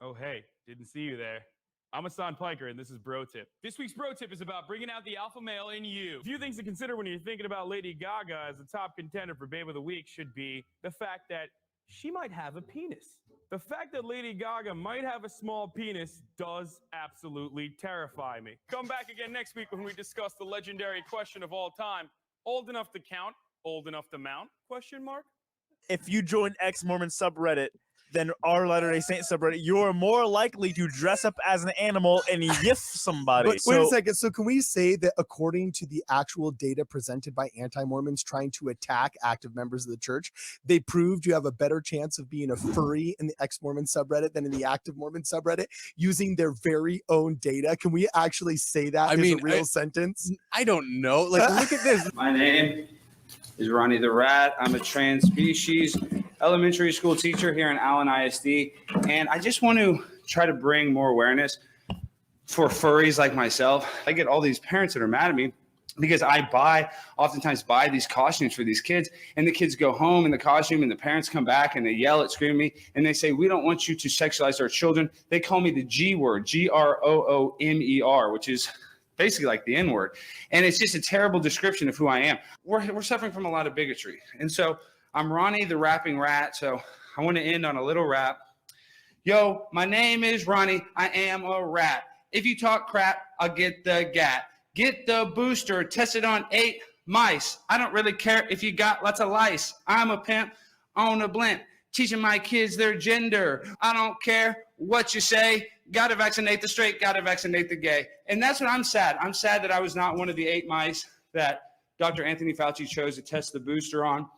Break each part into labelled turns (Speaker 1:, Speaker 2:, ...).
Speaker 1: Oh, hey, didn't see you there. I'm Hassan Piker, and this is Bro Tip. This week's Bro Tip is about bringing out the alpha male in you. A few things to consider when you're thinking about Lady Gaga as the top contender for Babe of the Week should be the fact that she might have a penis. The fact that Lady Gaga might have a small penis does absolutely terrify me. Come back again next week when we discuss the legendary question of all time: old enough to count, old enough to mount? Question mark.
Speaker 2: If you join ex-Mormon subreddit, then our Latter-day Saint subreddit, you're more likely to dress up as an animal and yiff somebody.
Speaker 3: But wait a second. So can we say that according to the actual data presented by anti-Mormons trying to attack active members of the church, they proved you have a better chance of being a furry in the ex-Mormon subreddit than in the active Mormon subreddit using their very own data? Can we actually say that as a real sentence?
Speaker 4: I don't know. Like, look at this.
Speaker 5: My name is Ronnie the Rat. I'm a trans species elementary school teacher here in Allen ISD, and I just want to try to bring more awareness for furries like myself. I get all these parents that are mad at me because I oftentimes buy these costumes for these kids, and the kids go home in the costume, and the parents come back and they yell at, scream at me, and they say, "We don't want you to sexualize our children." They call me the G word, Groomer, which is basically like the N word. And it's just a terrible description of who I am. We're suffering from a lot of bigotry. And so I'm Ronnie the Rapping Rat. So I want to end on a little rap. Yo, my name is Ronnie. I am a rat. If you talk crap, I'll get the gat. Get the booster, test it on 8 mice. I don't really care if you got lots of lice. I'm a pimp on a blimp, teaching my kids their gender. I don't care what you say. Gotta vaccinate the straight, gotta vaccinate the gay. And that's what I'm sad. I'm sad that I was not one of the 8 mice that Dr. Anthony Fauci chose to test the booster on.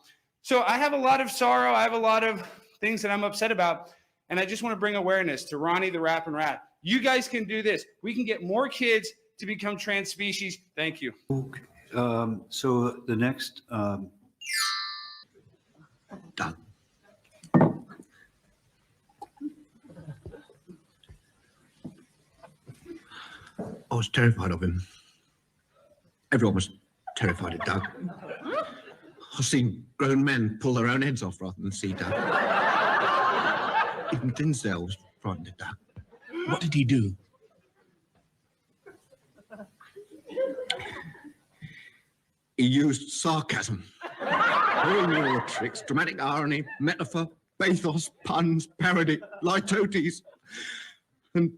Speaker 5: So I have a lot of sorrow. I have a lot of things that I'm upset about. And I just want to bring awareness to Ronnie the Rapping Rat. You guys can do this. We can get more kids to become trans species. Thank you.
Speaker 6: Okay. So the next, Doug. I was terrified of him. Everyone was terrified of Doug. I've seen grown men pull their own heads off rather than see Doug. Even Tinsdale was frightened of Doug. What did he do? He used sarcasm. All your tricks, dramatic irony, metaphor, pathos, puns, parody, litotes, and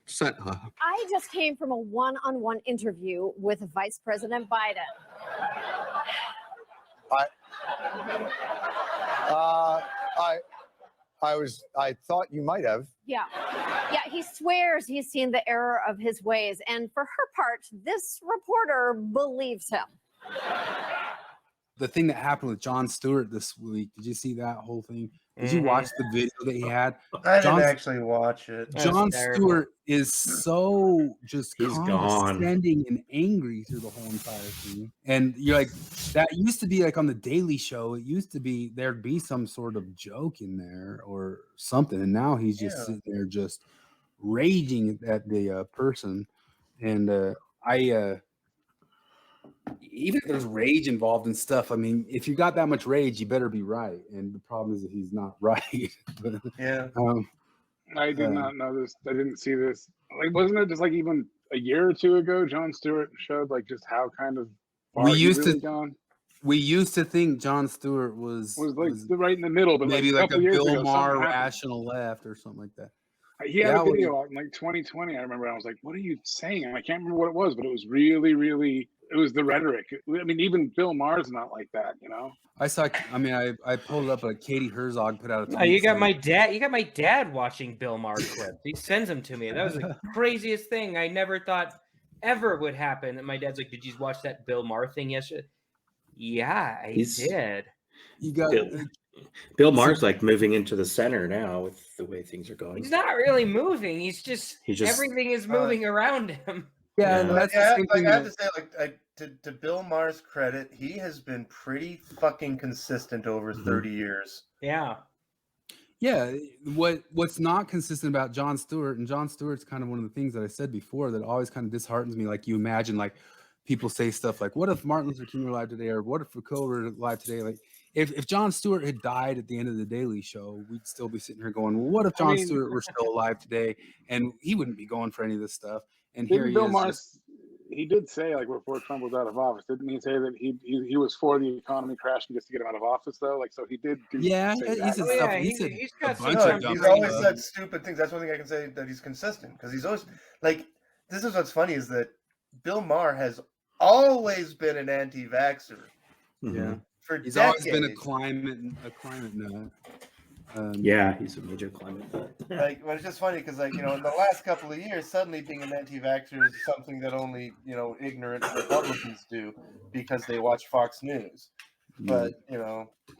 Speaker 6: satire.
Speaker 7: I just came from a one-on-one interview with Vice President Biden.
Speaker 8: I thought you might have.
Speaker 7: Yeah, he swears he's seen the error of his ways, and for her part, this reporter believes him.
Speaker 4: The thing that happened with Jon Stewart this week, did you see that whole thing? Did you watch the video that he had?
Speaker 9: I didn't actually watch it.
Speaker 4: Jon Stewart is so just
Speaker 9: He's
Speaker 4: condescending and angry through the whole entire thing. And you're like, that used to be like on the Daily Show. It used to be there'd be some sort of joke in there or something. And now he's just sitting there just raging at the person. And even if there's rage involved and stuff, I mean, if you got that much rage, you better be right. And the problem is that he's not right.
Speaker 9: Yeah.
Speaker 10: I did not know this. I didn't see this. Like, wasn't it just like even a year or two ago, Jon Stewart showed like just how kind of far
Speaker 4: we used
Speaker 10: really
Speaker 4: to
Speaker 10: gone?
Speaker 4: We used to think Jon Stewart was
Speaker 10: like right in the middle, but
Speaker 4: maybe
Speaker 10: like
Speaker 4: a
Speaker 10: years
Speaker 4: Bill
Speaker 10: ago,
Speaker 4: Maher
Speaker 10: something happened.
Speaker 4: rational left or something like that.
Speaker 10: He had a video out in like 2020. I remember. I was like, "What are you saying?" And I can't remember what it was, but it was really, really. It was the rhetoric. I mean, even Bill Maher's not like that, you know.
Speaker 4: I pulled it up, like Katie Herzog put out a tweet.
Speaker 11: Oh, you got my dad. You got my dad watching Bill Maher clips. He sends them to me. That was the craziest thing. I never thought ever would happen. And my dad's like, "Did you watch that Bill Maher thing yesterday?" Yeah, I did.
Speaker 4: You got
Speaker 12: Bill Maher's like moving into the center now with the way things are going.
Speaker 11: He's not really moving. He's just everything is moving around him.
Speaker 4: Yeah, and that's the same thing.
Speaker 9: I have to say, to Bill Maher's credit, he has been pretty fucking consistent over 30 years.
Speaker 11: Yeah.
Speaker 4: Yeah, what's not consistent about Jon Stewart, and Jon Stewart's kind of one of the things that I said before that always kind of disheartens me. Like, you imagine, like, people say stuff like, "What if Martin Luther King were alive today?" or "What if Foucault were alive today?" Like, if Jon Stewart had died at the end of the Daily Show, we'd still be sitting here going, well, what if Jon Stewart were still alive today? And he wouldn't be going for any of this stuff. And here he
Speaker 10: Bill
Speaker 4: is.
Speaker 10: Maher, he did say, like, before Trump was out of office, didn't he say that he was for the economy crashing just to get him out of office, though? Like, so he did say
Speaker 4: he
Speaker 10: that.
Speaker 4: said stuff. He said
Speaker 11: he's
Speaker 4: a
Speaker 11: got
Speaker 4: bunch
Speaker 11: some
Speaker 4: of dumb
Speaker 9: He's always
Speaker 4: stuff.
Speaker 9: said stupid things. That's one thing I can say that he's consistent, because he's always like, this is what's funny is that Bill Maher has always been an anti-vaxxer.
Speaker 4: Yeah,
Speaker 9: for
Speaker 4: he's
Speaker 9: decades.
Speaker 4: always been a climate nut.
Speaker 12: Yeah, he's a major climate nut.
Speaker 9: Like, but it's just funny because, like, in the last couple of years, suddenly being an anti-vaxxer is something that only ignorant Republicans do because they watch Fox News. But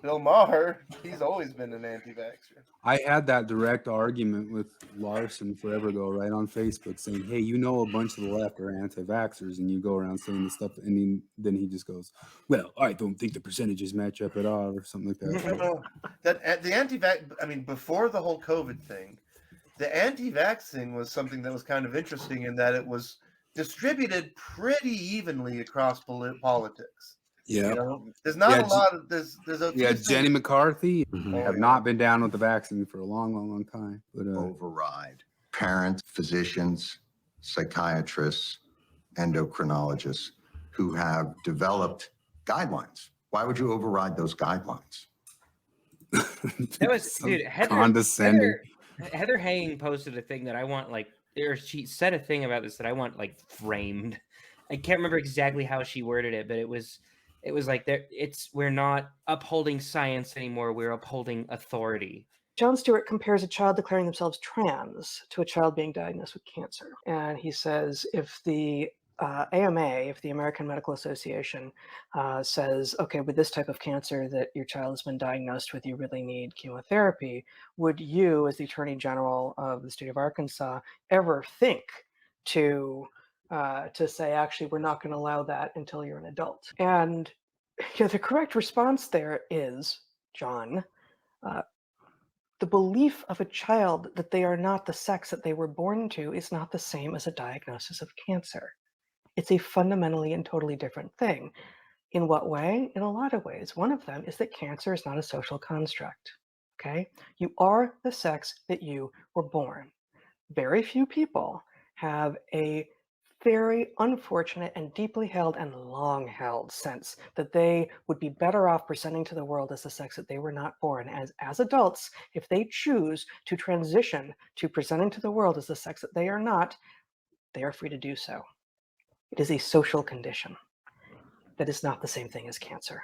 Speaker 9: Bill Maher, he's always been an anti-vaxxer.
Speaker 4: I had that direct argument with Larson forever ago, right on Facebook, saying, "Hey, a bunch of the left are anti-vaxxers," and you go around saying this stuff, and then he just goes, "Well, I don't think the percentages match up at all," or something like that.
Speaker 9: No, that the anti-vax. I mean, before the whole COVID thing, the anti-vax thing was something that was kind of interesting in that it was distributed pretty evenly across politics.
Speaker 4: Yeah,
Speaker 9: there's not a lot of there's a few
Speaker 4: Jenny
Speaker 9: things-
Speaker 4: McCarthy
Speaker 9: Oh,
Speaker 4: have
Speaker 9: yeah.
Speaker 4: not been down with the vaccine for a long time. But
Speaker 8: override parents, physicians, psychiatrists, endocrinologists who have developed guidelines. Why would you override those guidelines?
Speaker 11: That was, dude,
Speaker 4: condescending.
Speaker 11: Heather Haying posted a thing that I want, or she said a thing about this that I want, framed. I can't remember exactly how she worded it, but it was like we're not upholding science anymore. We're upholding authority.
Speaker 13: Jon Stewart compares a child declaring themselves trans to a child being diagnosed with cancer. And he says if the AMA, if the American Medical Association says, okay, with this type of cancer that your child has been diagnosed with, you really need chemotherapy, would you, as the Attorney General of the state of Arkansas, ever think to say, actually, we're not going to allow that until you're an adult? And the correct response there is, John, the belief of a child that they are not the sex that they were born to is not the same as a diagnosis of cancer. It's a fundamentally and totally different thing. In what way? In a lot of ways. One of them is that cancer is not a social construct. Okay? You are the sex that you were born. Very few people have a very unfortunate and deeply held and long held sense that they would be better off presenting to the world as the sex that they were not born. As adults, if they choose to transition to presenting to the world as the sex that they are not, they are free to do so. It is a social condition. That is not the same thing as cancer.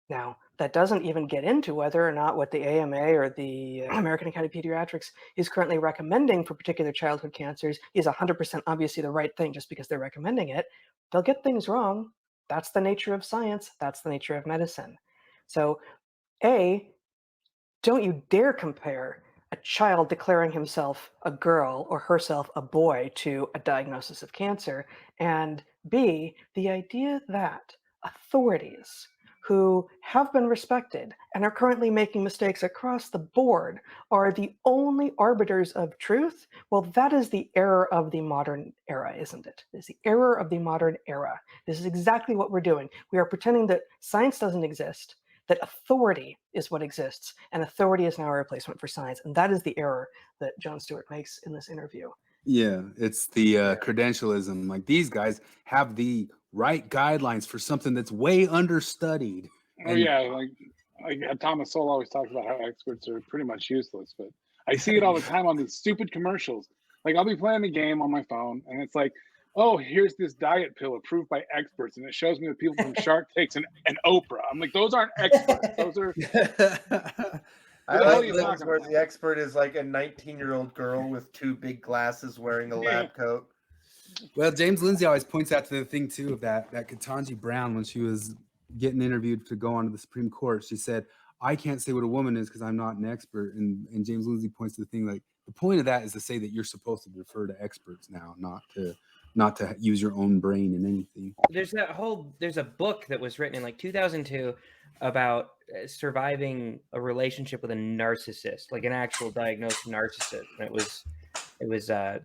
Speaker 13: Now, that doesn't even get into whether or not what the AMA or the American Academy of Pediatrics is currently recommending for particular childhood cancers is 100% obviously the right thing just because they're recommending it. They'll get things wrong. That's the nature of science. That's the nature of medicine. So, A, don't you dare compare a child declaring himself a girl or herself a boy to a diagnosis of cancer. And B, the idea that authorities who have been respected and are currently making mistakes across the board are the only arbiters of truth, well, that is the error of the modern era, isn't it? It's the error of the modern era. This is exactly what we're doing. We are pretending that science doesn't exist, that authority is what exists, and authority is now a replacement for science. And that is the error that Jon Stewart makes in this interview.
Speaker 4: Yeah, it's the credentialism. Like, these guys have the right guidelines for something that's way understudied.
Speaker 10: Oh yeah, like Thomas Sowell always talks about how experts are pretty much useless, but I see it all the time on these stupid commercials. Like, I'll be playing a game on my phone, and it's like, oh, here's this diet pill approved by experts, and it shows me the people from Shark Tanks and Oprah. I'm like, those aren't experts. Those are.
Speaker 9: I like those where the expert is like a 19-year-old girl with two big glasses wearing a lab coat.
Speaker 4: Well, James Lindsay always points out to the thing too of that Ketanji Brown, when she was getting interviewed to go onto the Supreme Court, she said, I can't say what a woman is because I'm not an expert. And James Lindsay points to the thing, like, the point of that is to say that you're supposed to defer to experts now, not to use your own brain in anything.
Speaker 11: There's a book that was written in like 2002 about surviving a relationship with a narcissist, like an actual diagnosed narcissist. And it was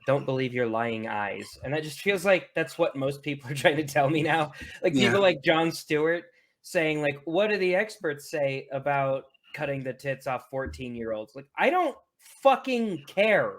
Speaker 11: don't believe your lying eyes. And that just feels like that's what most people are trying to tell me now. Like, people like Jon Stewart saying like, what do the experts say about cutting the tits off 14-year-olds? Like, I don't fucking care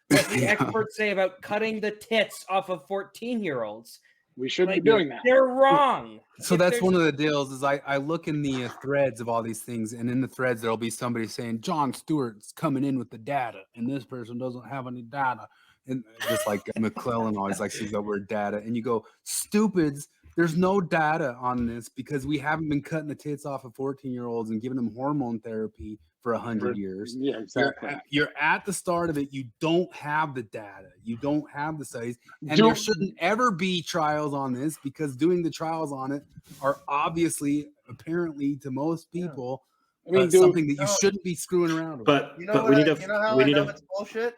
Speaker 11: what the experts say about cutting the tits off of 14-year-olds.
Speaker 10: We shouldn't be doing that.
Speaker 11: They're wrong.
Speaker 4: So
Speaker 11: If
Speaker 4: that's
Speaker 11: there's-
Speaker 4: one of the deals is I look in the threads of all these things, and in the threads there'll be somebody saying Jon Stewart's coming in with the data and this person doesn't have any data, and just like McClellan always likes to use that word data, and you go, stupids, there's no data on this because we haven't been cutting the tits off of 14-year-olds and giving them hormone therapy for 100 years.
Speaker 10: Yeah, exactly.
Speaker 4: You're at the start of it. You don't have the data. You don't have the studies. And there shouldn't ever be trials on this because doing the trials on it are obviously, apparently to most people, something that you shouldn't be screwing around with.
Speaker 12: But
Speaker 9: You know
Speaker 12: but
Speaker 9: what?
Speaker 12: we need to
Speaker 9: You know how
Speaker 12: we
Speaker 9: I
Speaker 12: need
Speaker 9: know
Speaker 12: to
Speaker 9: it's bullshit?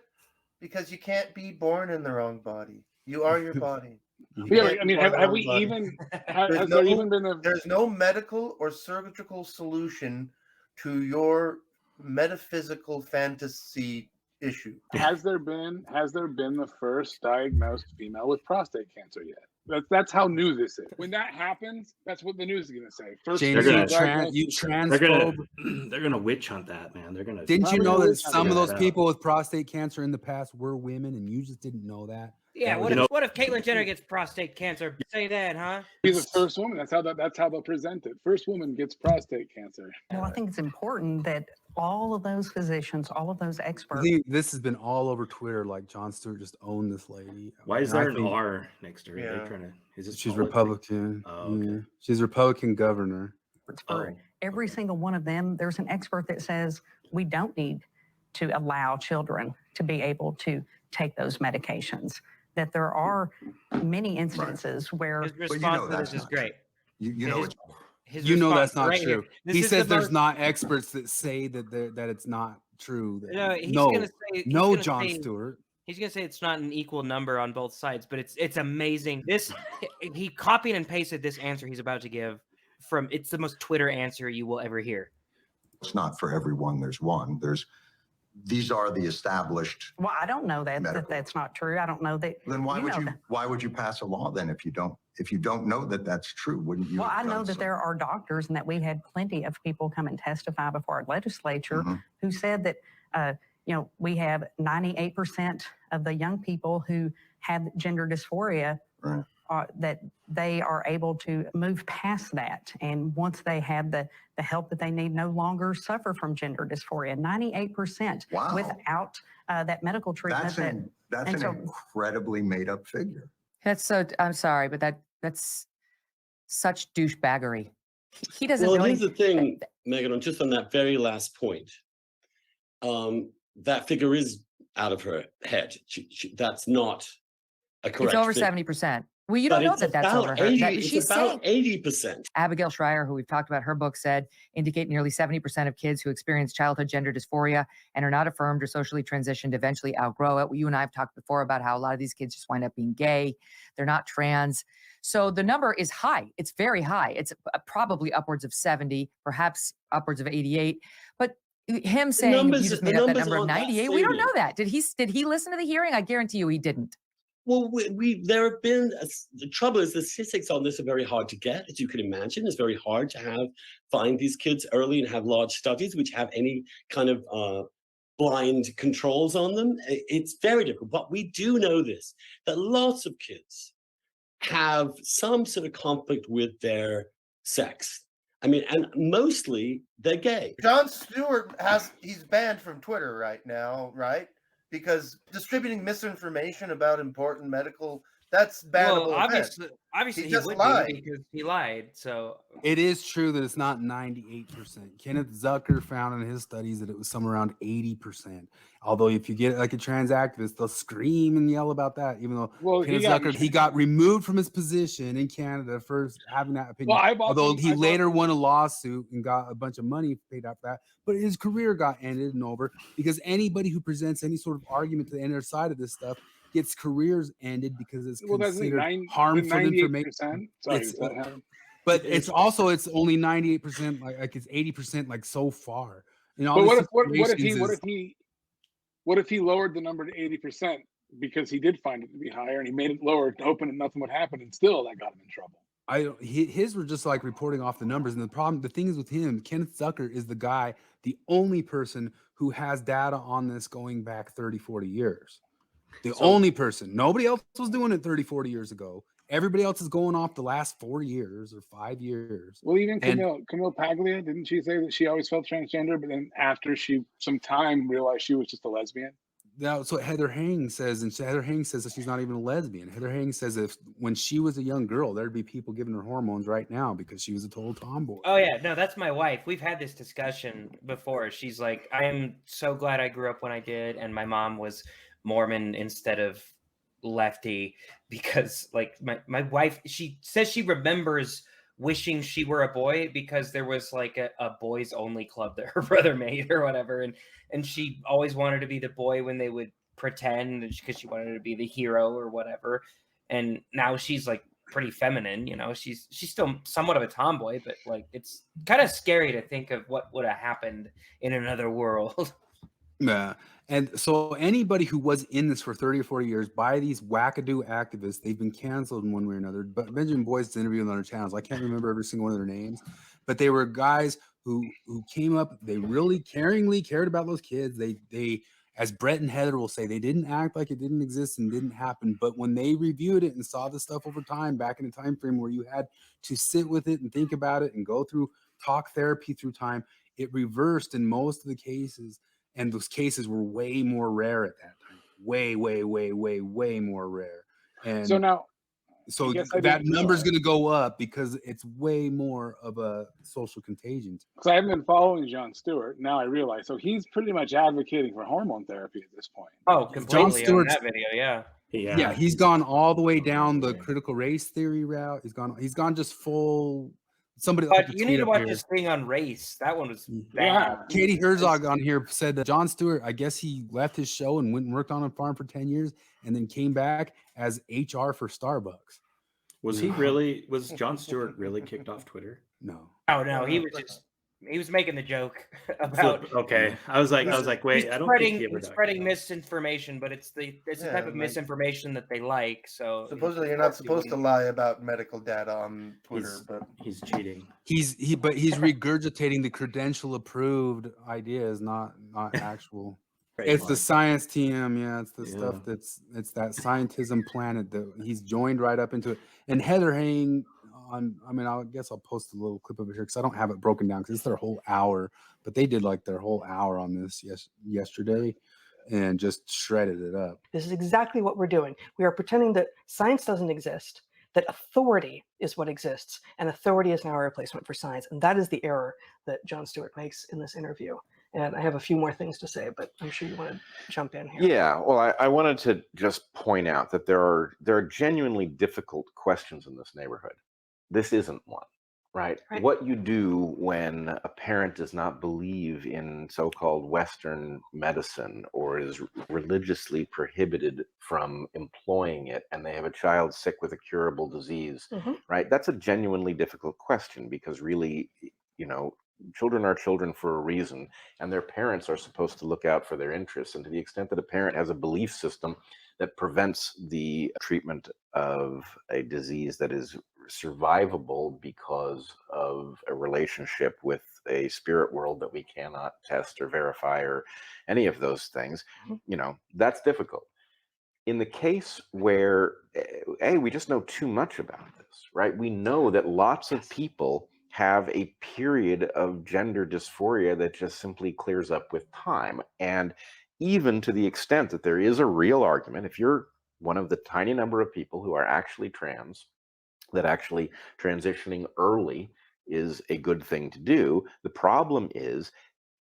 Speaker 9: Because you can't be born in the wrong body. You are your body.
Speaker 10: Yeah, I mean, have we even? Has there even been a?
Speaker 9: There's no medical or surgical solution to your metaphysical fantasy issue.
Speaker 10: Has there been the first diagnosed female with prostate cancer yet? That's how new this is. When that happens, that's what the news is going to say. First,
Speaker 4: James,
Speaker 12: They're gonna witch hunt that, man. They're gonna.
Speaker 4: Didn't you know that some of those
Speaker 12: out.
Speaker 4: people with prostate cancer in the past were women, and you just didn't know that?
Speaker 11: Yeah,
Speaker 4: That
Speaker 11: what if Caitlyn Jenner gets prostate cancer? Say that, huh?
Speaker 10: She's the first woman. That's how they'll present it. First woman gets prostate cancer.
Speaker 14: Well, I think it's important that all of those physicians, all of those experts.
Speaker 4: This has been all over Twitter. Like Jon Stewart just owned this lady.
Speaker 12: Why is
Speaker 4: And I
Speaker 12: there an
Speaker 4: think-
Speaker 12: R next to her?
Speaker 9: Yeah.
Speaker 12: They're trying to. Is this
Speaker 4: She's
Speaker 12: politics?
Speaker 4: Republican.
Speaker 12: Oh, okay.
Speaker 4: Yeah. She's Republican governor.
Speaker 14: For every single one of them, there's an expert that says we don't need to allow children to be able to take those medications. That there are many instances where
Speaker 11: His response to this is great.
Speaker 8: You know,
Speaker 4: You know that's not
Speaker 11: right
Speaker 4: true.
Speaker 11: here. This
Speaker 4: He
Speaker 11: is
Speaker 4: says
Speaker 11: the
Speaker 4: there's
Speaker 11: most-
Speaker 4: not experts that say that it's not true.
Speaker 11: No, he's
Speaker 4: no,
Speaker 11: gonna say he's
Speaker 4: no,
Speaker 11: gonna
Speaker 4: Jon
Speaker 11: say-
Speaker 4: Stewart.
Speaker 11: He's gonna say it's not an equal number on both sides, but it's amazing. This he copied and pasted this answer he's about to give from. It's the most Twitter answer you will ever hear.
Speaker 8: it's not for everyone. There's one. These are the established.
Speaker 14: Well, I don't know that
Speaker 8: Medical.
Speaker 14: that's not true. I don't know that.
Speaker 8: Then why would
Speaker 14: know
Speaker 8: you?
Speaker 14: that.
Speaker 8: Why would you pass a law then if you don't know that that's true? Wouldn't you?
Speaker 14: Well, I
Speaker 8: have
Speaker 14: know
Speaker 8: done
Speaker 14: that
Speaker 8: so?
Speaker 14: there are doctors and that we had plenty of people come and testify before our legislature who said that, we have 98% of the young people who have gender dysphoria,
Speaker 8: Right.
Speaker 14: that they are able to move past that. And once they have the help that they need, no longer suffer from gender dysphoria. 98%
Speaker 8: Wow.
Speaker 14: without that medical treatment.
Speaker 8: That's
Speaker 14: and
Speaker 8: an
Speaker 14: so-
Speaker 8: incredibly made up figure.
Speaker 15: That's so. I'm sorry, but that's such douchebaggery. He doesn't.
Speaker 16: Well,
Speaker 15: know
Speaker 16: here's the
Speaker 15: anything.
Speaker 16: thing, Megan. Just on that very last point, that figure is out of her head. That's not a correct.
Speaker 15: It's over
Speaker 16: figure.
Speaker 15: 70%. Well, you don't
Speaker 16: But
Speaker 15: know
Speaker 16: it's
Speaker 15: that that's
Speaker 16: about
Speaker 15: over her.
Speaker 16: 80
Speaker 15: That,
Speaker 16: it's
Speaker 15: she's
Speaker 16: about
Speaker 15: saying
Speaker 16: 80%.
Speaker 15: Abilgail Shrier, who we've talked about, her book said indicate nearly 70% of kids who experience childhood gender dysphoria and are not affirmed or socially transitioned eventually outgrow it. You and I have talked before about how a lot of these kids just wind up being gay. They're not trans. So the number is high. It's very high. It's probably upwards of 70, perhaps upwards of 88. But him saying you
Speaker 16: numbers-
Speaker 15: just
Speaker 16: the
Speaker 15: made up that
Speaker 16: numbers
Speaker 15: number of
Speaker 16: aren't that
Speaker 15: 98, we don't know
Speaker 16: salient.
Speaker 15: that. Did he listen to the hearing? I guarantee you he didn't.
Speaker 16: Well, there have been the trouble is the statistics on this are very hard to get, as you can imagine. It's very hard to find these kids early and have large studies which have any kind of blind controls on them. It's very difficult, but we do know this, that lots of kids have some sort of conflict with their sex. I mean, and mostly they're gay.
Speaker 9: Jon Stewart he's banned from Twitter right now, right? Because distributing misinformation about important medical, that's bannable.
Speaker 11: Well,
Speaker 9: offense.
Speaker 11: obviously
Speaker 9: He
Speaker 11: he
Speaker 9: just
Speaker 11: would
Speaker 9: lied.
Speaker 11: be because he lied. So
Speaker 4: It is true that it's not 98%. Kenneth Zucker found in his studies that it was somewhere around 80%. Although if you get like a trans activist, they'll scream and yell about that, even though
Speaker 10: Well,
Speaker 4: Kenneth Zucker, he got removed from his position in Canada for having that opinion.
Speaker 10: Well, I've
Speaker 4: Although
Speaker 10: often-
Speaker 4: he
Speaker 10: I've
Speaker 4: later won a lawsuit and got a bunch of money paid out for that, but his career got ended and over because anybody who presents any sort of argument to the other side of this stuff gets careers ended because it's
Speaker 10: Well, that's the
Speaker 4: considered harmful
Speaker 10: 98%.
Speaker 4: information.
Speaker 10: Sorry,
Speaker 4: It's-
Speaker 10: is that how-
Speaker 4: But it's only 98%, like it's 80% like so far. And
Speaker 10: But what
Speaker 4: situations
Speaker 10: if he lowered the number to 80% because he did find it to be higher and he made it lower, hoping that nothing would happen, and still that got him in trouble.
Speaker 4: his were just like reporting off the numbers. And the thing is with him, Kenneth Zucker is the only person who has data on this going back 30, 40 years. The only person. Nobody else was doing it 30, 40 years ago. Everybody else is going off the last 4 years or 5 years.
Speaker 10: Well, even Camille Paglia, didn't she say that she always felt transgender, but then after some time realized she was just a lesbian?
Speaker 4: That's what Heather Hang says, and Heather Hang says that she's not even a lesbian. Heather Hang says if when she was a young girl, there'd be people giving her hormones right now because she was a total tomboy.
Speaker 11: Oh yeah, no, that's my wife. We've had this discussion before. She's like, I'm so glad I grew up when I did, and my mom was Mormon instead of lefty, because like my wife, she says she remembers wishing she were a boy because there was like a boys only club that her brother made or whatever, and she always wanted to be the boy when they would pretend because she wanted to be the hero or whatever. And now she's like pretty feminine, you know. She's still somewhat of a tomboy, but like it's kind of scary to think of what would have happened in another world.
Speaker 4: Yeah. And so anybody who was in this for 30 or 40 years by these wackadoo activists, they've been canceled in one way or another. But Benjamin Boyd's interviewed on other channels. I can't remember every single one of their names, but they were guys who came up. They really caringly cared about those kids. They, as Bret and Heather will say, they didn't act like it didn't exist and didn't happen. But when they reviewed it and saw the stuff over time, back in a time frame where you had to sit with it and think about it and go through talk therapy through time, it reversed in most of the cases. And those cases were way more rare at that time. Way more rare. And
Speaker 10: so now,
Speaker 4: so that number's going to go up because it's way more of a social contagion.
Speaker 10: Because I haven't been following Jon Stewart. Now I realize. So he's pretty much advocating for hormone therapy at this point.
Speaker 11: Oh, completely on that video, yeah.
Speaker 4: Yeah, he's gone all the way down the critical race theory route. He's gone just full. Somebody,
Speaker 11: but you need to watch this thing on race. That one was bad.
Speaker 4: Yeah. Katie Herzog on here said that Jon Stewart, I guess he left his show and went and worked on a farm for 10 years and then came back as HR for Starbucks.
Speaker 12: Was Jon Stewart really kicked off Twitter?
Speaker 4: No.
Speaker 11: Oh no, he was making the joke about.
Speaker 12: Okay, I was like, wait, I don't think he ever
Speaker 11: spreading misinformation, but it's the type of misinformation that they like. So
Speaker 9: supposedly you're not supposed to lie about medical data on Twitter, but
Speaker 12: he's cheating.
Speaker 4: He's regurgitating the credential approved ideas, not actual. It's the science team, yeah. It's the stuff it's that scientism planet that he's joined right up into it. And Heather Hang. I guess I'll post a little clip of it here because I don't have it broken down because it's their whole hour, but they did like their whole hour on this yesterday and just shredded it up.
Speaker 13: This is exactly what we're doing. We are pretending that science doesn't exist, that authority is what exists, and authority is now a replacement for science. And that is the error that Jon Stewart makes in this interview. And I have a few more things to say, but I'm sure you want to jump in here.
Speaker 17: Yeah, well, I wanted to just point out that there are genuinely difficult questions in this neighborhood. This isn't one, right? What you do when a parent does not believe in so-called Western medicine or is religiously prohibited from employing it and they have a child sick with a curable disease, right? That's a genuinely difficult question because really, you know, children are children for a reason and their parents are supposed to look out for their interests. And to the extent that a parent has a belief system that prevents the treatment of a disease that is survivable because of a relationship with a spirit world that we cannot test or verify or any of those things, you know, that's difficult. In the case where, we just know too much about this, right? We know that lots of people have a period of gender dysphoria that just simply clears up with time. And even to the extent that there is a real argument, if you're one of the tiny number of people who are actually trans, that actually transitioning early is a good thing to do. The problem is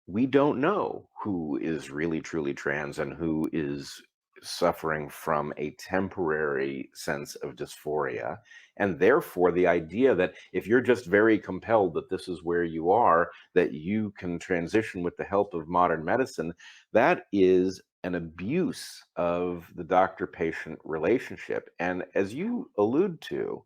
Speaker 17: we don't know who is really truly trans and who is suffering from a temporary sense of dysphoria. And therefore, the idea that if you're just very compelled that this is where you are, that you can transition with the help of modern medicine, that is an abuse of the doctor-patient relationship. And as you allude to,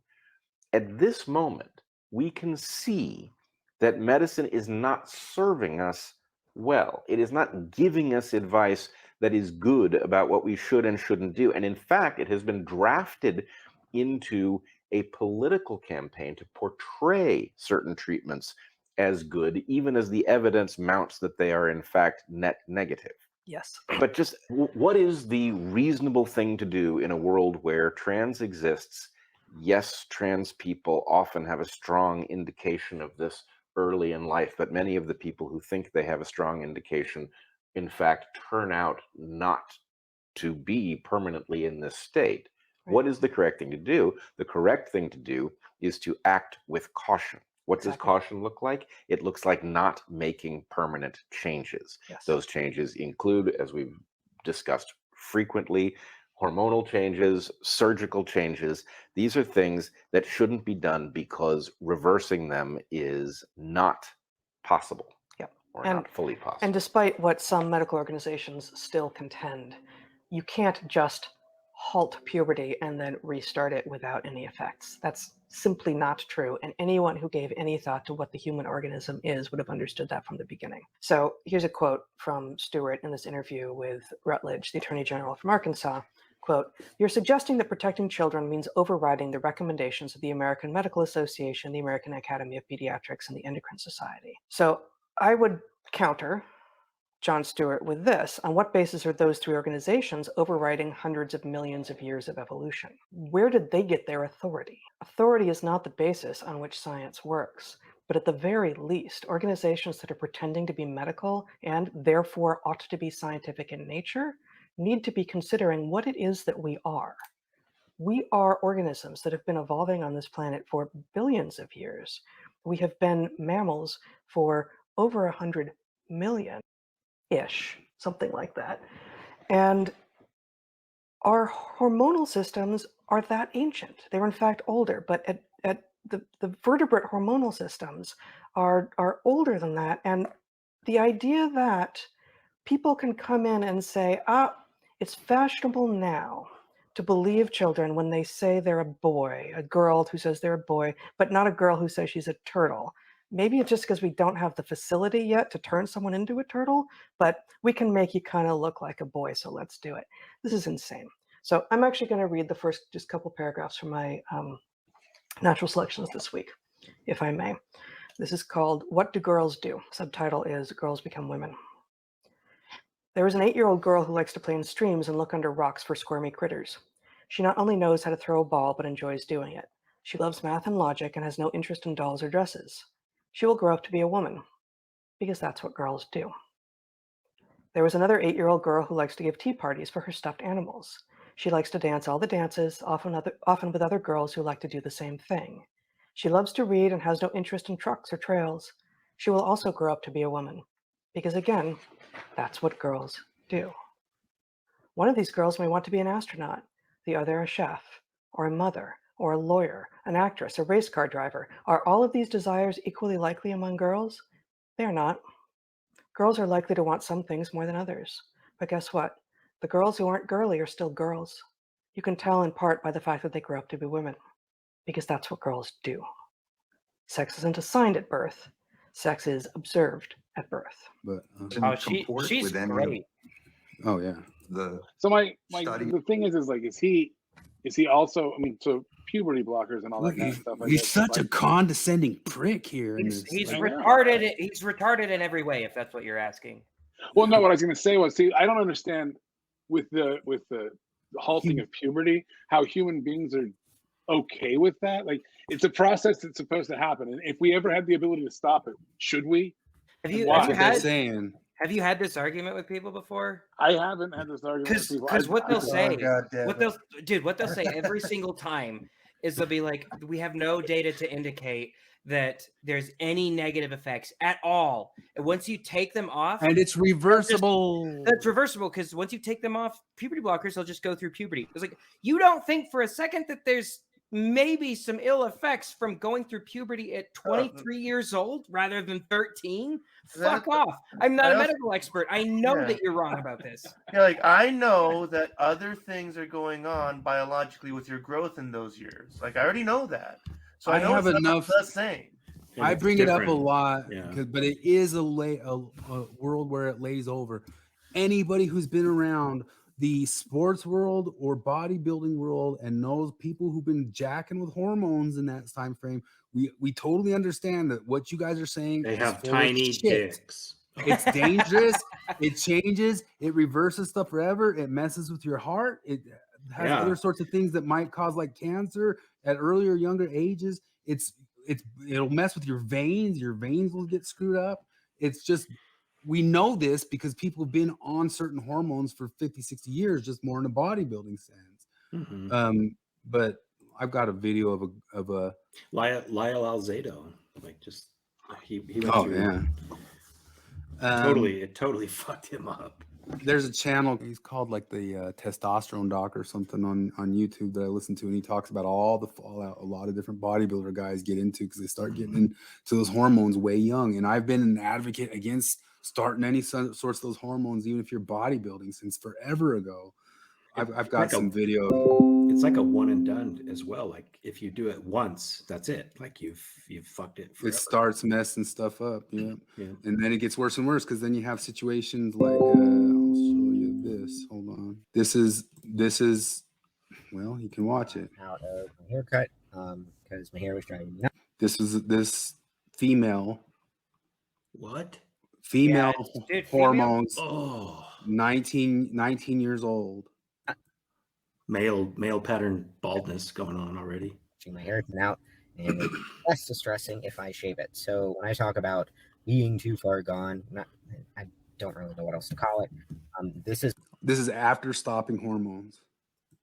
Speaker 17: at this moment, we can see that medicine is not serving us well. It is not giving us advice that is good about what we should and shouldn't do. And in fact, it has been drafted into a political campaign to portray certain treatments as good, even as the evidence mounts that they are in fact net negative.
Speaker 13: Yes.
Speaker 17: But just what is the reasonable thing to do in a world where trans exists? Yes, trans people often have a strong indication of this early in life, but many of the people who think they have a strong indication, in fact, turn out not to be permanently in this state. What is the correct thing to do? The correct thing to do is to act with caution. What does caution look like? It looks like not making permanent changes.
Speaker 13: Yes.
Speaker 17: Those changes include, as we've discussed frequently, hormonal changes, surgical changes. These are things that shouldn't be done because reversing them is not possible.
Speaker 13: Yep.
Speaker 17: Or not fully possible.
Speaker 13: And despite what some medical organizations still contend, you can't just halt puberty and then restart it without any effects. That's simply not true. And anyone who gave any thought to what the human organism is would have understood that from the beginning. So here's a quote from Stewart in this interview with Rutledge, the Attorney General from Arkansas. Quote, "You're suggesting that protecting children means overriding the recommendations of the American Medical Association, the American Academy of Pediatrics, and the Endocrine Society." So I would counter Jon Stewart with this. On what basis are those three organizations overriding hundreds of millions of years of evolution? Where did they get their authority? Authority is not the basis on which science works, but at the very least, organizations that are pretending to be medical and therefore ought to be scientific in nature need to be considering what it is that we are. We are organisms that have been evolving on this planet for billions of years. We have been mammals for over 100 million-ish, something like that. And our hormonal systems are that ancient. They're in fact older, but at the vertebrate hormonal systems are older than that. And the idea that people can come in and say, it's fashionable now to believe children when they say they're a boy, a girl who says they're a boy, but not a girl who says she's a turtle. Maybe it's just because we don't have the facility yet to turn someone into a turtle, but we can make you kind of look like a boy, so let's do it. This is insane. So I'm actually going to read the first just couple paragraphs from my natural selections this week, if I may. This is called What Do Girls Do? Subtitle is Girls Become Women. There is an 8-year-old girl who likes to play in streams and look under rocks for squirmy critters. She not only knows how to throw a ball, but enjoys doing it. She loves math and logic and has no interest in dolls or dresses. She will grow up to be a woman, because that's what girls do. There was another 8-year-old girl who likes to give tea parties for her stuffed animals. She likes to dance all the dances, often with other girls who like to do the same thing. She loves to read and has no interest in trucks or trails. She will also grow up to be a woman, because again, that's what girls do. One of these girls may want to be an astronaut, the other a chef, or a mother, or a lawyer, an actress, a race car driver. Are all of these desires equally likely among girls? They are not. Girls are likely to want some things more than others. But guess what? The girls who aren't girly are still girls. You can tell in part by the fact that they grow up to be women, because that's what girls do. Sex isn't assigned at birth. Sex is observed at birth.
Speaker 4: But
Speaker 11: she's great.
Speaker 4: Oh yeah.
Speaker 10: So the thing is like, is he also? I mean, so puberty blockers and all that kind of stuff.
Speaker 4: He's such a condescending prick here.
Speaker 11: He's retarded. He's retarded in every way, if that's what you're asking.
Speaker 10: Well, no, what I was going to say was, see, I don't understand with the halting of puberty how human beings are okay with that. Like, it's a process that's supposed to happen, and if we ever had the ability to stop it, should we?
Speaker 11: Have you had this argument with people before?
Speaker 10: I haven't had this argument with people.
Speaker 11: Because what they'll say,
Speaker 10: what
Speaker 11: they'll say every single time is they'll be like, we have no data to indicate that there's any negative effects at all. And once you take them off,
Speaker 4: and it's reversible.
Speaker 11: That's reversible, because once you take them off puberty blockers, they'll just go through puberty. It's like, you don't think for a second that there's maybe some ill effects from going through puberty at 23 years old rather than 13? Fuck off. I'm not a medical expert. I know that you're wrong about this.
Speaker 9: Yeah, like, I know that other things are going on biologically with your growth in those years. Like, I already know that. So I know
Speaker 4: have
Speaker 9: it's
Speaker 4: enough.
Speaker 9: not the same.
Speaker 4: I bring it up a lot, but it is a world where it lays over. Anybody who's been around the sports world or bodybuilding world and knows people who've been jacking with hormones in that time frame, we totally understand that what you guys are saying.
Speaker 12: They
Speaker 4: is
Speaker 12: have
Speaker 4: full of
Speaker 12: tiny
Speaker 4: shit.
Speaker 12: dicks.
Speaker 4: It's dangerous. It changes. It reverses stuff forever. It messes with your heart. It has
Speaker 12: Yeah.
Speaker 4: other sorts of things that might cause like cancer at earlier, younger ages. It'll mess with your veins. Your veins will get screwed up. It's just, we know this because people have been on certain hormones for 50, 60 years, just more in a bodybuilding sense.
Speaker 12: Mhm.
Speaker 4: But I've got a video of a
Speaker 12: Lyle Alzado, like just he went
Speaker 4: oh
Speaker 12: through.
Speaker 4: yeah.
Speaker 12: It totally fucked him up.
Speaker 4: There's a channel, he's called like the Testosterone Doc or something on YouTube that I listen to, and he talks about all the fallout a lot of different bodybuilder guys get into because they start getting into those hormones way young. And I've been an advocate against starting any sorts of those hormones, even if you're bodybuilding, since forever ago. I've got
Speaker 12: like
Speaker 4: some video.
Speaker 12: It's like a one and done as well. Like if you do it once, that's it. Like you've fucked it forever.
Speaker 4: It starts messing stuff up, yeah.
Speaker 12: Yeah.
Speaker 4: And then it gets worse and worse because then you have situations like I'll show you this. Hold on. This is well, you can watch it.
Speaker 18: Out of my haircut because my hair was driving me nuts.
Speaker 4: This female.
Speaker 12: What?
Speaker 4: Female
Speaker 11: dude,
Speaker 4: hormones.
Speaker 12: Oh.
Speaker 4: 19 years old.
Speaker 12: Male pattern baldness going on already.
Speaker 18: My hair thin out, and it's less distressing if I shave it. So when I talk about being too far gone, I don't really know what else to call it. This is
Speaker 4: after stopping hormones.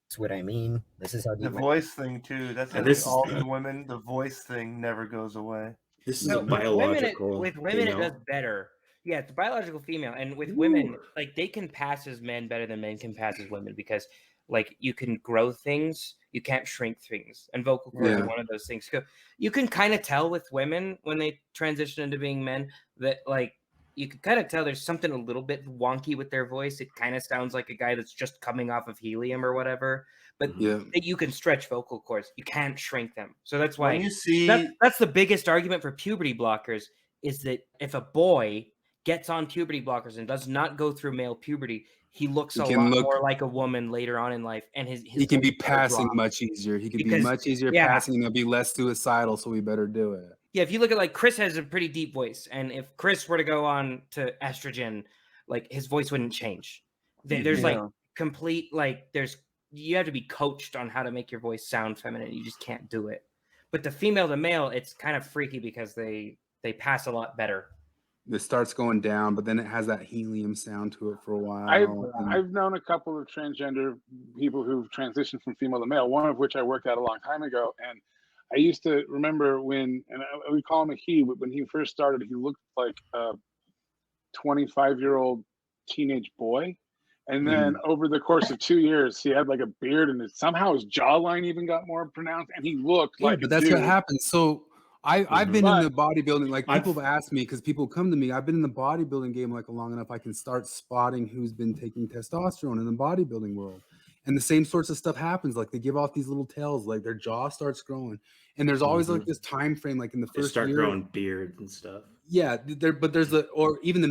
Speaker 18: That's what I mean. This is how
Speaker 9: The
Speaker 18: deep
Speaker 9: voice thing too. That's
Speaker 12: And
Speaker 9: how
Speaker 12: this
Speaker 9: all
Speaker 12: is-
Speaker 9: the women. The voice thing never goes away.
Speaker 12: This is
Speaker 11: No,
Speaker 12: a biological.
Speaker 11: with women it
Speaker 12: female.
Speaker 11: does better. Yeah, it's a biological female, and with women, like they can pass as men better than men can pass as women because, like, you can grow things, you can't shrink things, and vocal cords
Speaker 4: Yeah.
Speaker 11: are one of those things. So you can kind of tell with women when they transition into being men that, like, you can kind of tell there's something a little bit wonky with their voice. It kind of sounds like a guy that's just coming off of helium or whatever. But that you can stretch vocal cords, you can't shrink them. So that's why
Speaker 9: When you see-
Speaker 11: that's the biggest argument for puberty blockers is that if a boy gets on puberty blockers and does not go through male puberty, he looks
Speaker 4: He
Speaker 11: a
Speaker 4: can
Speaker 11: lot
Speaker 4: more
Speaker 11: more like a woman later on in life, and his
Speaker 4: He can be
Speaker 11: voice will
Speaker 4: passing
Speaker 11: drop.
Speaker 4: much easier. He can be
Speaker 11: Because-
Speaker 4: much easier
Speaker 11: yeah.
Speaker 4: passing, and he'll be less suicidal, so we better do it.
Speaker 11: Yeah, if you look at like Chris has a pretty deep voice, and if Chris were to go on to estrogen, like his voice wouldn't change. There's like
Speaker 9: Yeah.
Speaker 11: complete you have to be coached on how to make your voice sound feminine. You just can't do it. But the female to male, it's kind of freaky because they pass a lot better.
Speaker 4: It starts going down, but then it has that helium sound to it for a while. and-
Speaker 10: I've known a couple of transgender people who've transitioned from female to male, one of which I worked at a long time ago. And I used to remember we call him a he, but when he first started, he looked like a 25-year-old teenage boy. And then over the course of 2 years, he had like a beard, and somehow his jawline even got more pronounced, and he looked
Speaker 4: Yeah,
Speaker 10: like
Speaker 4: but
Speaker 10: a
Speaker 4: that's
Speaker 10: dude.
Speaker 4: what happens. So I've been in the bodybuilding, like
Speaker 12: I've-
Speaker 4: people have asked me because people come to me. I've been in the bodybuilding game like long enough. I can start spotting who's been taking testosterone in the bodybuilding world, and the same sorts of stuff happens. Like they give off these little tells, like their jaw starts growing, and there's always like this time frame, like in the
Speaker 12: They
Speaker 4: first
Speaker 12: start
Speaker 4: year.
Speaker 12: growing beard and stuff.
Speaker 4: Yeah, or even the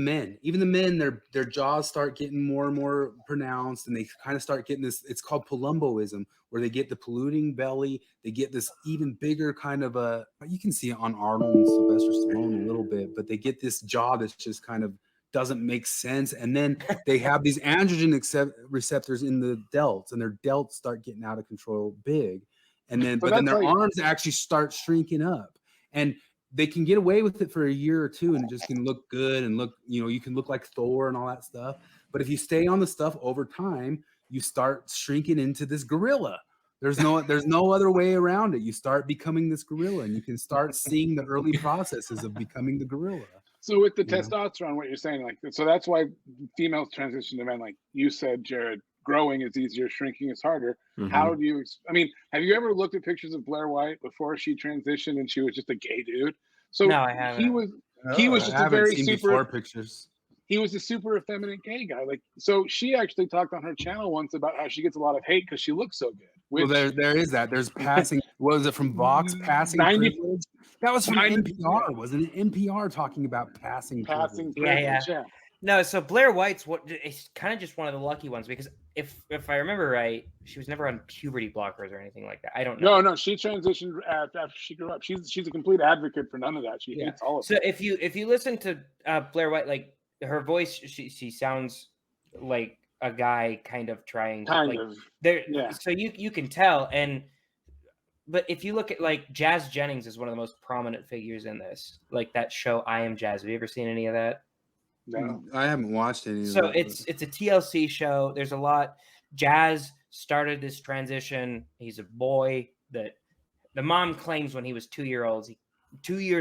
Speaker 4: men, their jaws start getting more and more pronounced, and they kind of start getting this. It's called palumboism, where they get the polluting belly. They get this even bigger kind of a. You can see it on Arnold and Sylvester Stallone a little bit, but they get this jaw that's just kind of doesn't make sense, and then they have these androgen receptors in the delts, and their delts start getting out of control, big, and then
Speaker 10: So
Speaker 4: but then
Speaker 10: that's
Speaker 4: their
Speaker 10: like-
Speaker 4: arms actually start shrinking up, and they can get away with it for a year or two and it just can look good and look, you can look like Thor and all that stuff. But if you stay on the stuff over time, you start shrinking into this gorilla. There's no other way around it. You start becoming this gorilla, and you can start seeing the early processes of becoming the gorilla.
Speaker 10: So with the
Speaker 4: You know?
Speaker 10: testosterone, what you're saying, like, so that's why females transition to men. Like you said, Jared, growing is easier, shrinking is harder. How do you? I mean, have you ever looked at pictures of Blair White before she transitioned and she was just a gay dude? So
Speaker 11: No, I haven't.
Speaker 10: he was just a very super
Speaker 4: pictures.
Speaker 10: He was a super effeminate gay guy. Like, so she actually talked on her channel once about how she gets a lot of hate because she looks so good.
Speaker 4: Well, there is that. There's passing. What was it from Vox? Passing
Speaker 10: 90
Speaker 4: privilege. That was from
Speaker 10: 90
Speaker 4: NPR, wasn't it? NPR talking about passing.
Speaker 10: Passing
Speaker 4: privilege.
Speaker 10: privilege, yeah.
Speaker 11: No, so Blair White's it's kind of just one of the lucky ones because if I remember right, she was never on puberty blockers or anything like that. I don't know.
Speaker 10: No, she transitioned after she grew up. She's a complete advocate for none of that. She hates all of
Speaker 11: So
Speaker 10: it.
Speaker 11: if you listen to Blair White, like her voice, she sounds like a guy kind of trying to there.
Speaker 10: Yeah.
Speaker 11: So you can tell, but if you look at like Jazz Jennings is one of the most prominent figures in this, like that show I Am Jazz. Have you ever seen any of that?
Speaker 10: No.
Speaker 4: I haven't watched any.
Speaker 11: So
Speaker 4: of it,
Speaker 11: it's a TLC show. There's a lot. Jazz started this transition. He's a boy that the mom claims when he was 2 years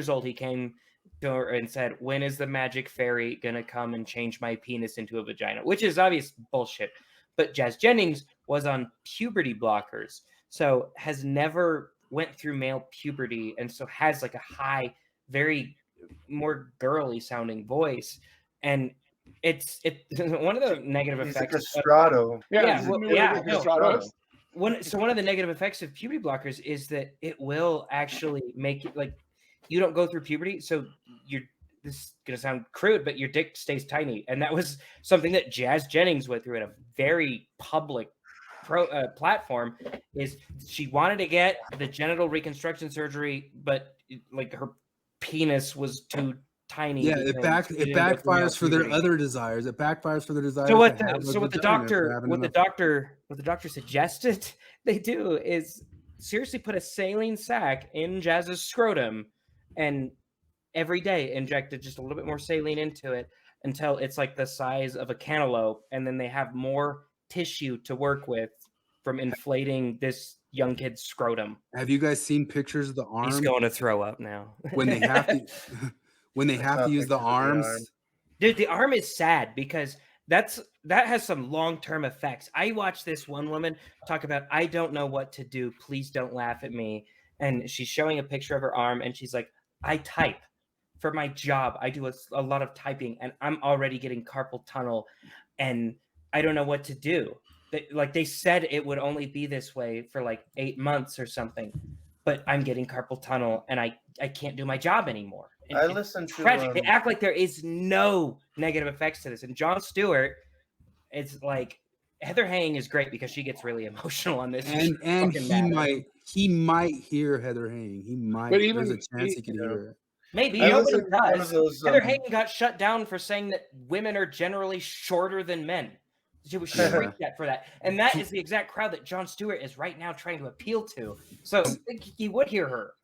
Speaker 11: old, he came to her and said, "When is the magic fairy gonna come and change my penis into a vagina?" Which is obvious bullshit. But Jazz Jennings was on puberty blockers, so has never went through male puberty, and so has like a high, very more girly sounding voice. And it's one of the negative
Speaker 9: He's
Speaker 11: effects.
Speaker 9: like a strato.
Speaker 11: One of the negative effects of puberty blockers is that it will actually make it like you don't go through puberty, so this is gonna sound crude, but your dick stays tiny, and that was something that Jazz Jennings went through at a very public platform. Is she wanted to get the genital reconstruction surgery, but like her penis was too tiny.
Speaker 4: Yeah, it backfires for their other desires. It backfires for their desires.
Speaker 11: So what the doctor suggested they do is seriously put a saline sac in Jazz's scrotum and every day injected just a little bit more saline into it until it's like the size of a cantaloupe, and then they have more tissue to work with from inflating this young kid's scrotum.
Speaker 4: Have you guys seen pictures of the arm?
Speaker 11: He's going to throw up now.
Speaker 4: When they have to when they have to use the arms.
Speaker 11: Dude, the arm is sad because that has some long-term effects. I watched this one woman talk about, I don't know what to do. Please don't laugh at me. And she's showing a picture of her arm and she's like, I type for my job. I do a lot of typing and I'm already getting carpal tunnel and I don't know what to do. They said it would only be this way for like 8 months or something, but I'm getting carpal tunnel and I can't do my job anymore. And
Speaker 9: I listened to
Speaker 11: they act like there is no negative effects to this. And Jon Stewart, it's like Heather Hanging is great because she gets really emotional on this.
Speaker 4: And he might hear Heather Hanging. He might.
Speaker 11: But even
Speaker 4: there's a chance he could hear it.
Speaker 11: Maybe nobody does. Heather Hanging got shut down for saying that women are generally shorter than men. She was shrieked at for that, and that is the exact crowd that Jon Stewart is right now trying to appeal to. So I think he would hear her.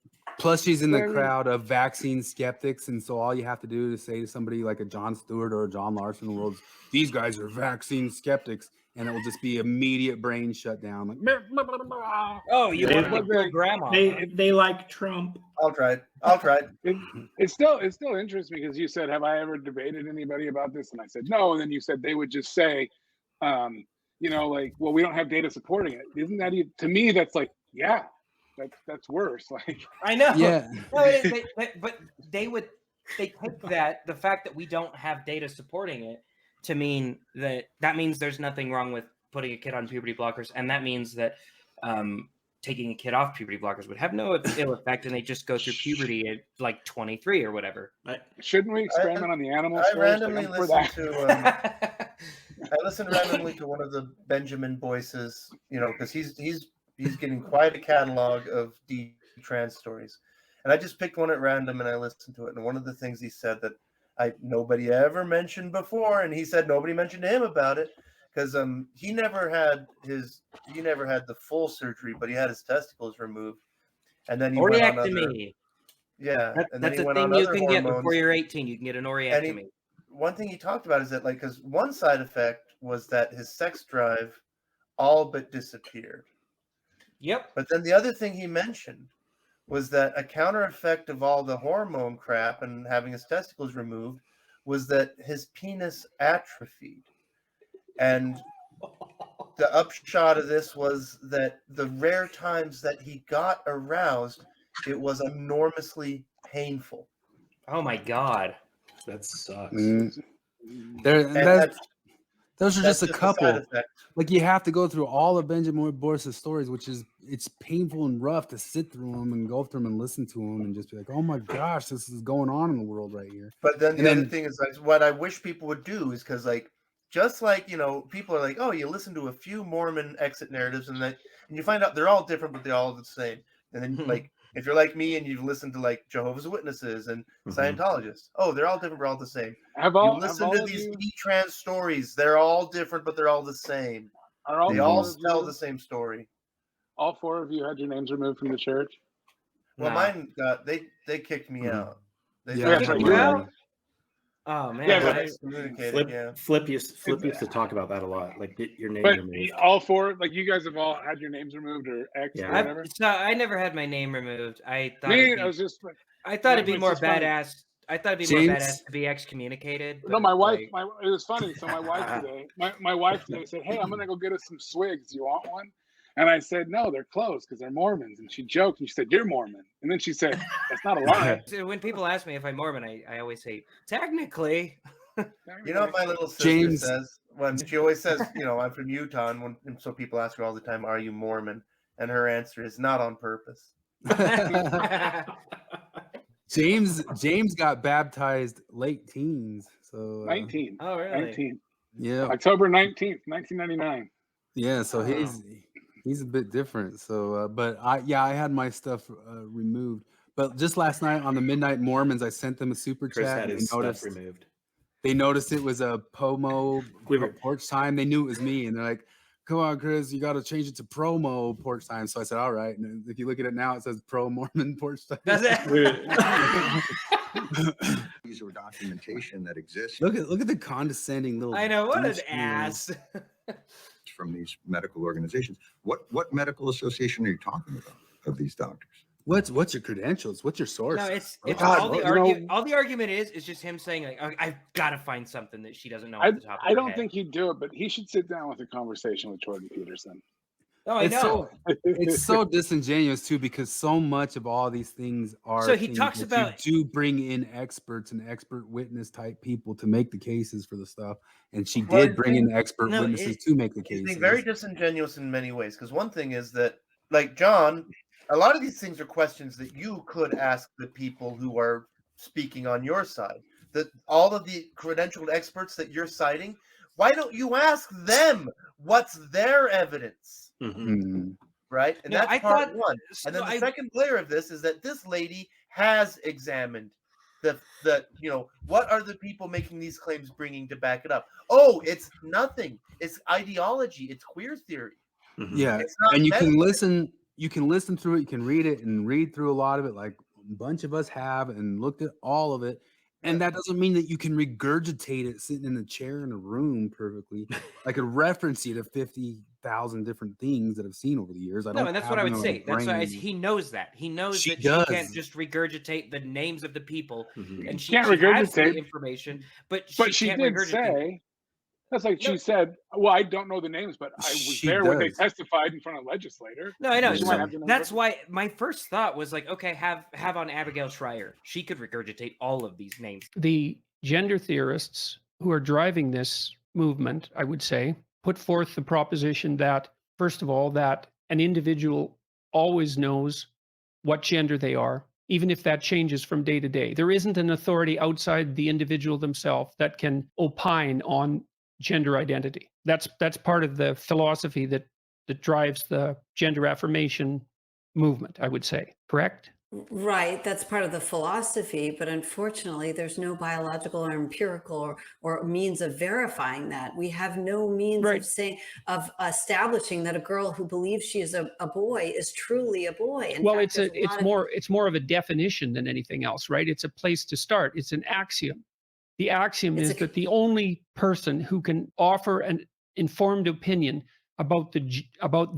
Speaker 4: Plus, she's in the crowd of vaccine skeptics, and so all you have to do is say to somebody like a Jon Stewart or a John Larson in the world, "These guys are vaccine skeptics," and it will just be immediate brain shutdown. Like,
Speaker 11: oh, you want your grandma?
Speaker 12: They like Trump.
Speaker 9: I'll try it.
Speaker 10: It's still interesting because you said, "Have I ever debated anybody about this?" And I said no, and then you said they would just say, like, well, we don't have data supporting it. Isn't that to me? That's like, yeah. That's worse. Like
Speaker 11: I know.
Speaker 4: Yeah.
Speaker 11: No, but they take the fact that we don't have data supporting it to mean that means there's nothing wrong with putting a kid on puberty blockers, and that means that taking a kid off puberty blockers would have no ill effect, and they just go through puberty at like 23 or whatever.
Speaker 10: Shouldn't we experiment on the animals?
Speaker 9: I randomly listened to. I listened randomly to one of the Benjamin voices, because he's getting quite a catalog of trans stories. And I just picked one at random and I listened to it. And one of the things he said that nobody ever mentioned before, and he said nobody mentioned to him about it, because he never had the full surgery, but he had his testicles removed. And then he went on other,
Speaker 11: that's a thing you can get before you're 18. You can get an oriectomy.
Speaker 9: One thing he talked about is that, because one side effect was that his sex drive all but disappeared.
Speaker 11: Yep.
Speaker 9: But then the other thing he mentioned was that a counter effect of all the hormone crap and having his testicles removed was that his penis atrophied. And the upshot of this was that the rare times that he got aroused, it was enormously painful.
Speaker 11: Oh my God.
Speaker 12: That sucks.
Speaker 4: Those are just a couple. Like, you have to go through all of Benjamin Boris's stories, which is it's painful and rough to sit through them and go through them and listen to them and just be like, oh my gosh, this is going on in the world right here.
Speaker 9: But then
Speaker 4: And
Speaker 9: the other thing is like what I wish people would do is because like just like people are like, oh, you listen to a few Mormon exit narratives and you find out they're all different, but they're all the same. And then like if you're like me and you've listened to like Jehovah's Witnesses and Scientologists, oh, they're all different, but all the same. You listen to these trans stories, they're all different, but they're all the same. They all tell the same story.
Speaker 10: All 4 of you had your names removed from the church?
Speaker 9: Well, mine got they kicked me out. They
Speaker 11: kicked you out? Oh man!
Speaker 10: Yeah,
Speaker 12: Flip used to talk about that a lot. Like get your name
Speaker 10: but
Speaker 12: removed.
Speaker 10: All 4, like you guys have all had your names removed or X or whatever.
Speaker 11: I never had my name removed. I thought it'd be more badass. I thought it'd be more badass to be excommunicated.
Speaker 10: No, my wife. It was funny. So my wife today, my wife today said, "Hey, I'm gonna go get us some swigs. You want one?" And I said, "No, they're closed because they're Mormons." And she joked and she said, "You're Mormon." And then she said, "That's not a lie."
Speaker 11: When people ask me if I'm Mormon, I always say, technically.
Speaker 9: You know what my little sister says? When she always says, I'm from Utah, and so people ask her all the time, "Are you Mormon?" And her answer is, "Not on purpose."
Speaker 4: James got baptized late teens, so
Speaker 10: 19.
Speaker 11: Oh, really?
Speaker 10: 19.
Speaker 4: Yeah,
Speaker 10: October 19th, 1999.
Speaker 4: Yeah, so he's a bit different. So, but I had my stuff removed. But just last night on the Midnight Mormons, I sent them a super
Speaker 12: Chris
Speaker 4: chat.
Speaker 12: had
Speaker 4: And
Speaker 12: his stuff removed.
Speaker 4: They noticed it was a Pomo Porchtime. They knew it was me, and they're like, "Come on, Chris, you got to change it to Promo Porchtime." So I said, "All right." And if you look at it now, it says Pro Mormon Porchtime.
Speaker 11: Does it?
Speaker 8: These are documentation that exists.
Speaker 4: Look at the condescending little.
Speaker 11: I know, what an
Speaker 4: douche
Speaker 11: ass.
Speaker 8: From these medical organizations. What medical association are you talking about of these doctors?
Speaker 4: What's your credentials? What's your source?
Speaker 11: No, it's all the argument is just him saying like, I've got to find something that she doesn't know off the top of her
Speaker 10: I don't
Speaker 11: head.
Speaker 10: think he'd do it, but he should sit down with a conversation with Jordan Peterson.
Speaker 11: Oh, I know.
Speaker 4: It's so disingenuous too, because so much of all these things are.
Speaker 11: So he talks about
Speaker 4: you do bring in experts and expert witness type people to make the cases for the stuff, and she did bring in expert witnesses to make the cases.
Speaker 9: It's very disingenuous in many ways, because one thing is that, like John, a lot of these things are questions that you could ask the people who are speaking on your side. That all of the credentialed experts that you're citing, why don't you ask them what's their evidence? Right? And
Speaker 11: No,
Speaker 9: that's part one. And then the second layer of this is that this lady has examined the what are the people making these claims bringing to back it up? Oh, it's nothing. It's ideology. It's queer theory.
Speaker 4: Yeah, and you can listen. You can listen through it. You can read it and read through a lot of it, like a bunch of us have, and looked at all of it. And that doesn't mean that you can regurgitate it sitting in a chair in a room perfectly. I could reference you to 50,000 different things that I've seen over the years. I don't.
Speaker 11: No, and that's what I would say. That's why he knows that. He knows that she can't just regurgitate the names of the people, and she
Speaker 10: can't
Speaker 11: has
Speaker 10: regurgitate
Speaker 11: the information. But
Speaker 10: she
Speaker 11: can't
Speaker 10: did
Speaker 11: regurgitate.
Speaker 10: say. That's like she said. Well, I don't know the names, but I was there when they testified in front of legislators.
Speaker 11: No, I know.
Speaker 10: She might have the names.
Speaker 11: That's why my first thought was like, okay, have on Abilgail Shrier. She could regurgitate all of these names.
Speaker 19: The gender theorists who are driving this movement, I would say, put forth the proposition that, first of all, that an individual always knows what gender they are, even if that changes from day to day. There isn't an authority outside the individual themselves that can opine on gender identity. That's part of the philosophy that drives the gender affirmation movement, I would say. Correct?
Speaker 20: Right, that's part of the philosophy, but unfortunately, there's no biological or empirical or means of verifying that. We have no means of establishing that a girl who believes she is a boy is truly a boy. In
Speaker 19: well,
Speaker 20: fact,
Speaker 19: it's more of a definition than anything else, right? It's a place to start. It's an axiom. The axiom is that the only person who can offer an informed opinion about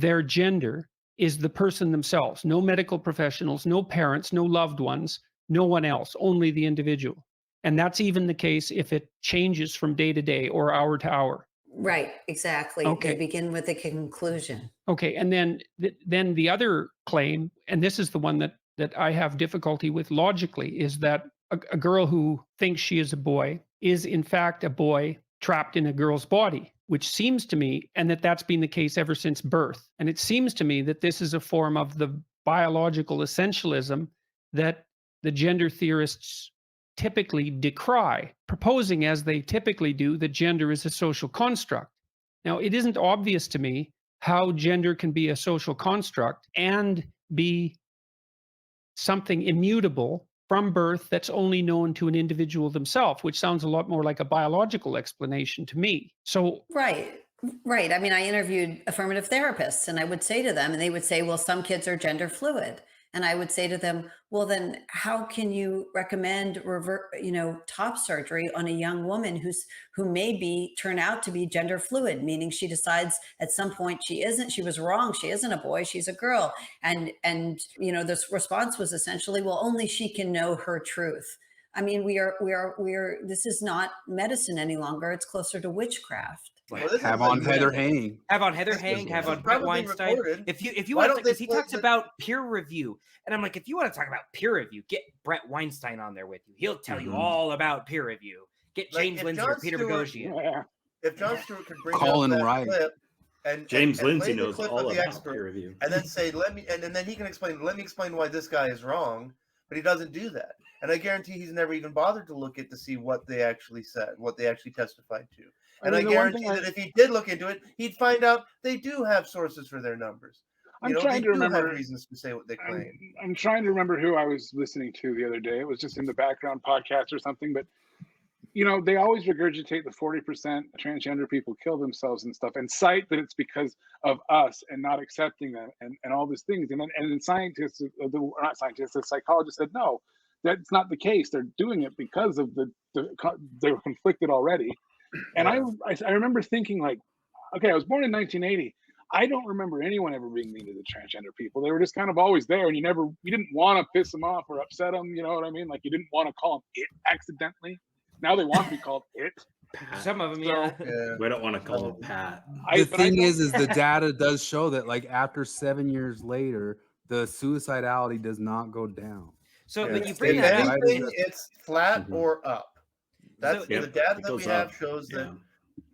Speaker 19: their gender is the person themselves. No medical professionals, no parents, no loved ones, no one else, only the individual. And that's even the case if it changes from day to day or hour to hour.
Speaker 20: Right, exactly.
Speaker 19: Okay.
Speaker 20: They begin with a conclusion.
Speaker 19: Okay, and then the other claim, and this is the one that I have difficulty with logically, is that a girl who thinks she is a boy is in fact a boy trapped in a girl's body. which seems to me, and that's been the case ever since birth. And it seems to me that this is a form of the biological essentialism that the gender theorists typically decry, proposing, as they typically do, that gender is a social construct. Now, it isn't obvious to me how gender can be a social construct and be something immutable from birth that's only known to an individual themselves, which sounds a lot more like a biological explanation to me. So
Speaker 20: Right. Right. I mean, I interviewed affirmative therapists and I would say to them, and they would say, well, some kids are gender fluid. And I would say to them, well, then how can you recommend top surgery on a young woman who may turn out to be gender fluid, meaning she decides at some point she was wrong. She isn't a boy, she's a girl. And this response was essentially, well, only she can know her truth. I mean, this is not medicine any longer. It's closer to witchcraft.
Speaker 4: Have on Heather Hang.
Speaker 11: Have on Heather Hang, have on Bret Weinstein.
Speaker 9: Recorded.
Speaker 11: If you want to, because he talks about peer review, and I'm like, if you want to talk about peer review, get Bret Weinstein on there with you. He'll tell you all about peer review. Get James Lindsay or Peter Boghossian.
Speaker 9: If Jon Stewart could bring
Speaker 4: Colin
Speaker 9: up that
Speaker 4: Wright.
Speaker 9: clip and
Speaker 12: James
Speaker 9: and
Speaker 12: Lindsay
Speaker 9: play the
Speaker 12: knows
Speaker 9: clip
Speaker 12: all
Speaker 9: of the
Speaker 12: about
Speaker 9: expert,
Speaker 12: peer review.
Speaker 9: and then say, and then he can explain. Let me explain why this guy is wrong, but he doesn't do that. And I guarantee he's never even bothered to look at to see what they actually said, what they actually testified to. And I guarantee that if he did look into it, he'd find out they do have sources for their numbers.
Speaker 10: I'm trying to remember
Speaker 9: have reasons to say what they claim.
Speaker 10: I'm trying to remember who I was listening to the other day. It was just in the background podcast or something, but they always regurgitate the 40% transgender people kill themselves and stuff, and cite that it's because of us and not accepting them and all these things. And then scientists, not scientists, the psychologists said no, that's not the case. They're doing it because of they were conflicted already. And I remember thinking, like, okay, I was born in 1980. I don't remember anyone ever being mean to the transgender people. They were just kind of always there, and you didn't want to piss them off or upset them. You know what I mean? Like, you didn't want to call them it accidentally. Now they want to be called it.
Speaker 11: Some of them, yeah.
Speaker 12: We don't want to call them Pat.
Speaker 4: The thing is the data does show that, like, after 7 years later, the suicidality does not go down.
Speaker 11: So,
Speaker 9: Yeah.
Speaker 11: but you bring
Speaker 9: If
Speaker 11: that up.
Speaker 9: anything, it's flat or up. That's the data that we have shows that.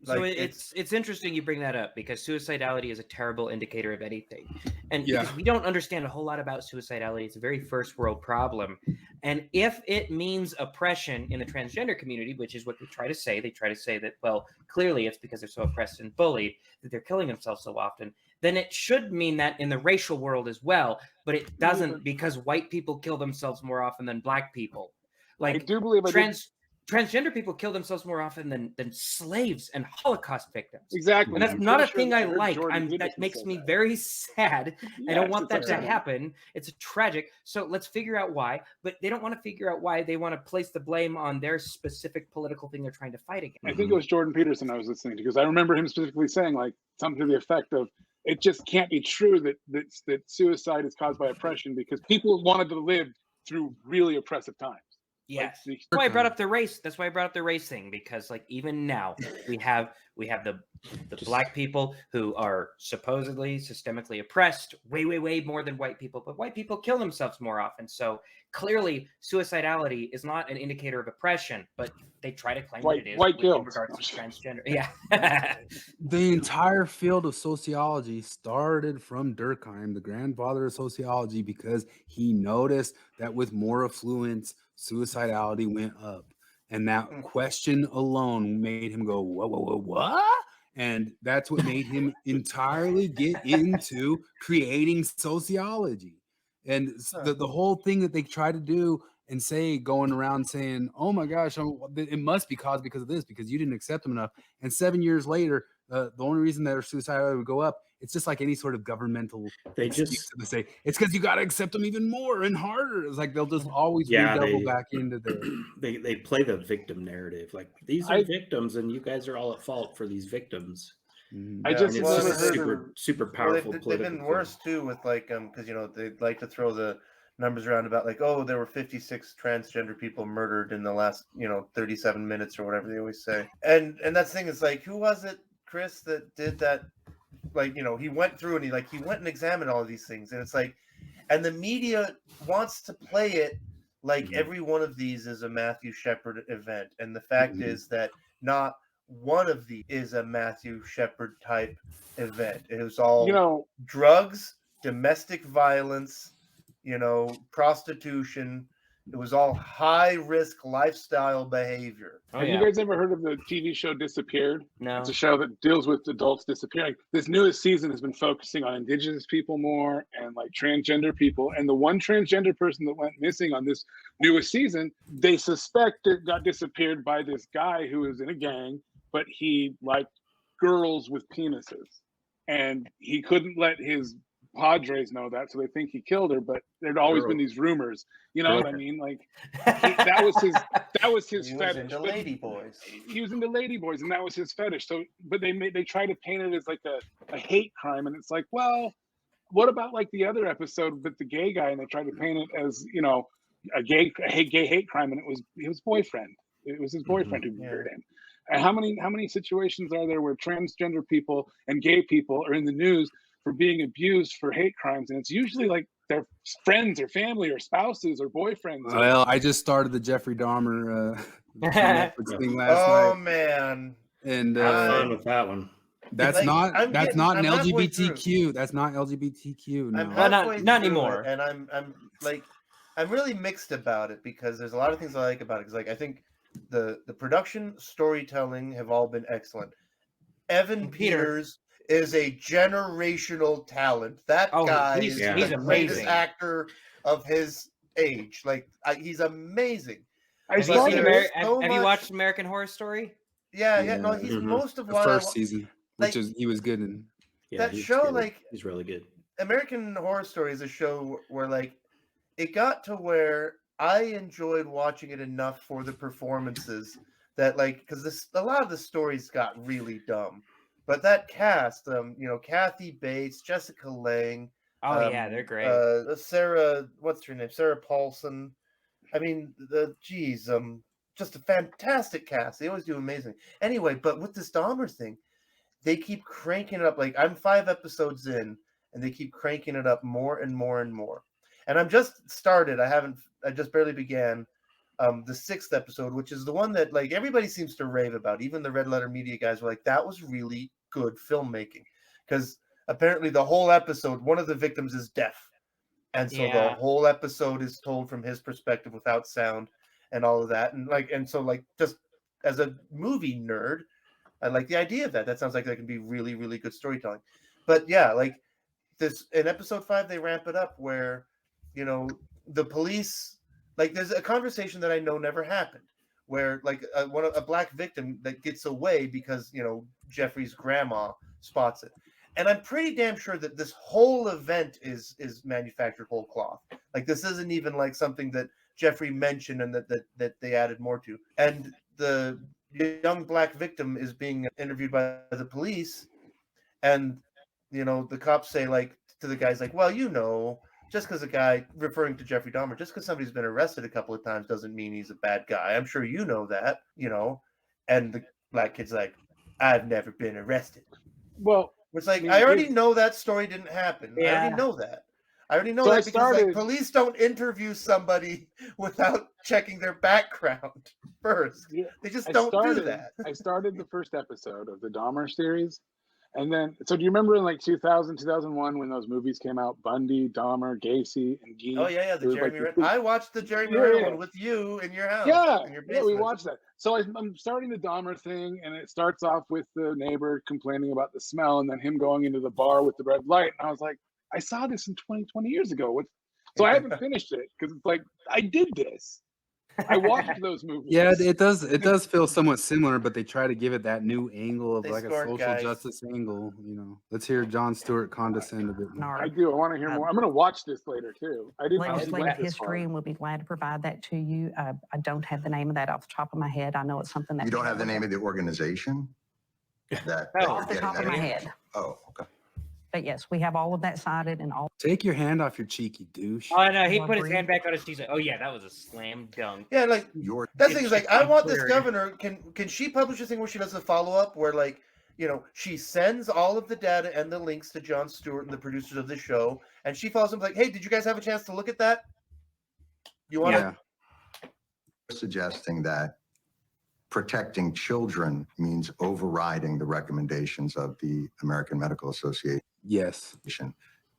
Speaker 11: So it's interesting you bring that up, because suicidality is a terrible indicator of anything. And because we don't understand a whole lot about suicidality, it's a very first world problem. And if it means oppression in the transgender community, which is what they try to say that, well, clearly it's because they're so oppressed and bullied that they're killing themselves so often, then it should mean that in the racial world as well. But it doesn't, because white people kill themselves more often than black people. Like, I do believe transgender people kill themselves more often than slaves and Holocaust victims.
Speaker 10: Exactly.
Speaker 11: And that's not a thing I like. That makes me very sad. I don't want that to happen. It's tragic. So let's figure out why. But they don't want to figure out why. They want to place the blame on their specific political thing they're trying to fight against.
Speaker 10: I think it was Jordan Peterson I was listening to, because I remember him specifically saying, like, something to the effect of, it just can't be true that suicide is caused by oppression, because people wanted to live through really oppressive times.
Speaker 11: Yes, that's why I brought up the race. That's why I brought up the race thing, because, like, even now we have the black people who are supposedly systemically oppressed way more than white people, but white people kill themselves more often. So clearly, suicidality is not an indicator of oppression, but they try to claim that it is in regards to transgender. Yeah.
Speaker 4: The entire field of sociology started from Durkheim, the grandfather of sociology, because he noticed that with more affluence, suicidality went up. And that question alone made him go, what? And that's what made him entirely get into creating sociology. And the whole thing that they try to do and say, going around saying, oh my gosh, it must be caused because of this, because you didn't accept them enough. And 7 years later, the only reason their suicidality would go up, it's just like any sort of governmental excuse to say, it's because you got to accept them even more and harder. It's like they'll just always double back into
Speaker 12: they play the victim narrative. Like, these are victims and you guys are all at fault for these victims. It's super powerful.
Speaker 9: They've been worse too with, like, because they like to throw the numbers around about, like, oh, there were 56 transgender people murdered in the last 37 minutes or whatever they always say. And that's the thing, is like, who was it, Chris, that did that? Like, he went through and he went and examined all of these things, and it's like, and the media wants to play it like every one of these is a Matthew Shepard event. And the fact is that not one of these is a Matthew Shepard type event. It was all,
Speaker 10: You know,
Speaker 9: drugs, domestic violence, prostitution. It was all high risk lifestyle behavior.
Speaker 10: Have you guys ever heard of the TV show Disappeared?
Speaker 11: No.
Speaker 10: It's a show that deals with adults disappearing. This newest season has been focusing on indigenous people more and like transgender people. And the one transgender person that went missing on this newest season, they suspect it got disappeared by this guy who was in a gang, but he liked girls with penises. And he couldn't let his Padres know that, so they think he killed her. But there'd always been these rumors. You know what I mean? Like that was his
Speaker 9: He was
Speaker 10: fetish.
Speaker 9: into
Speaker 10: But
Speaker 9: lady boys.
Speaker 10: He was into lady boys, and that was his fetish. So, but they try to paint it as like a hate crime, and it's like, well, what about like the other episode with the gay guy, and they tried to paint it as a gay hate crime, and it was his boyfriend. It was his boyfriend who murdered him. And how many situations are there where transgender people and gay people are in the news for being abused for hate crimes, and it's usually like their friends or family or spouses or boyfriends.
Speaker 4: Well, I just started the Jeffrey Dahmer Netflix thing last night.
Speaker 9: Oh man!
Speaker 4: And
Speaker 12: Have fun with that one.
Speaker 4: That's
Speaker 9: Like,
Speaker 4: not
Speaker 9: I'm
Speaker 4: an
Speaker 9: halfway
Speaker 4: LGBTQ. That's not LGBTQ. No.
Speaker 9: I'm halfway
Speaker 11: not
Speaker 9: through
Speaker 11: anymore.
Speaker 9: it, and I'm really mixed about it because there's a lot of things I like about it. Because like I think the production, storytelling have all been excellent. Evan Peters is a generational talent. That guy is the greatest
Speaker 11: amazing
Speaker 9: actor of his age. Like he's amazing.
Speaker 11: Have you watched American Horror Story?
Speaker 9: Yeah. No, he's most of
Speaker 4: the
Speaker 9: what
Speaker 4: first season, which
Speaker 9: like,
Speaker 4: is he was good in.
Speaker 9: That show, like
Speaker 12: he's really good.
Speaker 9: American Horror Story is a show where like it got to where I enjoyed watching it enough for the performances that like because a lot of the stories got really dumb. But that cast, Kathy Bates, Jessica Lange.
Speaker 11: Oh yeah, they're great.
Speaker 9: Sarah, what's her name? Sarah Paulson. I mean, just a fantastic cast. They always do amazing. Anyway, but with this Dahmer thing, they keep cranking it up. Like I'm 5 episodes in, and they keep cranking it up more and more and more. And I'm just started. I just barely began. The 6th episode, which is the one that like everybody seems to rave about. Even the Red Letter Media guys were like, that was really good filmmaking. Because apparently the whole episode, one of the victims is deaf. And so the whole episode is told from his perspective without sound and all of that. And so just as a movie nerd, I like the idea of that. That sounds like that can be really, really good storytelling. But yeah, like this in episode 5, they ramp it up where, the police. Like there's a conversation that I know never happened, where like a black victim that gets away because Jeffrey's grandma spots it, and I'm pretty damn sure that this whole event is manufactured whole cloth. Like this isn't even like something that Jeffrey mentioned and that they added more to. And the young black victim is being interviewed by the police, and the cops say like to the guys like, well, just because a guy, referring to Jeffrey Dahmer, just because somebody's been arrested a couple of times doesn't mean he's a bad guy. I'm sure you know that, And the black kid's like, I've never been arrested.
Speaker 10: Well,
Speaker 9: it's like, I already know that story didn't happen. I already know that. Because police don't interview somebody without checking their background first. They just don't do that.
Speaker 10: I started the first episode of the Dahmer series. And then, so do you remember in like 2000, 2001 when those movies came out? Bundy, Dahmer, Gacy, and Gee.
Speaker 9: Oh yeah, the Jeremy Renner. I watched the Jeremy Renner one with you in your house. In your basement.
Speaker 10: We watched that. So I'm starting the Dahmer thing, and it starts off with the neighbor complaining about the smell, and then him going into the bar with the red light. And I was like, I saw this in 20 years ago. So I haven't finished it because it's like I did this. I watched those movies.
Speaker 4: Yeah, it does feel somewhat similar, but they try to give it that new angle of like a social justice angle. Let's hear Jon Stewart condescend a bit more.
Speaker 10: I do. I want to hear more. I'm going to watch this later too. I didn't.
Speaker 14: Legislative history, and we'll be glad to provide that to you. I don't have the name of that off the top of my head. I know it's something that
Speaker 8: you don't have the name of the organization.
Speaker 14: Off the top of my head.
Speaker 8: Oh, okay.
Speaker 14: But yes, we have all of that cited and all.
Speaker 4: Take your hand off your cheeky douche.
Speaker 11: Oh no, he put his hand back on his cheek. Oh yeah, that was a slam dunk.
Speaker 9: Yeah, like that thing is like, I want this governor. Can she publish a thing where she does a follow up where like she sends all of the data and the links to Jon Stewart and the producers of the show, and she follows them like, hey, did you guys have a chance to look at that? You want to?
Speaker 8: Suggesting that protecting children means overriding the recommendations of the American Medical Association.
Speaker 4: Yes.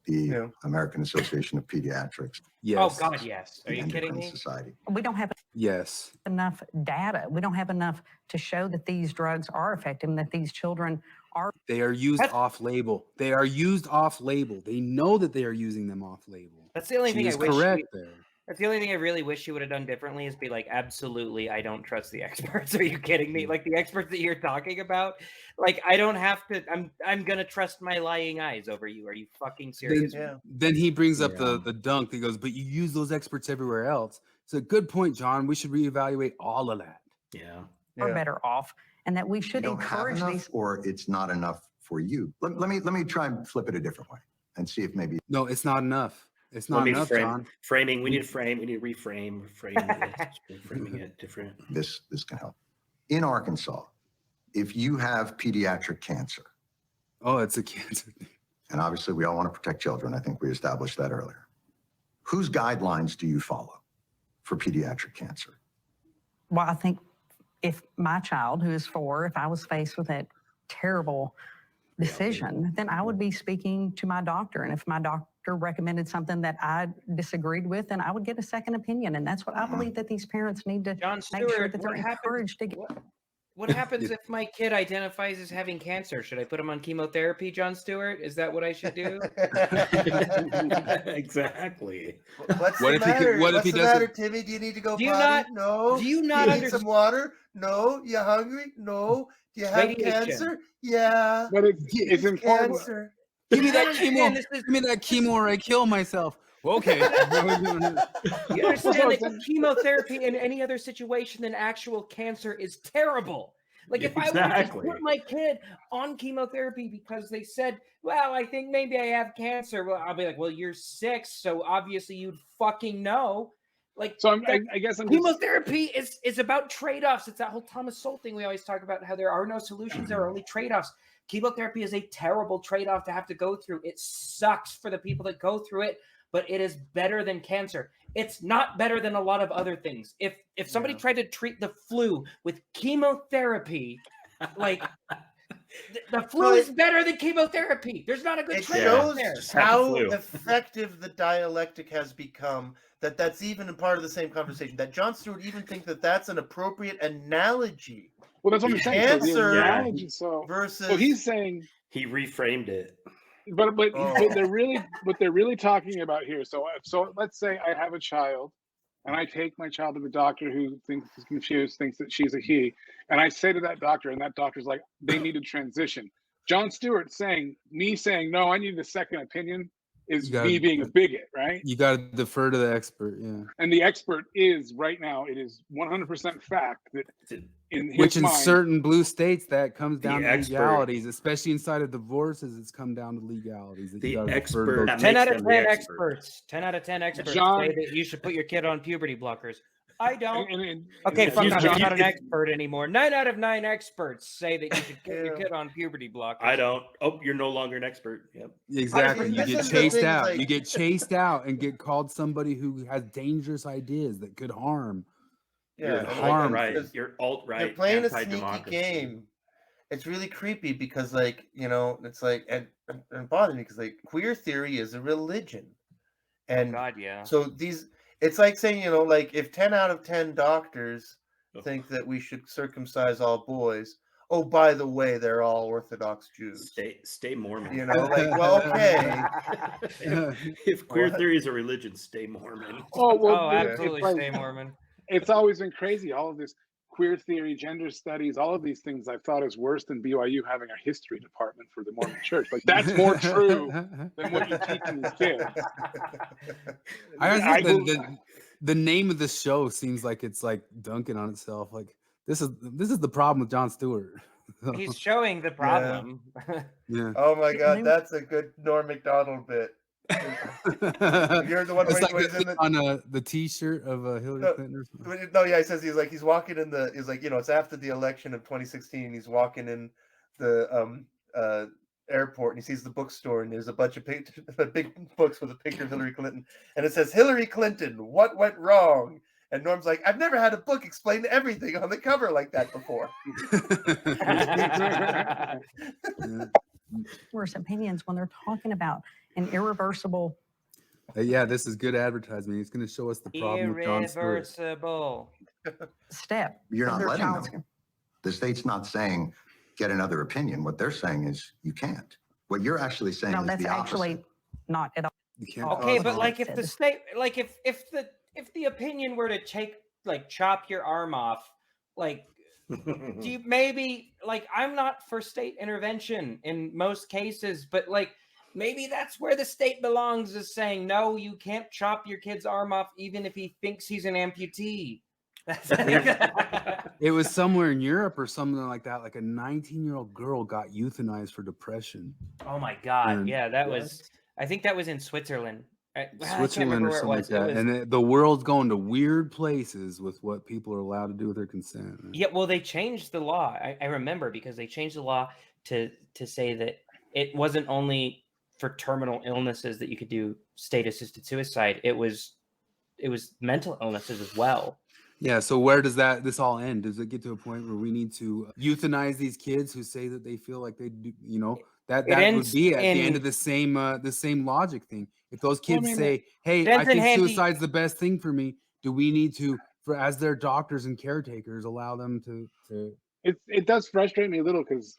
Speaker 8: The American Association of Pediatrics.
Speaker 4: Yes.
Speaker 11: Oh God, yes. Are
Speaker 8: the
Speaker 11: you kidding
Speaker 8: Endocrine
Speaker 11: me?
Speaker 8: Society.
Speaker 14: We don't have
Speaker 4: Yes.
Speaker 14: enough data. We don't have enough to show that these drugs are effective and that these children are.
Speaker 4: They are used off label. They are used off label. They know that they are using them off label.
Speaker 11: That's the only
Speaker 4: She
Speaker 11: thing I
Speaker 4: is
Speaker 11: wish.
Speaker 4: correct there.
Speaker 11: That's the only thing I really wish you would have done differently is be like, absolutely, I don't trust the experts. Are you kidding me? Like the experts that you're talking about, like I don't have to. I'm gonna trust my lying eyes over you. Are you fucking serious?
Speaker 4: Then he brings up the dunk. He goes, but you use those experts everywhere else. It's a good point, John. We should reevaluate all of that.
Speaker 12: Yeah.
Speaker 14: Are better off, and that we
Speaker 8: You
Speaker 14: should
Speaker 8: don't have
Speaker 14: encourage
Speaker 8: enough,
Speaker 14: these.
Speaker 8: or it's not enough for you. Let me try and flip it a different way and see if maybe.
Speaker 4: No, it's not enough. It's
Speaker 12: Let
Speaker 4: not
Speaker 12: me
Speaker 4: enough,
Speaker 12: frame,
Speaker 4: John.
Speaker 12: framing. We need to frame. We need to reframe. Framing it different.
Speaker 8: This can help. In Arkansas, if you have pediatric cancer.
Speaker 4: Oh, it's a cancer.
Speaker 8: And obviously we all want to protect children. I think we established that earlier. Whose guidelines do you follow for pediatric cancer?
Speaker 14: Well, I think if my child, who is 4, if I was faced with that terrible decision, then I would be speaking to my doctor. And if my doctor recommended something that I disagreed with, then I would get a second opinion. And that's what I believe that these parents need to
Speaker 11: Jon
Speaker 14: make sure
Speaker 11: Stewart,
Speaker 14: that they're encouraged to get.
Speaker 11: What happens if my kid identifies as having cancer? Should I put him on chemotherapy, Jon Stewart? Is that what I should do?
Speaker 12: Exactly.
Speaker 9: What's
Speaker 4: What
Speaker 9: the
Speaker 4: if he
Speaker 9: matter?
Speaker 4: what if
Speaker 9: What's
Speaker 4: he
Speaker 9: the
Speaker 4: doesn't-
Speaker 9: matter, Timmy? Do you need to go
Speaker 11: Do you
Speaker 9: potty?
Speaker 11: not-
Speaker 9: No.
Speaker 11: do you not
Speaker 9: need
Speaker 11: understand-
Speaker 9: some water? No. You hungry? No. Do you have
Speaker 11: Radiation.
Speaker 9: cancer? Yeah.
Speaker 10: But it's important.
Speaker 9: Cancer.
Speaker 4: Give me that
Speaker 11: understand
Speaker 4: chemo.
Speaker 11: this is-
Speaker 4: Give me that chemo or I kill myself. Okay.
Speaker 11: You understand that chemotherapy in any other situation than actual cancer is terrible. Like if I would have
Speaker 12: Exactly.
Speaker 11: put my kid on chemotherapy because they said, well, I think maybe I have cancer. Well, I'll be like, well, you're 6, so obviously you'd fucking know. Like,
Speaker 10: So
Speaker 11: I
Speaker 10: guess I'm just,
Speaker 11: chemotherapy is about trade-offs. It's that whole Thomas Sowell thing we always talk about, how there are no solutions, there are only trade-offs. Chemotherapy is a terrible trade-off to have to go through. It sucks for the people that go through it, but it is better than cancer. It's not better than a lot of other things. If somebody tried to treat the flu with chemotherapy, like the flu is better than chemotherapy. There's not a good
Speaker 9: It
Speaker 11: trade-off
Speaker 9: shows
Speaker 11: there.
Speaker 9: how effective the dialectic has become. That's even a part of the same conversation. That Jon Stewart even thinks that that's an appropriate analogy.
Speaker 10: well, that's what I'm saying. So the
Speaker 9: Cancer
Speaker 10: analogy, so
Speaker 9: versus.
Speaker 10: he's saying,
Speaker 12: He reframed it.
Speaker 10: but
Speaker 9: Oh.
Speaker 10: they're really talking about here. So let's say I have a child, and I take my child to the doctor who thinks is confused, thinks that she's a he, and I say to that doctor, and that doctor's like, they need to transition. Jon Stewart saying no, I need a second opinion is
Speaker 4: You gotta-
Speaker 10: me being a bigot, right?
Speaker 4: You got to defer to the expert. Yeah.
Speaker 10: And the expert is right now, it is 100% fact that in his
Speaker 4: Which in
Speaker 10: mind,
Speaker 4: certain blue states that comes down to
Speaker 12: expert-
Speaker 4: legalities, especially inside of divorces, it's come down to legalities. that you
Speaker 12: The
Speaker 4: gotta defer to
Speaker 12: expert
Speaker 4: those-
Speaker 12: that
Speaker 11: 10
Speaker 12: makes
Speaker 11: out of
Speaker 12: them
Speaker 11: 10
Speaker 12: the expert.
Speaker 11: experts. 10 out of 10 experts
Speaker 10: John-
Speaker 11: say that you should put your kid on puberty blockers. I don't.
Speaker 10: and
Speaker 11: Okay,
Speaker 10: yeah,
Speaker 11: fuck
Speaker 10: you-
Speaker 11: off.
Speaker 10: John-
Speaker 11: I'm not an expert anymore. 9 out of 9 experts say that you should get your
Speaker 9: Yeah.
Speaker 11: kid on puberty blockers.
Speaker 12: I don't. Oh, you're no longer an expert. Yep.
Speaker 4: Exactly.
Speaker 9: This
Speaker 4: You get
Speaker 9: is the
Speaker 4: chased
Speaker 9: thing,
Speaker 4: out.
Speaker 9: like-
Speaker 4: You get chased out and get called somebody who has dangerous ideas that could harm.
Speaker 9: Yeah,
Speaker 12: You're
Speaker 9: and like,
Speaker 4: harm.
Speaker 12: right.
Speaker 9: because
Speaker 12: You're alt-right.
Speaker 9: They're playing a sneaky
Speaker 12: anti-democracy.
Speaker 9: game. It's really creepy because, like, it's like, and bothers me because, like, queer theory is a religion, and
Speaker 11: God, yeah.
Speaker 9: so it's like saying, like, if 10 out of 10 doctors think that we should circumcise all boys, oh, by the way, they're all Orthodox Jews.
Speaker 12: Stay Mormon.
Speaker 9: Like, well, okay.
Speaker 12: If queer theory is a religion, stay Mormon.
Speaker 10: Oh, well,
Speaker 11: Oh,
Speaker 10: it's
Speaker 11: absolutely,
Speaker 10: like-
Speaker 11: stay Mormon.
Speaker 10: It's always been crazy. All of this queer theory, gender studies, all of these things I've thought is worse than BYU having a history department for the Mormon Church. Like that's more true than what you teach these kids.
Speaker 4: I
Speaker 10: I
Speaker 4: honestly think
Speaker 10: bel-
Speaker 4: the name of the show seems like it's like dunking on itself. Like this is the problem with Jon Stewart.
Speaker 11: He's showing the problem.
Speaker 4: Yeah.
Speaker 9: Oh my God, that's a good Norm Macdonald bit. You're the one
Speaker 4: It's
Speaker 9: where
Speaker 4: like
Speaker 9: he's
Speaker 4: the
Speaker 9: in
Speaker 4: thing
Speaker 9: the.
Speaker 4: on the T-shirt of Hillary
Speaker 9: No,
Speaker 4: Clinton or something.
Speaker 9: No, yeah, he says he's walking in the. He's like, it's after the election of 2016. He's walking in the airport and he sees the bookstore and there's a bunch of big books with a picture of Hillary Clinton and it says Hillary Clinton, what went wrong? And Norm's like, I've never had a book explain everything on the cover like that before.
Speaker 14: Worse opinions when they're talking about an irreversible
Speaker 4: Yeah, this is good advertising. It's going to show us the problem with Jon Stewart.
Speaker 11: Irreversible
Speaker 14: step.
Speaker 8: You're
Speaker 14: of
Speaker 8: not
Speaker 14: their
Speaker 8: letting
Speaker 14: child's
Speaker 8: them. The state's not saying get another opinion. What they're saying is you can't. What you're actually saying
Speaker 14: No,
Speaker 8: is
Speaker 14: that's
Speaker 8: the opposite.
Speaker 14: actually not at all.
Speaker 4: You can't.
Speaker 11: Okay, but like if the state, like if the opinion were to chop your arm off, like do you maybe like I'm not for state intervention in most cases, but like maybe that's where the state belongs, is saying no, you can't chop your kid's arm off even if he thinks he's an amputee.
Speaker 4: It was somewhere in Europe or something like that. Like a 19-year-old girl got euthanized for depression.
Speaker 11: Oh my God!
Speaker 4: And-
Speaker 11: Yeah, that was. I think that was in Switzerland. I can't
Speaker 4: Switzerland
Speaker 11: remember
Speaker 4: or
Speaker 11: where it
Speaker 4: something like
Speaker 11: was.
Speaker 4: that.
Speaker 11: It was,
Speaker 4: And the world's going to weird places with what people are allowed to do with their consent.
Speaker 11: yeah, well, they changed the law. I remember because they changed the law to say that it wasn't only for terminal illnesses that you could do state-assisted suicide. It was mental illnesses as well.
Speaker 4: Yeah, so where does this all end? Does it get to a point where we need to euthanize these kids who say that they feel like they do, that would
Speaker 11: ends
Speaker 4: be at the end
Speaker 11: in-
Speaker 4: of the same logic thing. If those
Speaker 11: Well, I
Speaker 4: kids
Speaker 11: mean,
Speaker 4: say, "Hey,
Speaker 11: Ben's
Speaker 4: I
Speaker 11: in
Speaker 4: think
Speaker 11: handy-
Speaker 4: suicide's the best thing for me," do we need to, as their doctors and caretakers, allow them to?
Speaker 10: It does frustrate me a little because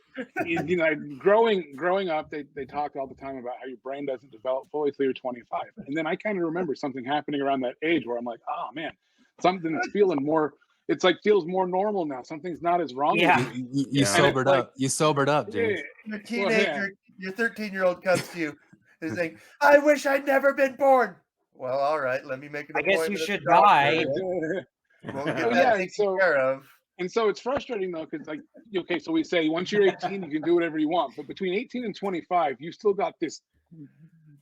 Speaker 10: growing up, they talk all the time about how your brain doesn't develop fully till you're 25, and then I kind of remember something happening around that age where I'm like, oh man, something's feeling more. It's like feels more normal now. Something's not as wrong.
Speaker 11: Yeah.
Speaker 4: You sobered up. You sobered up, James.
Speaker 9: Your teenager, your 13-year-old comes to you and saying, I wish I'd never been born. Well, all right, let me make an
Speaker 11: I guess
Speaker 9: appointment.
Speaker 11: you
Speaker 9: at
Speaker 11: should
Speaker 9: the doctor.
Speaker 11: die.
Speaker 9: We'll get
Speaker 10: Oh,
Speaker 9: that
Speaker 10: yeah,
Speaker 9: taken care of.
Speaker 10: And so it's frustrating though, because like, okay, so we say once you're 18, you can do whatever you want, but between 18 and 25, you still got this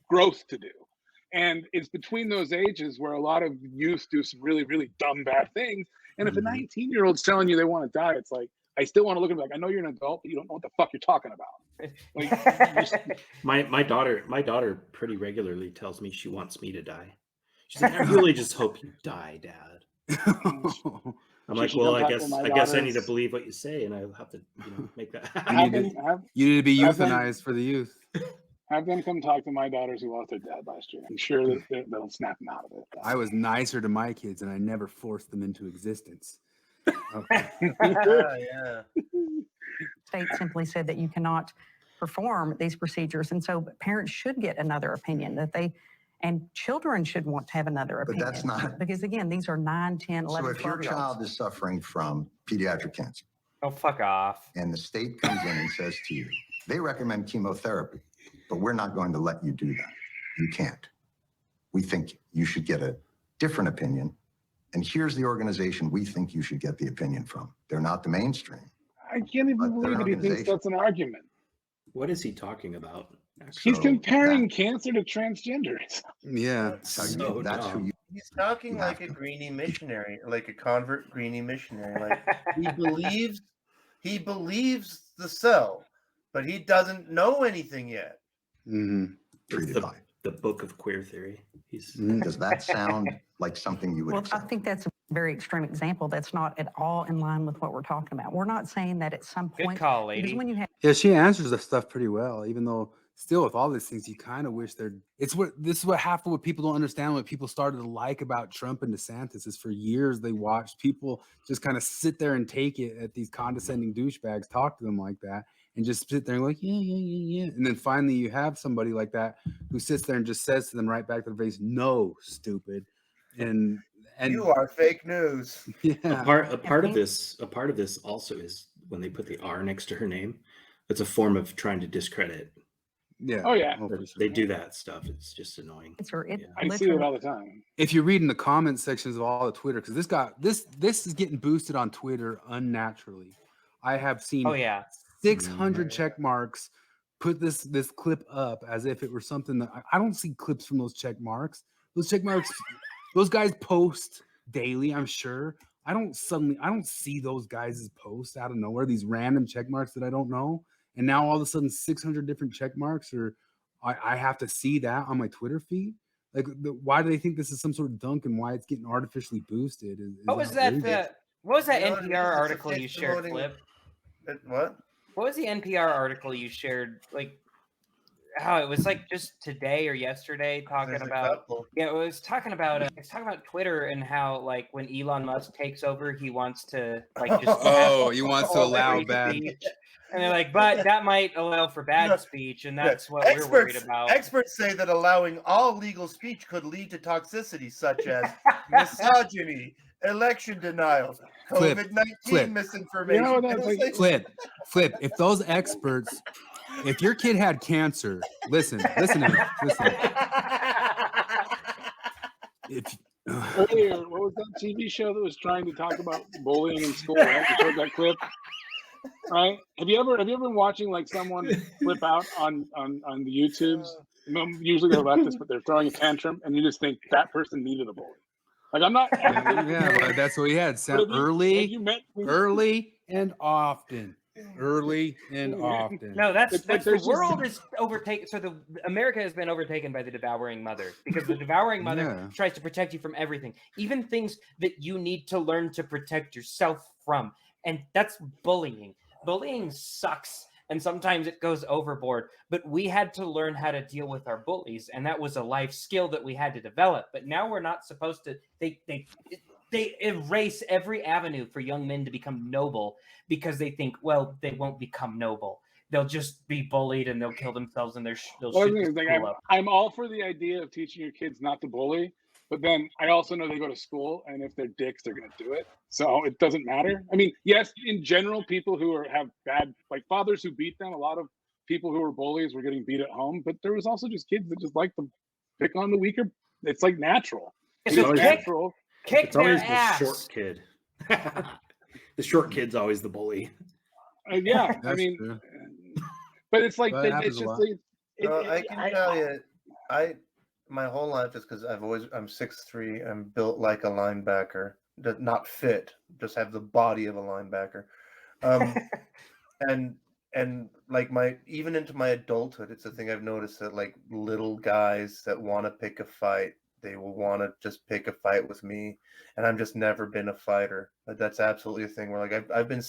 Speaker 10: growth to do. And it's between those ages where a lot of youth do some really, really dumb, bad things. And if a 19-year-old's telling you they want to die, it's like, I still want to look at them like, I know you're an adult, but you don't know what the fuck you're talking about. Like,
Speaker 12: My daughter pretty regularly tells me she wants me to die. She's like, I really just hope you die, Dad. I'm like, well, I guess I need to believe what you say, and I'll have to make that happen.
Speaker 4: You need to be
Speaker 10: have them-
Speaker 4: euthanized for the youth.
Speaker 10: Have them come talk to my daughters who lost their dad last year. I'm sure that they'll snap them out of it.
Speaker 4: I was nicer to my kids, and I never forced them into existence. Okay.
Speaker 9: Yeah.
Speaker 14: State simply said that you cannot perform these procedures, and so parents should get another opinion and children should want to have another
Speaker 8: But
Speaker 14: opinion.
Speaker 8: that's not-
Speaker 14: because again, these are 9, 10, 11,
Speaker 8: So if your
Speaker 14: 12-year-olds.
Speaker 8: child is suffering from pediatric cancer
Speaker 11: Oh, fuck off.
Speaker 8: and the state comes in and says to you, they recommend chemotherapy, but we're not going to let you do that. You can't. We think you should get a different opinion. And here's the organization we think you should get the opinion from. They're not the mainstream.
Speaker 10: I can't even believe that he thinks that's an argument.
Speaker 12: What is he talking about?
Speaker 10: He's comparing cancer to transgenders.
Speaker 4: Yeah.
Speaker 12: So dumb.
Speaker 9: He's talking like a greenie missionary, like a convert greenie missionary. Like he believes the cell, but he doesn't know anything yet.
Speaker 4: Mm-hmm.
Speaker 12: It's the book of queer theory.
Speaker 8: Does that sound like something you would
Speaker 14: Well,
Speaker 8: accept?
Speaker 14: I think that's a very extreme example. That's not at all in line with what we're talking about. We're not saying that at some
Speaker 11: Good
Speaker 14: point.
Speaker 11: call,
Speaker 14: because
Speaker 11: lady.
Speaker 14: when you have
Speaker 4: Yeah, she answers the stuff pretty well, even though still with all these things, you kind of wish this is what half of what people don't understand, what people started to like about Trump and DeSantis is for years they watched people just kind of sit there and take it at these condescending douchebags, talk to them like that, and just sit there and like, yeah. And then finally you have somebody like that who sits there and just says to them right back to their face, no, stupid. And
Speaker 9: You are fake news.
Speaker 4: Yeah.
Speaker 12: A part of this also is when they put the R next to her name. It's a form of trying to discredit.
Speaker 4: Yeah.
Speaker 10: Oh, yeah.
Speaker 12: They do that stuff. It's just annoying.
Speaker 10: I see it all the time.
Speaker 4: If you read in the comment sections of all the Twitter, because this is getting boosted on Twitter unnaturally. I have seen
Speaker 11: Oh, yeah.
Speaker 4: 600 check marks put this clip up as if it were something that I don't see clips from those check marks. Those check marks, those guys post daily, I'm sure. I don't see those guys' posts out of nowhere, these random check marks that I don't know. And now all of a sudden 600 different check marks, or I have to see that on my Twitter feed. Like, why do they think this is some sort of dunk and why it's getting artificially boosted?
Speaker 11: What was that? What was that NPR article you shared, Flip?
Speaker 9: What?
Speaker 11: What was the NPR article you shared? Like, how it was like just today or yesterday talking about. Yeah, it was talking about. It's talking about Twitter and how like when Elon Musk takes over, he wants to like just.
Speaker 4: He wants to allow bad.
Speaker 11: Speech. And they're like, but that might allow for bad speech, and that's what we're worried about.
Speaker 9: Experts say that allowing all legal speech could lead to toxicity such as misogyny, election denials, COVID-19 misinformation.
Speaker 4: Flip. If those experts, if your kid had cancer, listen to me.
Speaker 10: Earlier, what was that TV show that was trying to talk about bullying in school? Right? You showed that clip. Right? Have you ever been watching like someone flip out on the YouTubes? Usually they're leftists, but they're throwing a tantrum, and you just think that person needed a bully. Like I'm not.
Speaker 4: Yeah, but that's what he had. Early and often. Early and often.
Speaker 11: No, that's the world is overtaken. So America has been overtaken by the devouring mother because the devouring mother tries to protect you from everything, even things that you need to learn to protect yourself from. And that's bullying. Bullying sucks. And sometimes it goes overboard. But we had to learn how to deal with our bullies. And that was a life skill that we had to develop. But now we're not supposed to. They erase every avenue for young men to become noble because they think, well, they won't become noble. They'll just be bullied and they'll kill themselves and
Speaker 10: I'm all for the idea of teaching your kids not to bully. But then I also know they go to school, and if they're dicks, they're going to do it. So it doesn't matter. I mean, yes, in general, people who have bad, like fathers who beat them, a lot of people who were bullies were getting beat at home. But there was also just kids that just like to pick on the weaker. It's like natural.
Speaker 12: It's
Speaker 10: natural.
Speaker 12: It's always the short kid. The short kid's always the bully.
Speaker 10: Yeah, I mean, true. But it's like it's just.
Speaker 9: I can tell you, my whole life is because I'm 6'3", I'm built like a linebacker, not fit, just have the body of a linebacker, and like even into my adulthood, it's a thing I've noticed that like little guys that want to pick a fight, they will want to just pick a fight with me, and I've just never been a fighter. But that's absolutely a thing where like I've been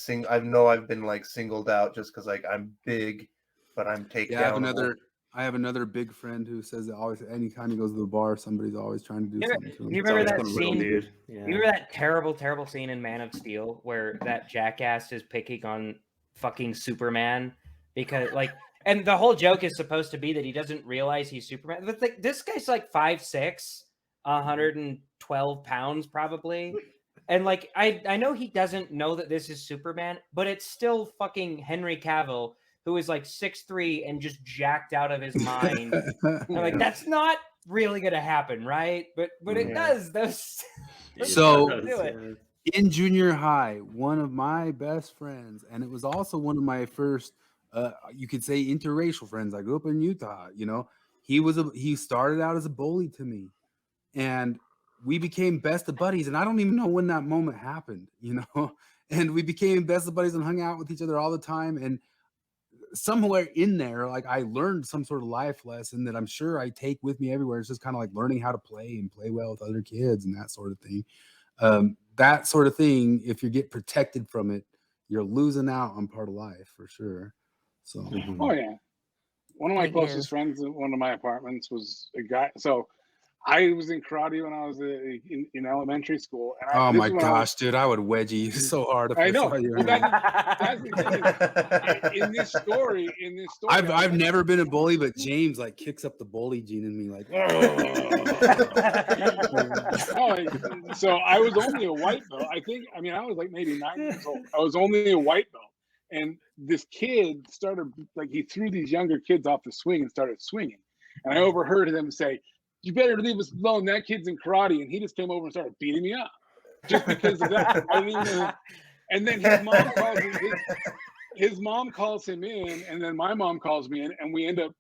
Speaker 9: like singled out just because like I'm big, but I'm taken down.
Speaker 4: I have another big friend who says that always, anytime he goes to the bar, somebody's always trying to do something to him.
Speaker 11: You remember that scene? You remember that terrible scene in Man of Steel where that jackass is picking on fucking Superman because and the whole joke is supposed to be that he doesn't realize he's Superman. But this guy's like 5'6", 112 pounds probably. And like, I know he doesn't know that this is Superman, but it's still fucking Henry Cavill, who is like 6'3" and just jacked out of his mind. Like, that's not really gonna happen, right? But it does.
Speaker 4: In junior high, one of my best friends, and it was also one of my first, you could say, interracial friends. I grew up in Utah. You know, he started out as a bully to me, and we became best of buddies. And I don't even know when that moment happened. You know, and we became best of buddies and hung out with each other all the time. And somewhere in there, like I learned some sort of life lesson that I'm sure I take with me everywhere. It's just kind of like learning how to play well with other kids and that sort of thing. That sort of thing, if you get protected from it, you're losing out on part of life for sure. So
Speaker 10: oh yeah, one of my closest friends in one of my apartments was a guy. So I was in karate when I was in elementary school. And
Speaker 4: oh my gosh, dude! I would wedgie you so hard. If
Speaker 10: I know.
Speaker 4: Well,
Speaker 10: that's the thing. In this story,
Speaker 4: I've never been a bully, but James like kicks up the bully gene in me, like.
Speaker 10: So I was only a white belt. I was like maybe 9 years old. I was only a white belt, and this kid started like he threw these younger kids off the swing and started swinging, and I overheard them say, "You better leave us alone. That kid's in karate," and he just came over and started beating me up just because of that. I didn't even know. And then his mom calls him in, and then my mom calls me in, and we end up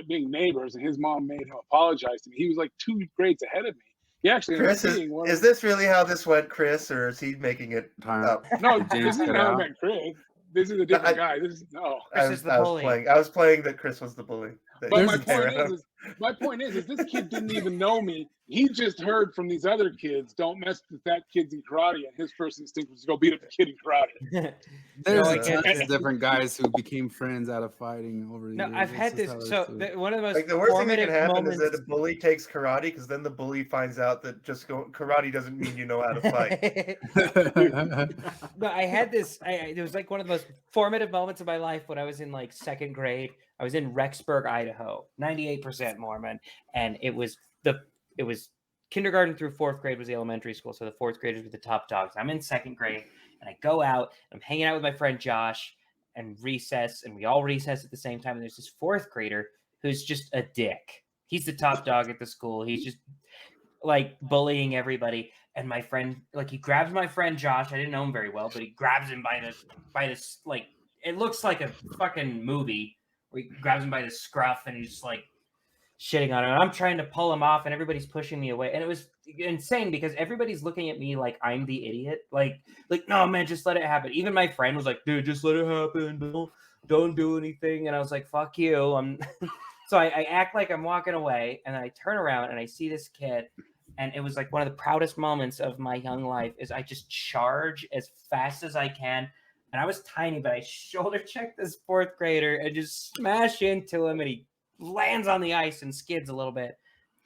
Speaker 10: being neighbors. And his mom made him apologize to me. He was like 2 grades ahead of me. He actually
Speaker 9: Chris, is this really how this went, Chris, or is he making it up?
Speaker 10: No, this is how I met Chris. This is a different guy. This is Chris is the bully.
Speaker 9: I was playing that Chris was the bully. that
Speaker 10: But
Speaker 9: you
Speaker 10: my
Speaker 9: care
Speaker 10: point
Speaker 9: about.
Speaker 10: is this kid didn't even know me. He just heard from these other kids, don't mess with that kid's in karate, and his first instinct was to go beat up the kid in karate.
Speaker 4: There's
Speaker 11: like,
Speaker 4: tons of different guys who became friends out of fighting over the
Speaker 11: No,
Speaker 4: years.
Speaker 11: I've
Speaker 4: That's
Speaker 11: had
Speaker 4: just
Speaker 11: this.
Speaker 4: how it
Speaker 11: So
Speaker 4: is.
Speaker 11: one of the most
Speaker 9: Like the worst thing that
Speaker 11: formative
Speaker 9: can happen
Speaker 11: moments.
Speaker 9: is that a bully takes karate, because then the bully finds out that just karate doesn't mean you know how to fight.
Speaker 11: No, I had this. It was like one of the most formative moments of my life when I was in like second grade. I was in Rexburg, Idaho, 98% Mormon, and it was kindergarten through fourth grade was the elementary school, so the fourth graders were the top dogs. I'm in second grade, and I go out. I'm hanging out with my friend Josh, and recess, and we all recess at the same time. And there's this fourth grader who's just a dick. He's the top dog at the school. He's just like bullying everybody. And my friend, like, he grabs my friend Josh. I didn't know him very well, but he grabs him by this, like, it looks like a fucking movie where he grabs him by the scruff and he's just like shitting on him. And I'm trying to pull him off, and everybody's pushing me away. And it was insane because everybody's looking at me like I'm the idiot. Like, no, man, just let it happen. Even my friend was like, dude, just let it happen. Don't do anything. And I was like, fuck you. So I act like I'm walking away, and then I turn around and I see this kid. And it was like one of the proudest moments of my young life is I just charge as fast as I can. And I was tiny, but I shoulder check this fourth grader and just smash into him, and he lands on the ice and skids a little bit.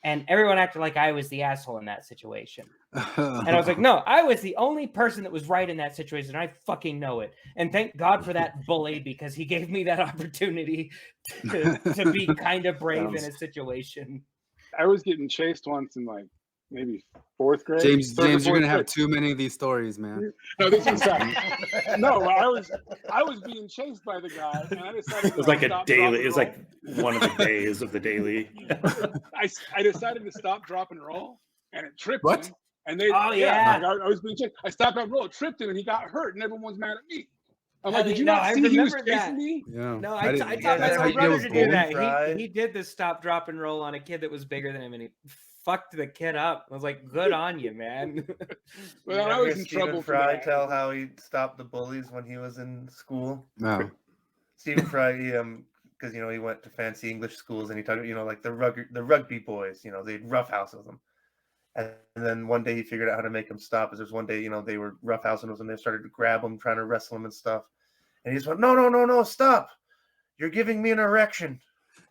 Speaker 11: And everyone acted like I was the asshole in that situation. And I was like, no, I was the only person that was right in that situation. I fucking know it. And thank God for that bully, because he gave me that opportunity to be kind of brave in a situation.
Speaker 10: I was getting chased once in like maybe fourth grade.
Speaker 4: James,
Speaker 10: third or
Speaker 4: you're
Speaker 10: fourth
Speaker 4: gonna have
Speaker 10: grade.
Speaker 4: too many of these stories, man.
Speaker 10: No, this is no. I was being chased by the guy, and I decided
Speaker 12: It was like a
Speaker 10: stop,
Speaker 12: daily.
Speaker 10: drop,
Speaker 12: It
Speaker 10: and
Speaker 12: was
Speaker 10: roll.
Speaker 12: like one of the days of the daily.
Speaker 10: I decided to stop, drop, and roll, and it tripped
Speaker 12: What?
Speaker 10: him. And they,
Speaker 11: Oh, yeah.
Speaker 10: like I was being chased. I stopped, drop, and roll, it tripped him, and he got hurt, and everyone's mad at me. I'm like, did you not see he was chasing me?
Speaker 4: Yeah.
Speaker 11: No,
Speaker 4: I
Speaker 11: I
Speaker 4: didn't-
Speaker 11: taught my
Speaker 4: that's how
Speaker 11: little
Speaker 4: you deal
Speaker 11: brother
Speaker 4: with
Speaker 11: to do
Speaker 4: bullying?
Speaker 11: that. He did the stop, drop, and roll on a kid that was bigger than him, and he fucked the kid up. I was like, good on you, man.
Speaker 10: Well, I was in trouble for
Speaker 9: Fry
Speaker 10: that.
Speaker 9: tell how he stopped the bullies when he was in school.
Speaker 4: No.
Speaker 9: Stephen Fry, because he went to fancy English schools, and he talked, like the rugby boys, they'd roughhouse with them. And then one day he figured out how to make them stop. As there's one day, they were roughhousing with him, they started to grab him, trying to wrestle him and stuff. And he just went, no, stop! You're giving me an erection.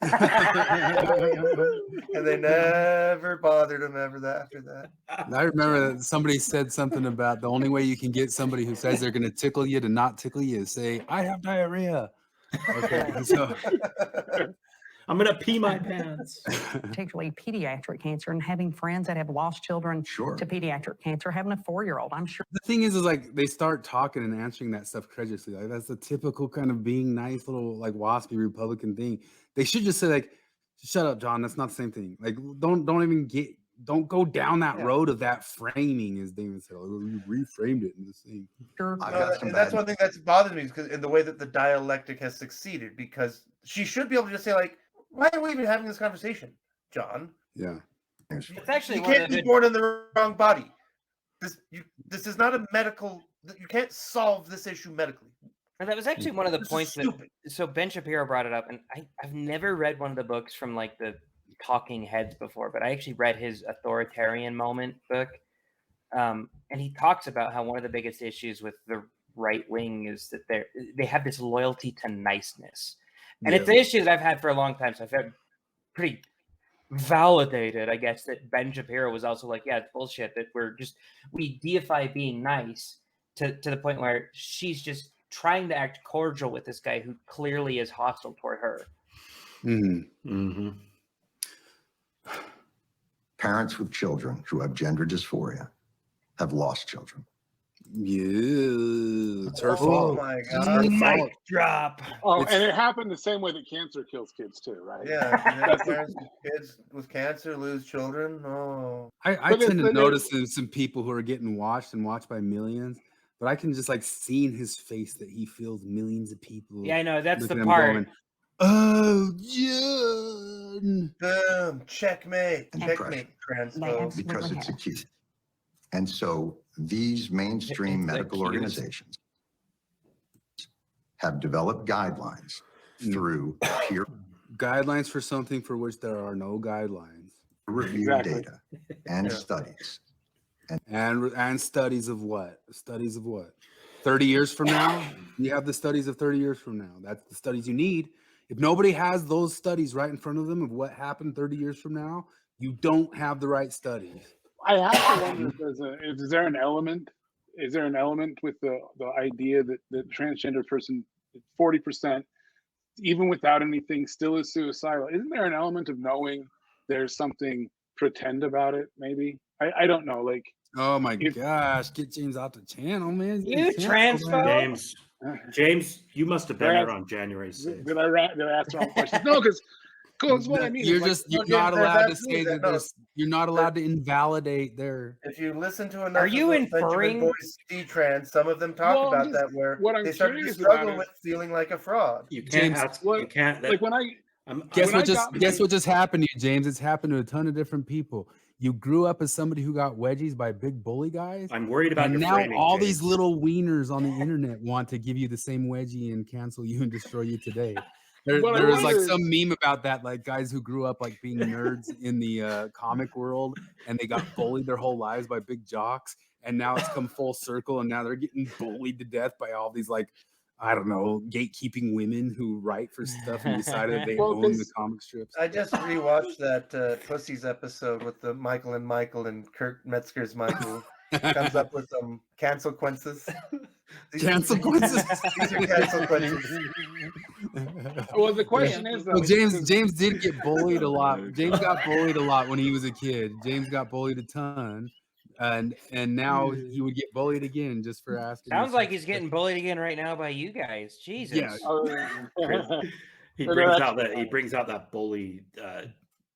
Speaker 9: And they never bothered him after that.
Speaker 4: I remember that somebody said something about the only way you can get somebody who says they're going to tickle you to not tickle you is say, I have diarrhea. Okay, so
Speaker 12: I'm going to pee my pants.
Speaker 14: Particularly pediatric cancer, and having friends that have lost children to pediatric cancer, having a 4-year-old, I'm sure.
Speaker 4: the thing is like they start talking and answering that stuff credulously. Like that's the typical kind of being nice little like waspy Republican thing. They should just say like, shut up, John. That's not the same thing. Like don't go down that road of that framing, as Damon said. Oh, you reframed it in this thing.
Speaker 14: Sure.
Speaker 9: And that's one thing that's bothered me, because in the way that the dialectic has succeeded, because she should be able to just say like, why are we even having this conversation, John?
Speaker 4: Yeah.
Speaker 11: It's actually
Speaker 9: You
Speaker 11: one of
Speaker 9: can't
Speaker 11: the
Speaker 9: be
Speaker 11: good-
Speaker 9: born in the wrong body. This is not a medical. You can't solve this issue medically.
Speaker 11: And that was actually one of the
Speaker 9: This is
Speaker 11: points that. So Ben Shapiro brought it up, and I've never read one of the books from like the talking heads before, but I actually read his authoritarian moment book, and he talks about how one of the biggest issues with the right wing is that they have this loyalty to niceness, and it's an issue that I've had for a long time. So I've had pretty validated, I guess, that Ben Shapiro was also like, yeah, it's bullshit that we deify being nice to the point where she's just trying to act cordial with this guy who clearly is hostile toward her.
Speaker 4: Mm-hmm.
Speaker 8: Parents with children who have gender dysphoria have lost children.
Speaker 4: Yeah, it's her
Speaker 9: Oh
Speaker 4: fault.
Speaker 9: my God!
Speaker 11: Mic drop.
Speaker 10: Oh, and it happened the same way that cancer kills kids too, right?
Speaker 9: Yeah, parents with kids with cancer lose children. Oh,
Speaker 4: I tend to notice some people who are getting watched by millions, but I can just like see in his face that he feels millions of people.
Speaker 11: Yeah, I know, that's the
Speaker 4: looking at him
Speaker 11: part.
Speaker 4: going, oh, John.
Speaker 9: boom! Checkmate!
Speaker 8: And
Speaker 9: Checkmate! Transphobe.
Speaker 8: Because it's acute. And so these mainstream medical organizations have developed guidelines through peer
Speaker 4: Guidelines for something for which there are no guidelines.
Speaker 8: Review data and studies.
Speaker 4: And studies of what? Studies of what? 30 years from now? You have the studies of 30 years from now. That's the studies you need. If nobody has those studies right in front of them of what happened 30 years from now, you don't have the right studies.
Speaker 10: I have to wonder if is there an element? Is there an element with the idea that the transgender person, 40%, even without anything, still is suicidal? Isn't there an element of knowing there's something pretend about it? Maybe I don't know. Like,
Speaker 4: oh my gosh, get James out the channel, man.
Speaker 11: You transphobe.
Speaker 12: James, you must have been there on January 6th.
Speaker 10: Did I ask the wrong question? No, because what I mean.
Speaker 4: You're
Speaker 10: is
Speaker 4: you're not allowed to say that there's, you're not allowed to invalidate their.
Speaker 9: If you listen to enough,
Speaker 11: Are you
Speaker 9: of those Benjamin
Speaker 11: inferring?
Speaker 9: Boys D-Trans, some of them talk about that where they start to struggle with feeling like a fraud.
Speaker 12: You can't. You can't.
Speaker 10: Like when I.
Speaker 4: Guess what just happened to you, James? It's happened to a ton of different people. You grew up as somebody who got wedgies by big bully guys.
Speaker 12: I'm worried about
Speaker 4: and
Speaker 12: your
Speaker 4: now
Speaker 12: framing,
Speaker 4: all
Speaker 12: James.
Speaker 4: these little wieners on the internet want to give you the same wedgie and cancel you and destroy you today. There was like some meme about that, like guys who grew up like being nerds in the comic world and they got bullied their whole lives by big jocks, and now it's come full circle and now they're getting bullied to death by all these like, I don't know, gatekeeping women who write for stuff and decided they own the comic strips.
Speaker 9: I just rewatched that Pussies episode with the Michael and Kurt Metzger's Michael. Comes up with some consequences. These are consequences.
Speaker 10: Well, the question is, though,
Speaker 4: well, James did get bullied a lot. James got bullied a lot when he was a kid. James got bullied a ton. And now he would get bullied again just for asking.
Speaker 11: Sounds like he's getting bullied again right now by you guys. Jesus.
Speaker 4: Yeah.
Speaker 12: He brings out that bully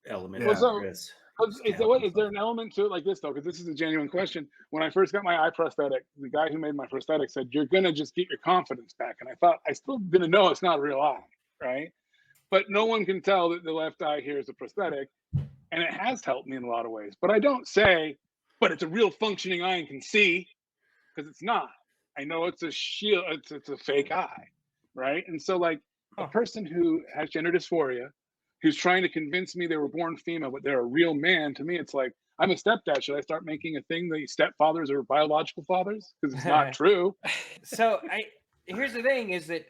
Speaker 12: element.
Speaker 10: Well, so,
Speaker 12: Chris.
Speaker 10: is there an element to it like this, though? Because this is a genuine question. When I first got my eye prosthetic, the guy who made my prosthetic said, "You're going to just get your confidence back." And I thought, I still didn't know it's not a real eye, right? But no one can tell that the left eye here is a prosthetic. And it has helped me in a lot of ways. But I don't say, but it's a real functioning eye and can see, because it's not. I know it's a shield, it's a fake eye, right? And so, like, a person who has gender dysphoria, who's trying to convince me they were born female, but they're a real man, to me, it's like, I'm a stepdad. Should I start making a thing that stepfathers are biological fathers? Because it's not true.
Speaker 11: So here's the thing: is that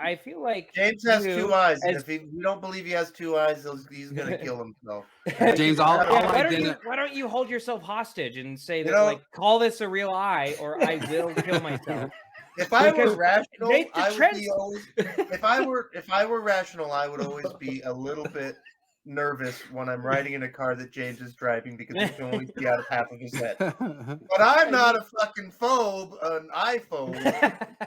Speaker 11: I feel like
Speaker 9: James has two eyes, and if you don't believe he has two eyes, he's going to kill himself.
Speaker 4: James,
Speaker 11: why don't you hold yourself hostage and say that, like, call this a real eye, or I will kill myself?
Speaker 9: If I were rational, I would be always. If I were rational, I would always be a little bit nervous when I'm riding in a car that James is driving because he can only see out of half of his head. But I'm not a fucking phobe, an iPhone.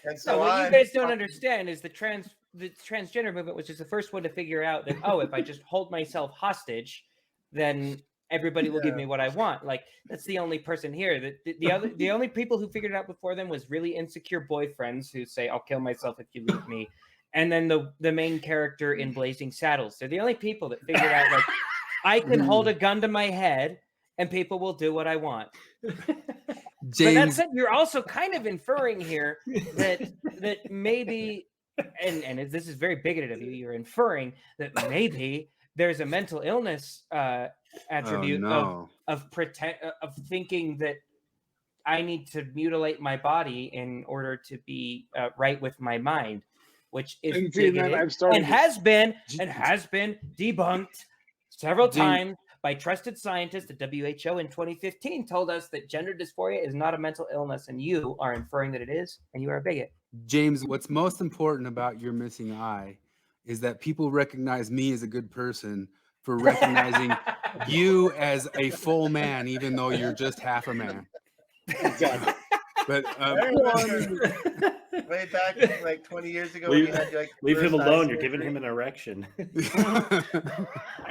Speaker 9: And so
Speaker 11: what you guys don't understand is the transgender movement was just the first one to figure out that, oh, if I just hold myself hostage, then everybody will give me what I want. Like, that's the only person here. That the only people who figured it out before them was really insecure boyfriends who say, "I'll kill myself if you leave me," and then the main character in Blazing Saddles. They're the only people that figured out, like, I can hold a gun to my head and people will do what I want. But that said, you're also kind of inferring here that maybe, and this is very bigoted of you, you're inferring that maybe there's a mental illness attribute of thinking that I need to mutilate my body in order to be right with my mind, which is bigoted and has been debunked several times by trusted scientists. The WHO in 2015 told us that gender dysphoria is not a mental illness, and you are inferring that it is, and you are a bigot.
Speaker 4: James, what's most important about your missing eye is that people recognize me as a good person for recognizing you as a full man, even though you're just half a man.
Speaker 9: Exactly.
Speaker 4: But
Speaker 9: way back like 20 years ago,
Speaker 12: leave,
Speaker 9: when you had like
Speaker 12: leave him
Speaker 9: first
Speaker 12: alone.
Speaker 9: eye
Speaker 12: You're giving
Speaker 9: surgery.
Speaker 12: him an erection.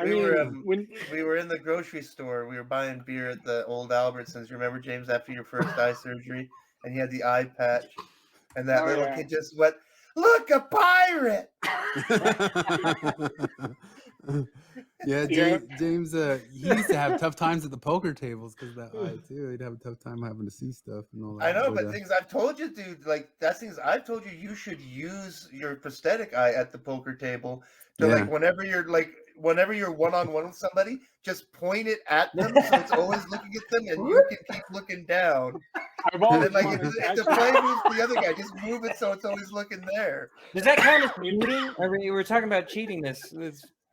Speaker 9: We were in the grocery store. We were buying beer at the old Albertsons. Remember, James, after your first eye surgery, and you had the eye patch, and that little kid just went, "Look, a pirate!"
Speaker 4: Yeah,
Speaker 10: Yeah.
Speaker 4: James. He used to have tough times at the poker tables because of that eye too. He'd have a tough time having to see stuff and all that.
Speaker 9: I know, but things I've told you, dude. Like that's things I've told you. You should use your prosthetic eye at the poker table to
Speaker 4: Yeah.
Speaker 9: like whenever you're one-on-one with somebody, just point it at them so it's always looking at them, and you can keep looking down.
Speaker 10: I've
Speaker 9: And
Speaker 10: always
Speaker 9: then, like
Speaker 10: wanted
Speaker 9: if
Speaker 10: to
Speaker 9: the play moves to the other guy, just move it so it's always looking there.
Speaker 11: Does that count as cheating? We were talking about cheating this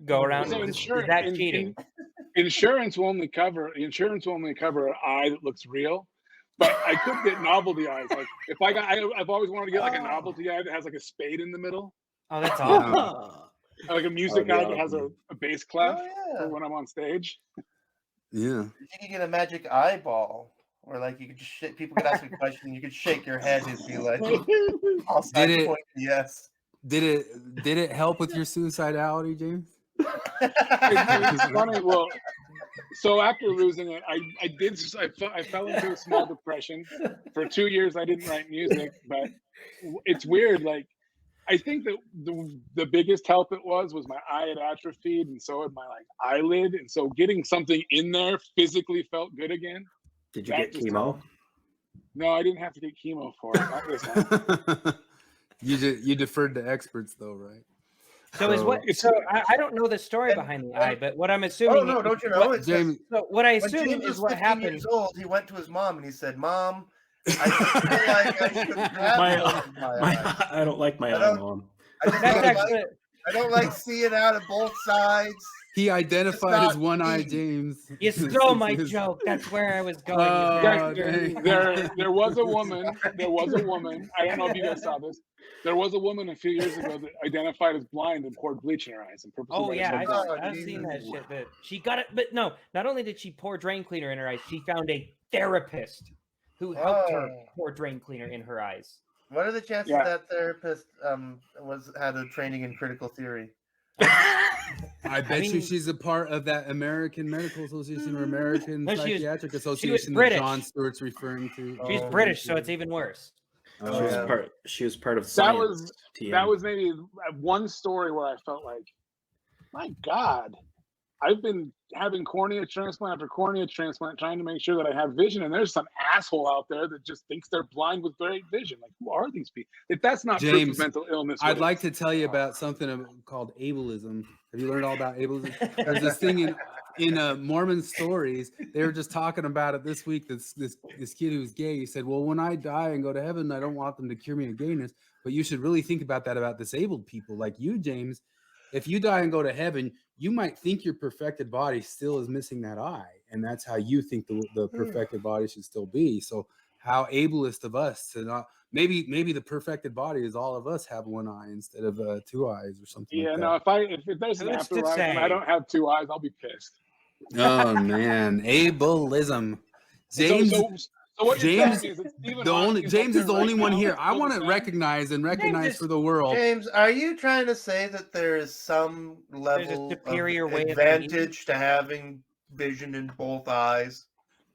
Speaker 11: go around.
Speaker 10: So
Speaker 11: Is that cheating?
Speaker 10: Insurance will only cover an eye that looks real, but I could get novelty eyes. Like if I've always wanted to get like a novelty eye that has like a spade in the middle.
Speaker 11: Oh, that's awesome.
Speaker 10: Like a music eye that has
Speaker 4: awesome.
Speaker 10: a bass clef
Speaker 9: yeah.
Speaker 10: for when I'm on stage.
Speaker 4: Yeah.
Speaker 9: You could get a magic eyeball, where like you could just people could ask you a question, you could shake your head and be like, "I'll sign point yes."
Speaker 4: Did it help with your suicidality, James?
Speaker 10: It's funny. Well, so after losing it, I fell into a small depression. For 2 years, I didn't write music, but it's weird. Like, I think that the biggest help it was my eye had atrophied, and so had my eyelid, and so getting something in there physically felt good again.
Speaker 12: Did you get chemo?
Speaker 10: No, I didn't have to get chemo for it. Not this time.
Speaker 4: You deferred to experts though, right?
Speaker 11: So I don't know the story behind the eye, but what I'm assuming.
Speaker 9: Oh no, don't you know? It's
Speaker 11: James, so what I assume
Speaker 9: James
Speaker 11: is
Speaker 9: was
Speaker 11: what
Speaker 9: 15
Speaker 11: happened.
Speaker 9: Years old, he went to his mom and he said, "Mom, I feel like I should grab my eye.
Speaker 12: I don't like my eye, Mom.
Speaker 9: I don't like seeing out of both sides."
Speaker 4: He identified as one-eyed James.
Speaker 11: You stole my joke. That's where I was going.
Speaker 10: There was a woman. I don't know if you guys saw this. There was a woman a few years ago that identified as blind and poured bleach in her eyes. And
Speaker 11: Oh yeah, I've seen that shit. That she got it, but no. Not only did she pour drain cleaner in her eyes, she found a therapist who helped her pour drain cleaner in her eyes.
Speaker 9: What are the chances that therapist had a training in critical theory?
Speaker 4: I bet you she's a part of that American Medical Association or American Psychiatric Association that Jon Stewart's referring to.
Speaker 11: She's British, so it's even worse.
Speaker 12: She was part of
Speaker 10: that
Speaker 12: science.
Speaker 10: That was maybe one story where I felt like, my God, I've been having cornea transplant after cornea transplant, trying to make sure that I have vision, and there's some asshole out there that just thinks they're blind with great vision. Like, who are these people? If that's not proof
Speaker 4: James,
Speaker 10: of mental illness,
Speaker 4: I'd like to tell you about something called ableism. Have you learned all about ableism? There's this thing in Mormon stories. They were just talking about it this week. This kid who's gay, he said, "Well, when I die and go to heaven, I don't want them to cure me of gayness. But you should really think about that about disabled people like you, James. If you die and go to heaven, you might think your perfected body still is missing that eye, and that's how you think the perfected body should still be. So how ableist of us to not maybe the perfected body is all of us have one eye instead of 2 eyes or something.
Speaker 10: Yeah,
Speaker 4: like that.
Speaker 10: no. If there's an afterlife and I don't have 2 eyes, I'll be pissed.
Speaker 4: Oh man, ableism. James.
Speaker 10: So what
Speaker 4: James,
Speaker 10: you're saying is that Stephen
Speaker 4: James is the only one here. I want to
Speaker 10: to
Speaker 4: recognize for the world.
Speaker 9: James, are you trying to say that there is some level
Speaker 11: superior
Speaker 9: of
Speaker 11: way of
Speaker 9: advantage to having vision in both eyes?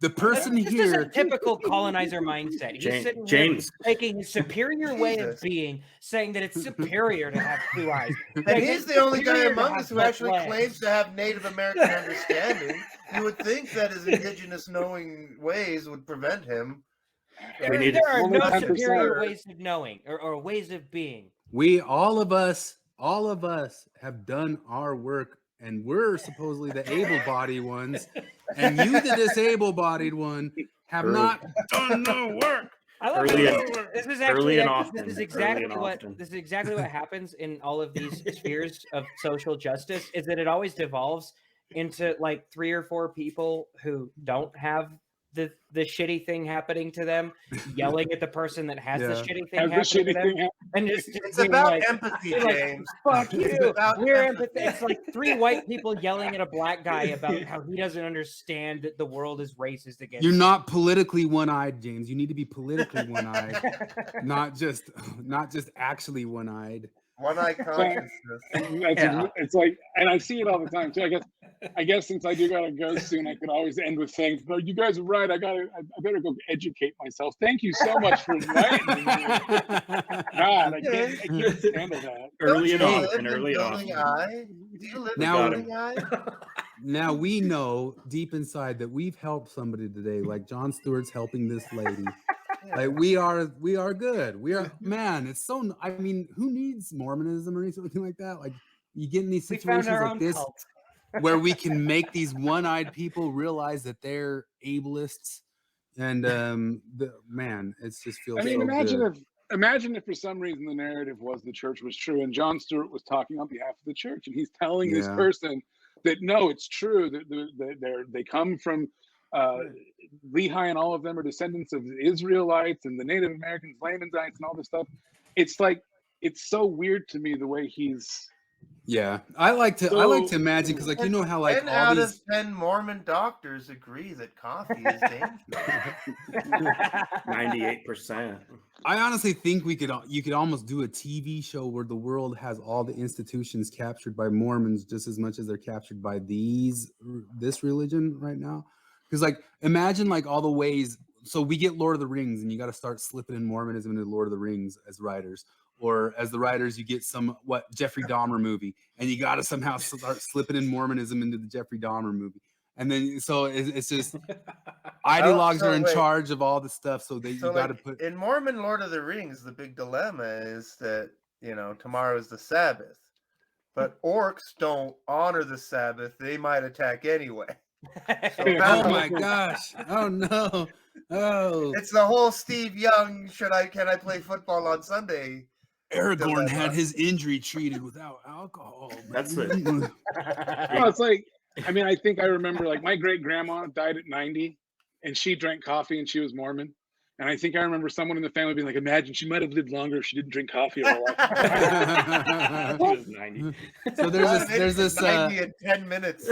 Speaker 4: The person
Speaker 11: This is
Speaker 4: here,
Speaker 11: a typical colonizer mindset. He's sitting here taking his superior way of being, saying that it's superior to have 2 eyes.
Speaker 9: And he's the only guy among us who actually claims to have Native American understanding. You would think that his indigenous knowing ways would prevent him.
Speaker 11: There are no superior ways of knowing or ways of being.
Speaker 4: all of us have done our work, and we're supposedly the able-bodied ones, and you, the disabled-bodied one, have not done no work.
Speaker 11: I love this is actually this is exactly what happens in all of these spheres of social justice, is that it always devolves into like 3 or 4 people who don't have the shitty thing happening to them, yelling at the person that has the shitty thing happening to them. And
Speaker 9: it's about empathy, James.
Speaker 11: Fuck you. We're empathy. It's like 3 white people yelling at a black guy about how he doesn't understand that the world is racist against
Speaker 4: You're not politically one-eyed, James. You need to be politically one-eyed, not just actually one-eyed.
Speaker 9: One-eye consciousness.
Speaker 10: It's like, and I see it all the time too. I guess I guess since I do gotta go soon, I could always end with saying, "No, you guys are right. I better go educate myself." Thank you so much for enlightening me. God, I can't handle that.
Speaker 12: Early and
Speaker 9: Don't you
Speaker 12: often,
Speaker 9: live in
Speaker 12: early and
Speaker 9: Building
Speaker 12: often.
Speaker 9: I? Do you live
Speaker 4: Now-
Speaker 9: in Building I?
Speaker 4: Now we know deep inside that we've helped somebody today, like Jon Stewart's helping this lady. Like we are good. We are, man. It's so. I mean, who needs Mormonism or anything like that? Like you get in these
Speaker 11: We found
Speaker 4: situations
Speaker 11: our
Speaker 4: like
Speaker 11: own
Speaker 4: this,
Speaker 11: cult.
Speaker 4: where we can make these one-eyed people realize that they're ableists, and man, it just feels.
Speaker 10: I mean,
Speaker 4: so good.
Speaker 10: imagine if for some reason the narrative was the church was true, and Jon Stewart was talking on behalf of the church, and he's telling this person that no, it's true that they come from Lehi, and all of them are descendants of the Israelites and the Native Americans, Lamanites, and all this stuff. It's like it's so weird to me the way he's.
Speaker 4: Yeah, I like to imagine because, like, you know how like
Speaker 9: 10
Speaker 4: all
Speaker 9: out
Speaker 4: these.
Speaker 9: of 10 Mormon doctors agree that coffee is dangerous.
Speaker 12: 98%.
Speaker 4: I honestly think you could almost do a TV show where the world has all the institutions captured by Mormons just as much as they're captured by this religion right now. Because like imagine like all the ways. So we get Lord of the Rings, and you got to start slipping in Mormonism into Lord of the Rings as writers. Or as the writers, you get some Jeffrey Dahmer movie, and you got to somehow start slipping in Mormonism into the Jeffrey Dahmer movie, and then so it's just ideologues are in charge of all the stuff, so you got to put
Speaker 9: in Mormon Lord of the Rings. The big dilemma is that tomorrow is the Sabbath, but orcs don't honor the Sabbath; they might attack anyway. So
Speaker 4: oh my gosh! Oh no! Oh,
Speaker 9: it's the whole Steve Young. Can I play football on Sunday?
Speaker 4: Aragorn had his injury treated without alcohol.
Speaker 12: That's it.
Speaker 10: Well, it's like, I mean, I think I remember like my great grandma died at 90, and she drank coffee, and she was Mormon. And I think I remember someone in the family being like, "Imagine she might have lived longer if she didn't drink coffee." She
Speaker 12: was 90.
Speaker 4: So there's this
Speaker 9: 90 in 10 minutes.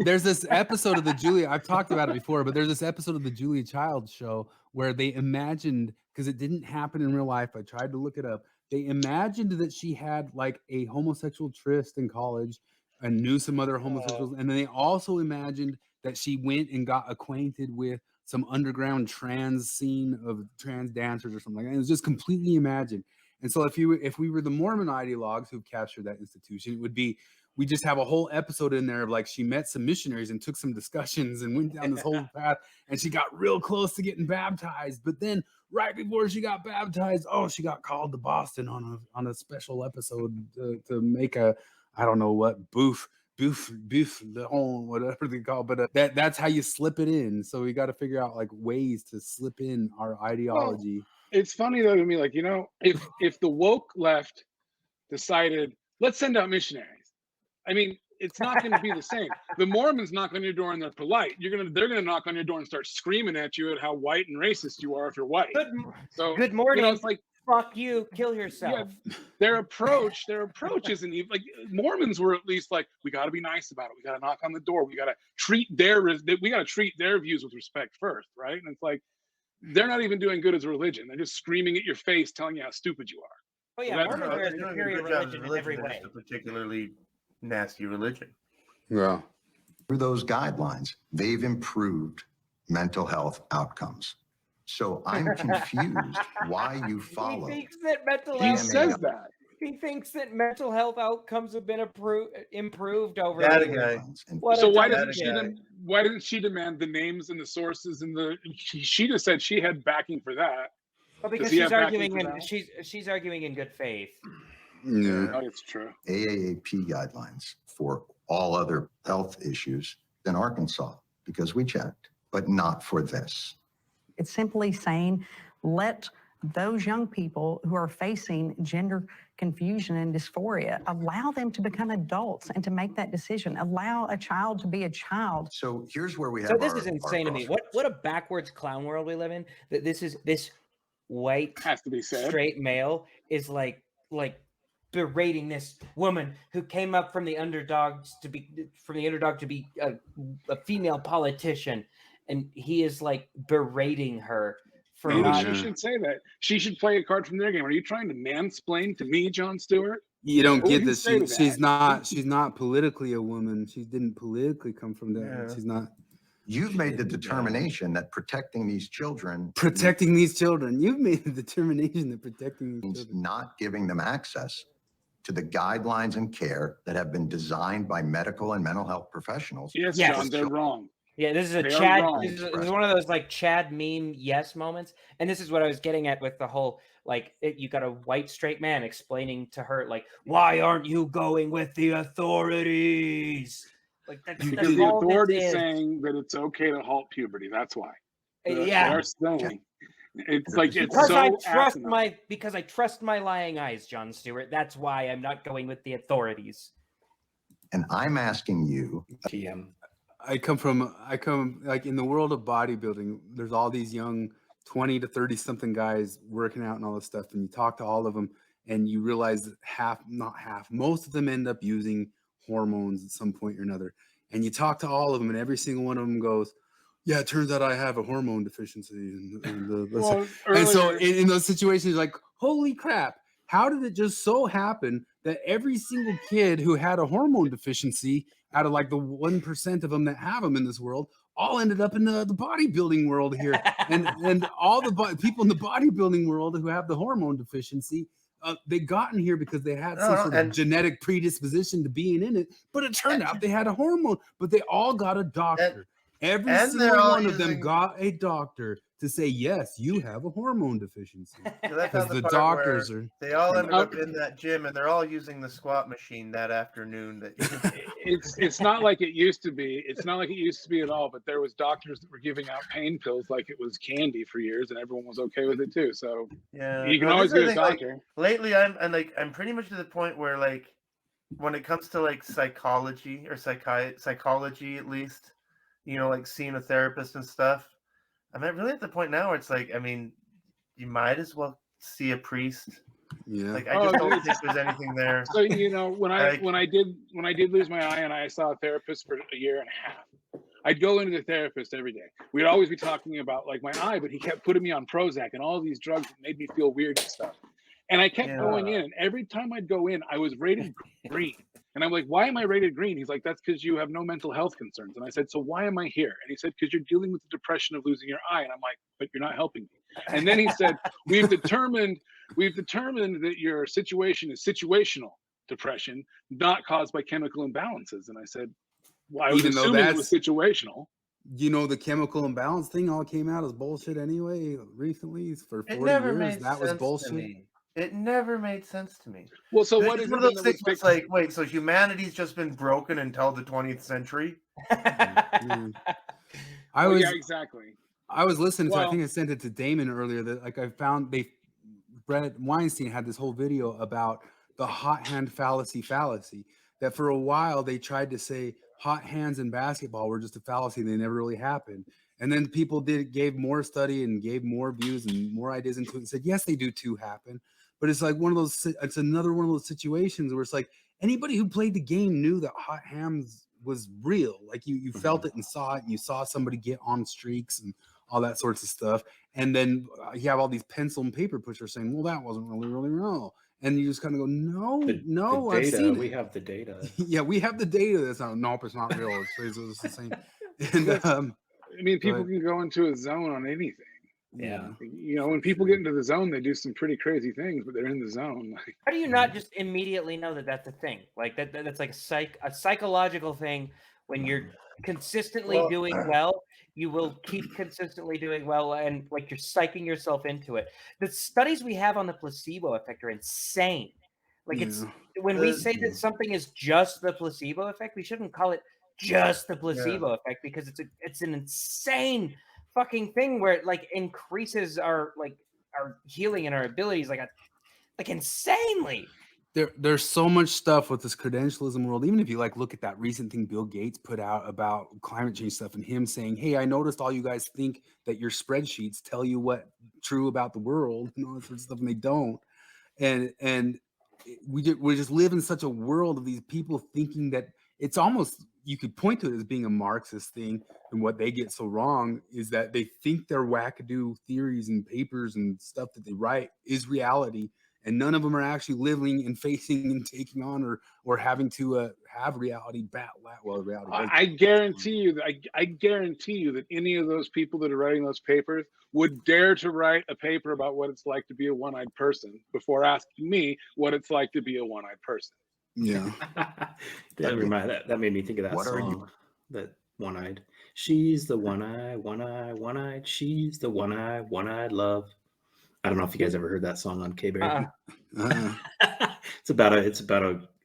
Speaker 4: There's this episode of the Julia. I've talked about it before, but there's this episode of the Julia Child show where they imagined, because it didn't happen in real life. I tried to look it up. They imagined that she had like a homosexual tryst in college and knew some other homosexuals. And then they also imagined that she went and got acquainted with some underground trans scene of trans dancers or something like that. It was just completely imagined. And so if we were the Mormon ideologues who've captured that institution, it would be, we just have a whole episode in there of like she met some missionaries and took some discussions and went down this whole path, and she got real close to getting baptized. But then right before she got baptized, she got called to Boston on a special episode to make a, I don't know what, boof, the whole whatever they call it. But that's how you slip it in. So we got to figure out like ways to slip in our ideology.
Speaker 10: Well, it's funny though to me, like, if the woke left decided, let's send out missionaries. I mean, it's not going to be the same. The Mormons knock on your door and they're polite. They're going to knock on your door and start screaming at you at how white and racist you are if you're white.
Speaker 11: Good morning.
Speaker 10: It's like,
Speaker 11: fuck you, kill yourself.
Speaker 10: Yeah, their approach isn't even like Mormons were at least like, we got to be nice about it. We got to knock on the door. We got to treat their views with respect first, right? And it's like they're not even doing good as a religion. They're just screaming at your face, telling you how stupid you are.
Speaker 11: Oh yeah, Mormons are a superior religion in every way.
Speaker 9: It's a particularly nasty religion.
Speaker 4: Yeah.
Speaker 8: Through those guidelines, they've improved mental health outcomes. So I'm confused why you follow.
Speaker 11: He thinks that mental
Speaker 10: He
Speaker 11: health.
Speaker 10: says that.
Speaker 11: He thinks that mental health outcomes have been improved over.
Speaker 9: That guy.
Speaker 10: So why didn't she demand the names and the sources and she just said she had backing for that.
Speaker 11: Well, because she's arguing in good faith.
Speaker 4: Yeah,
Speaker 10: it's true.
Speaker 8: AAAP guidelines for all other health issues in Arkansas because we checked, but not for this.
Speaker 14: It's simply saying, let those young people who are facing gender confusion and dysphoria, allow them to become adults and to make that decision. Allow a child to be a child.
Speaker 8: So here's where we have.
Speaker 11: So this is insane to me. What a backwards clown world we live in. That this white
Speaker 10: has to be said
Speaker 11: straight male is like berating this woman who came up from the underdog to be a female politician, and he is like berating her for
Speaker 10: maybe she should say that. She should play a card from their game. Are you trying to mansplain to me, Jon Stewart?
Speaker 4: You don't
Speaker 10: What would
Speaker 4: get
Speaker 10: you
Speaker 4: this.
Speaker 10: say to
Speaker 4: She's
Speaker 10: that?
Speaker 4: not politically a woman. She didn't politically come from that.
Speaker 8: Yeah.
Speaker 4: She's not
Speaker 8: You've made the determination that protecting these children
Speaker 4: protecting these children. You've made the determination that protecting these
Speaker 8: means
Speaker 4: children.
Speaker 8: not giving them access to the guidelines and care that have been designed by medical and mental health professionals.
Speaker 10: Yes,
Speaker 11: Yes.
Speaker 10: John, they're wrong.
Speaker 11: Yeah, this is a
Speaker 10: They are
Speaker 11: Chad.
Speaker 10: wrong.
Speaker 11: This is one of those like Chad meme yes moments, and this is what I was getting at with the whole like you got a white straight man explaining to her like, why aren't you going with the authorities? Like that's
Speaker 10: Because the
Speaker 11: all this
Speaker 10: authorities
Speaker 11: is.
Speaker 10: saying that it's okay to halt puberty. That's why.
Speaker 11: Yeah.
Speaker 10: They're saying it's like it's
Speaker 11: Because
Speaker 10: so
Speaker 11: I trust
Speaker 10: asinine.
Speaker 11: because I trust my lying eyes, Jon Stewart. That's why I'm not going with the authorities.
Speaker 8: And I'm asking you,
Speaker 12: TM.
Speaker 4: I come like in the world of bodybuilding, there's all these young 20 to 30 something guys working out and all this stuff. And you talk to all of them and you realize that most of them end up using hormones at some point or another. And you talk to all of them and every single one of them goes, yeah, it turns out I have a hormone deficiency. And so in those situations, like, holy crap, how did it just so happen that every single kid who had a hormone deficiency out of like the 1% of them that have them in this world all ended up in the bodybuilding world here. and all the people in the bodybuilding world who have the hormone deficiency, they got in here because they had some sort of genetic predisposition to being in it, but it turned out they had a hormone, but they all got a doctor. Every single one of them got a doctor to say, yes, you have a hormone deficiency.
Speaker 9: So that's
Speaker 4: Because
Speaker 9: how
Speaker 4: the
Speaker 9: part
Speaker 4: doctors
Speaker 9: where
Speaker 4: are.
Speaker 9: They all ended up in that gym, and they're all using the squat machine that afternoon. That
Speaker 10: It's not like it used to be. It's not like it used to be at all. But there was doctors that were giving out pain pills like it was candy for years, and everyone was okay with it too. So
Speaker 9: yeah,
Speaker 10: you can
Speaker 9: no,
Speaker 10: always
Speaker 9: this is
Speaker 10: get
Speaker 9: the
Speaker 10: a
Speaker 9: thing,
Speaker 10: doctor.
Speaker 9: Lately, I'm pretty much to the point where like when it comes to like psychology or psychology at least, you know, like seeing a therapist and stuff. I'm really at the point now where it's like, I mean, you might as well see a priest.
Speaker 4: Yeah.
Speaker 9: Like I just don't think there's anything there.
Speaker 10: So you know, when I did lose my eye and I saw a therapist for a year and a half, I'd go into the therapist every day. We'd always be talking about like my eye, but he kept putting me on Prozac and all these drugs that made me feel weird and stuff. And I kept going in, and every time I'd go in, I was rated green. And I'm like, why am I rated green? He's like, that's because you have no mental health concerns. And I said, so why am I here? And he said, because you're dealing with the depression of losing your eye. And I'm like, but you're not helping me. And then he said, we've determined that your situation is situational depression, not caused by chemical imbalances. And I said, well, I was
Speaker 4: Even though
Speaker 10: assuming it was situational.
Speaker 4: You know, the chemical imbalance thing all came out as bullshit anyway. Recently, for 40
Speaker 9: never
Speaker 4: years,
Speaker 9: made
Speaker 4: that was
Speaker 9: sense to
Speaker 4: bullshit.
Speaker 9: me. It never made sense to me.
Speaker 10: Well, so
Speaker 9: It's
Speaker 10: what is
Speaker 9: one
Speaker 10: it
Speaker 9: of
Speaker 10: then
Speaker 9: those
Speaker 10: that was
Speaker 9: things? It's like, wait, so humanity's just been broken until the 20th century?
Speaker 4: I
Speaker 10: Well,
Speaker 4: was
Speaker 10: yeah, exactly.
Speaker 4: I was listening to. I
Speaker 10: Well-
Speaker 4: think I sent it to Damon earlier. That like I found Bret Weinstein had this whole video about the hot hand fallacy. That for a while they tried to say hot hands in basketball were just a fallacy. They never really happened. And then people gave more study and gave more views and more ideas into it and said, yes, they do too happen. But it's like it's another one of those situations where it's like anybody who played the game knew that hot hands was real. Like you felt it and saw it, and you saw somebody get on streaks and all that sorts of stuff. And then you have all these pencil and paper pushers saying, well, that wasn't really real. And you just kind of go, no,
Speaker 12: The
Speaker 4: I've
Speaker 12: data,
Speaker 4: seen
Speaker 12: we
Speaker 4: it.
Speaker 12: have the data.
Speaker 4: Yeah, we have the data. That's not, nope, it's not real. It's the same. And
Speaker 10: I mean, people
Speaker 4: but-
Speaker 10: can go into a zone on anything.
Speaker 12: Yeah.
Speaker 10: You know, when people get into the zone, they do some pretty crazy things, but they're in the zone. Like,
Speaker 11: How do you not just immediately know that that's a thing? Like that's like a psychological thing. When you're consistently
Speaker 9: Well,
Speaker 11: doing well, you will keep consistently doing well, and like you're psyching yourself into it. The studies we have on the placebo effect are insane. Like it's when we say that something is just the placebo effect, we shouldn't call it just the placebo effect because it's an insane fucking thing where it like increases our healing and our abilities like insanely.
Speaker 4: There's so much stuff with this credentialism world. Even if you like look at that recent thing Bill Gates put out about climate change stuff and him saying, hey, I noticed all you guys think that your spreadsheets tell you what true about the world and all that sort of stuff, and they don't. And we just live in such a world of these people thinking that it's almost, you could point to it as being a Marxist thing. And what they get so wrong is that they think their wackadoo theories and papers and stuff that they write is reality. and none of them are actually living and facing and taking on or having to have reality reality.
Speaker 10: I guarantee you that I guarantee you that any of those people that are writing those papers would dare to write a paper about what it's like to be a one-eyed person before asking me what it's like to be a one-eyed person.
Speaker 4: Yeah.
Speaker 12: that made me think of that
Speaker 8: What are
Speaker 12: song.
Speaker 8: you?
Speaker 12: That one-eyed. She's the one-eyed. She's the one-eyed love. I don't know if you guys ever heard that song on K-Berry. It's about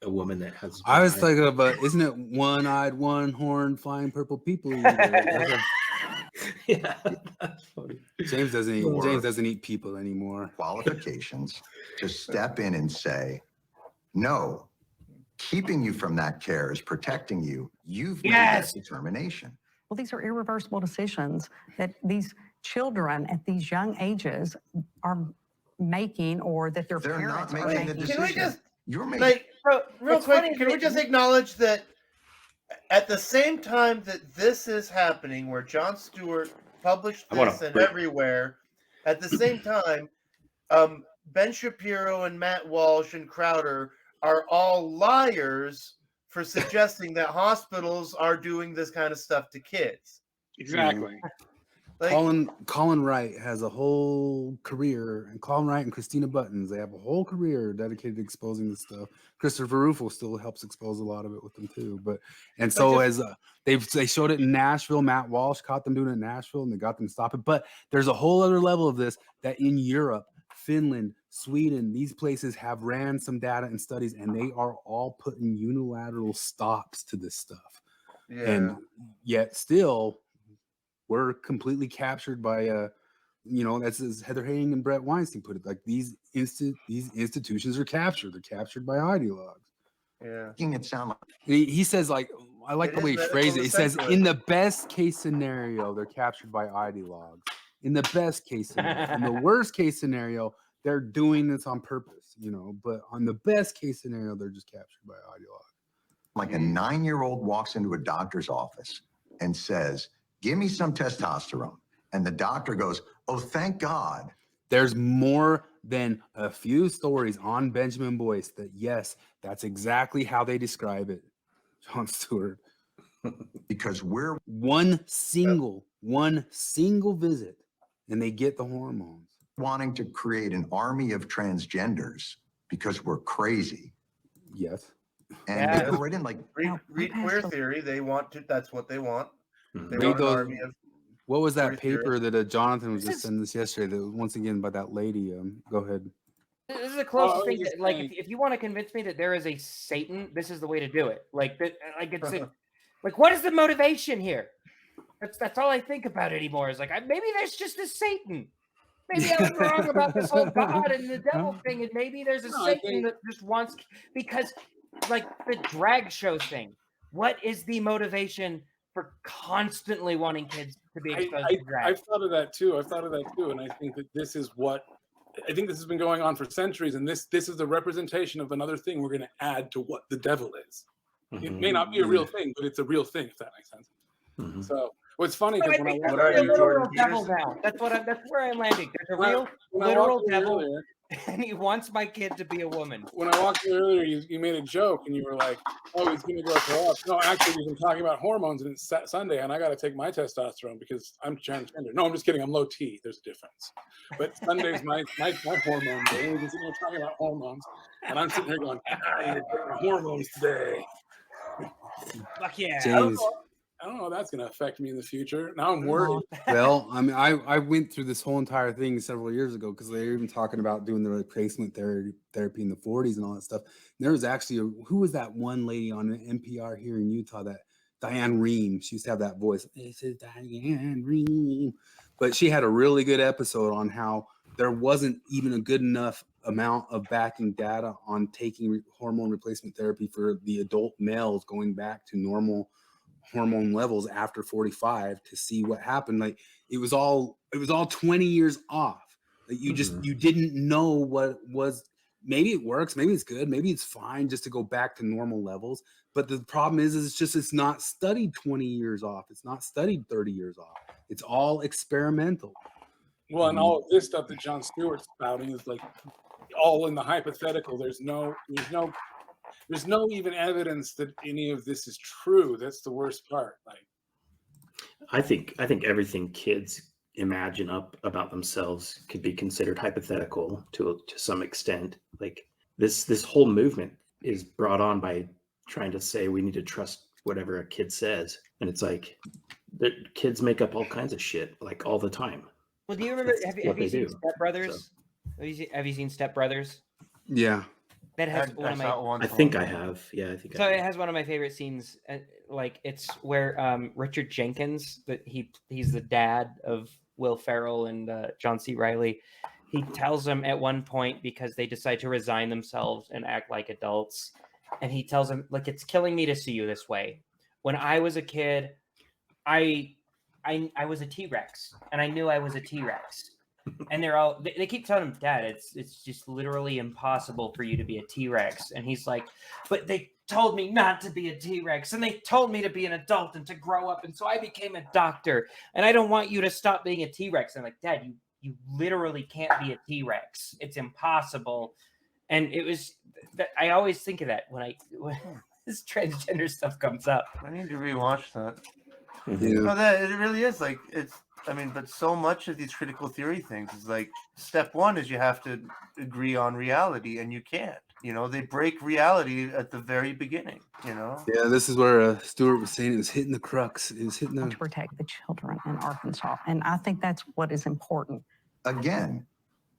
Speaker 12: a woman that has.
Speaker 4: I was thinking about, isn't it one-eyed, one-horned, flying purple people?
Speaker 12: Yeah, that's funny.
Speaker 4: James doesn't eat people anymore.
Speaker 8: Qualifications to step in and say, no, keeping you from that care is protecting you. You've made that determination.
Speaker 14: Well, these are irreversible decisions that these children at these young ages are making, or that their parents are making.
Speaker 9: Can we just,
Speaker 8: you're making,
Speaker 9: like, real quick, can we just acknowledge that at the same time that this is happening, where Jon Stewart published this and everywhere, at the same time, Ben Shapiro and Matt Walsh and Crowder are all liars for suggesting that hospitals are doing this kind of stuff to kids.
Speaker 10: Exactly.
Speaker 9: Like,
Speaker 4: Colin Wright has a whole career, and Colin Wright and Christina Buttons, they have a whole career dedicated to exposing this stuff. Christopher Rufo still helps expose a lot of it with them too. They showed it in Nashville. Matt Walsh caught them doing it in Nashville, and they got them to stop it. But there's a whole other level of this that in Europe, Finland, Sweden, these places have ran some data and studies, and they are all putting unilateral stops to this stuff.
Speaker 9: Yeah.
Speaker 4: And yet still, we're completely captured by that's as Heather Haying and Bret Weinstein put it. Like these institutions are captured. They're captured by ideologues.
Speaker 9: Yeah.
Speaker 8: Making it sound like
Speaker 4: He says, like, I like the way he phrased it. He says,
Speaker 9: essentialism.
Speaker 4: in the best case scenario, they're captured by ideologues. In the best case scenario. In the worst case scenario, they're doing this on purpose, but on the best case scenario, they're just captured by ideologues.
Speaker 8: like a 9-year-old walks into a doctor's office and says, give me some testosterone. And the doctor goes, oh, thank God.
Speaker 4: There's more than a few stories on Benjamin Boyce that, yes, that's exactly how they describe it, Jon Stewart.
Speaker 8: Because we're
Speaker 4: one single visit and they get the hormones.
Speaker 8: Wanting to create an army of transgenders because we're crazy.
Speaker 4: Yes.
Speaker 8: And they go right in, like,
Speaker 9: read Queer Theory. They want to, that's what they want. They
Speaker 4: Read
Speaker 9: want an
Speaker 4: those-
Speaker 9: army of
Speaker 4: What was that
Speaker 9: queer
Speaker 4: paper
Speaker 9: theorists.
Speaker 4: that Jonathan was just sending us yesterday? That was once again by that lady. Go ahead.
Speaker 11: This is the closest thing. That, like, if you want to convince me that there is a Satan, this is the way to do it. Like that. Like it's like, what is the motivation here? That's all I think about anymore. Is like, maybe there's just a Satan. Maybe I was wrong about this whole God and the devil thing, and maybe there's a Satan that just wants, because, like, the drag show thing. What is the motivation for constantly wanting kids to be exposed to drag?
Speaker 10: I've thought of that too. And I think that this is what I think this has been going on for centuries, and this is the representation of another thing we're going to add to what the devil is. It may not be a real thing, but it's a real thing, if that makes sense. So what's funny because when I
Speaker 11: What are you, literal devil now? That's where I'm landing. There's a real literal devil,
Speaker 10: earlier,
Speaker 11: and he wants my kid to be a woman.
Speaker 10: when I walked in earlier, you made a joke and you were like, "Oh, he's going to grow up." No, actually, we've been talking about hormones, and it's Sunday, and I got to take my testosterone because I'm transgender. No, I'm just kidding. I'm low T. There's a difference. But Sunday's my hormone day. We've been sitting here talking about hormones, and I'm sitting here going, "I need hormones today."
Speaker 11: Fuck yeah.
Speaker 4: James.
Speaker 10: I don't know how that's going to affect me in the future. Now I'm worried.
Speaker 4: Well, I mean, I went through this whole entire thing several years ago because they were even talking about doing the replacement therapy in the 40s and all that stuff. And there was actually who was that one lady on NPR here in Utah, that Diane Rehm. She used to have that voice. This is Diane Rehm. But she had a really good episode on how there wasn't even a good enough amount of backing data on taking hormone replacement therapy for the adult males going back to normal hormone levels after 45 to see what happened. Like it was all 20 years off. Like you just you didn't know what was. Maybe it works, maybe it's good, maybe it's fine just to go back to normal levels. But the problem is it's not studied 20 years off. It's not studied 30 years off. It's all experimental.
Speaker 10: Well, and all of this stuff that Jon Stewart's spouting is like all in the hypothetical. There's no even evidence that any of this is true. That's the worst part. Like,
Speaker 12: I think everything kids imagine up about themselves could be considered hypothetical to some extent. Like this whole movement is brought on by trying to say we need to trust whatever a kid says, and it's like the kids make up all kinds of shit like all the time.
Speaker 11: Well, do you remember?
Speaker 12: That's
Speaker 11: Have
Speaker 12: what
Speaker 11: you
Speaker 12: they
Speaker 11: seen
Speaker 12: do.
Speaker 11: Step Brothers? Have you seen Step Brothers?
Speaker 4: Yeah.
Speaker 11: That has one of my.
Speaker 12: I think I have. Yeah, I think.
Speaker 11: So
Speaker 12: I
Speaker 11: it
Speaker 12: have.
Speaker 11: has one of my favorite scenes. Like it's where Richard Jenkins, that he's the dad of Will Ferrell and John C. Reilly. He tells them at one point, because they decide to resign themselves and act like adults, and he tells them, like, it's killing me to see you this way. When I was a kid, I was a T-Rex, and I knew I was a T-Rex. And they keep telling him, Dad, it's just literally impossible for you to be a T-Rex. And he's like, but they told me not to be a T-Rex, and they told me to be an adult and to grow up, and so I became a doctor, and I don't want you to stop being a T-Rex. And I'm like, Dad, you literally can't be a T-Rex. It's impossible. And it was I always think of that when this transgender stuff comes up.
Speaker 9: I need to rewatch that.
Speaker 4: Yeah.
Speaker 9: No, that it really is like but so much of these critical theory things is like step one is you have to agree on reality, and you can't. They break reality at the very beginning.
Speaker 4: Yeah, this is where Stewart was saying it was hitting the crux. It was hitting the.
Speaker 14: To protect the children in Arkansas, and I think that's what is important.
Speaker 8: Again,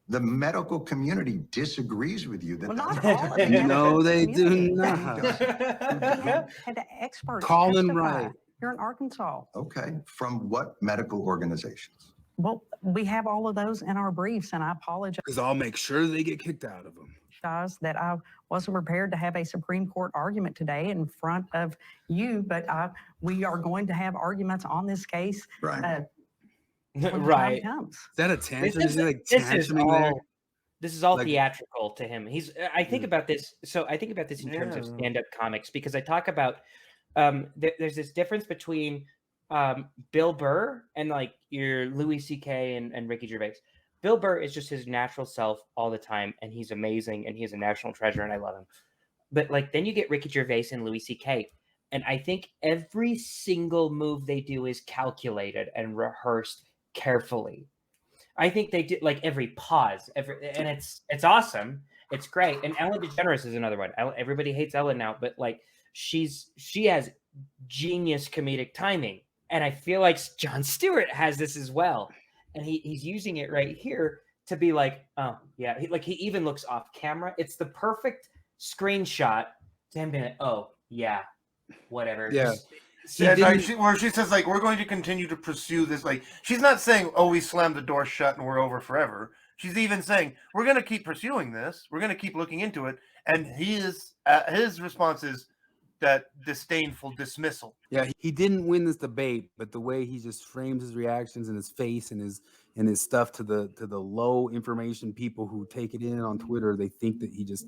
Speaker 8: the medical community disagrees with you.
Speaker 14: Well, not all of the medical
Speaker 4: No, they do
Speaker 14: community.
Speaker 4: not.
Speaker 14: Had the experts
Speaker 4: Call him
Speaker 14: testify
Speaker 4: right.
Speaker 14: here in Arkansas.
Speaker 8: Okay. From what medical organizations?
Speaker 14: Well, we have all of those in our briefs, and I apologize
Speaker 4: Because I'll make sure they get kicked out of them.
Speaker 14: that I wasn't prepared to have a Supreme Court argument today in front of you, but we are going to have arguments on this case.
Speaker 8: Right.
Speaker 14: When the time
Speaker 11: Right.
Speaker 14: comes.
Speaker 4: Is that a tantrum? Is he like
Speaker 11: This is
Speaker 4: tantruming there?
Speaker 11: all. This is all
Speaker 4: Like-
Speaker 11: theatrical to him. I think about this. So I think about this in terms of
Speaker 9: Yeah.
Speaker 11: stand-up comics, because I talk about there's this difference between Bill Burr and like your Louis C.K. and Ricky Gervais. Bill Burr is just his natural self all the time, and he's amazing, and he's a national treasure, and I love him. But like then you get Ricky Gervais and Louis C.K., and I think every single move they do is calculated and rehearsed carefully. I think they do like every pause, and it's awesome. It's great. And Ellen DeGeneres is another one. Everybody hates Ellen now, but like she has genius comedic timing, and I feel like Jon Stewart has this as well. And he's using it right here to be like, oh yeah, he even looks off camera. It's the perfect screenshot to him being like, oh yeah, whatever.
Speaker 4: Yeah.
Speaker 9: Where she says like we're going to continue to pursue this. Like she's not saying, oh, we slammed the door shut and we're over forever. She's even saying we're going to keep pursuing this. We're going to keep looking into it. And his response is that disdainful dismissal.
Speaker 4: Yeah, he didn't win this debate, but the way he just frames his reactions and his face and his stuff to the low information people who take it in on Twitter, they think that he just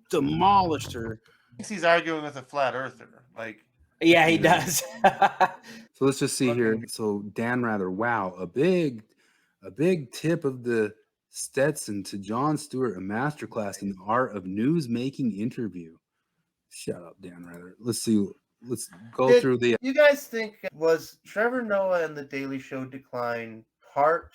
Speaker 4: demolished her.
Speaker 9: He's arguing with a flat earther. Like
Speaker 11: yeah, he does.
Speaker 4: So let's just see here. So Dan Rather, wow, a big tip of the Stetson to Jon Stewart, a masterclass in the art of news making interview. Shut up, Dan Rather. Let's see. Let's go through the.
Speaker 9: You guys think was Trevor Noah and the Daily Show decline part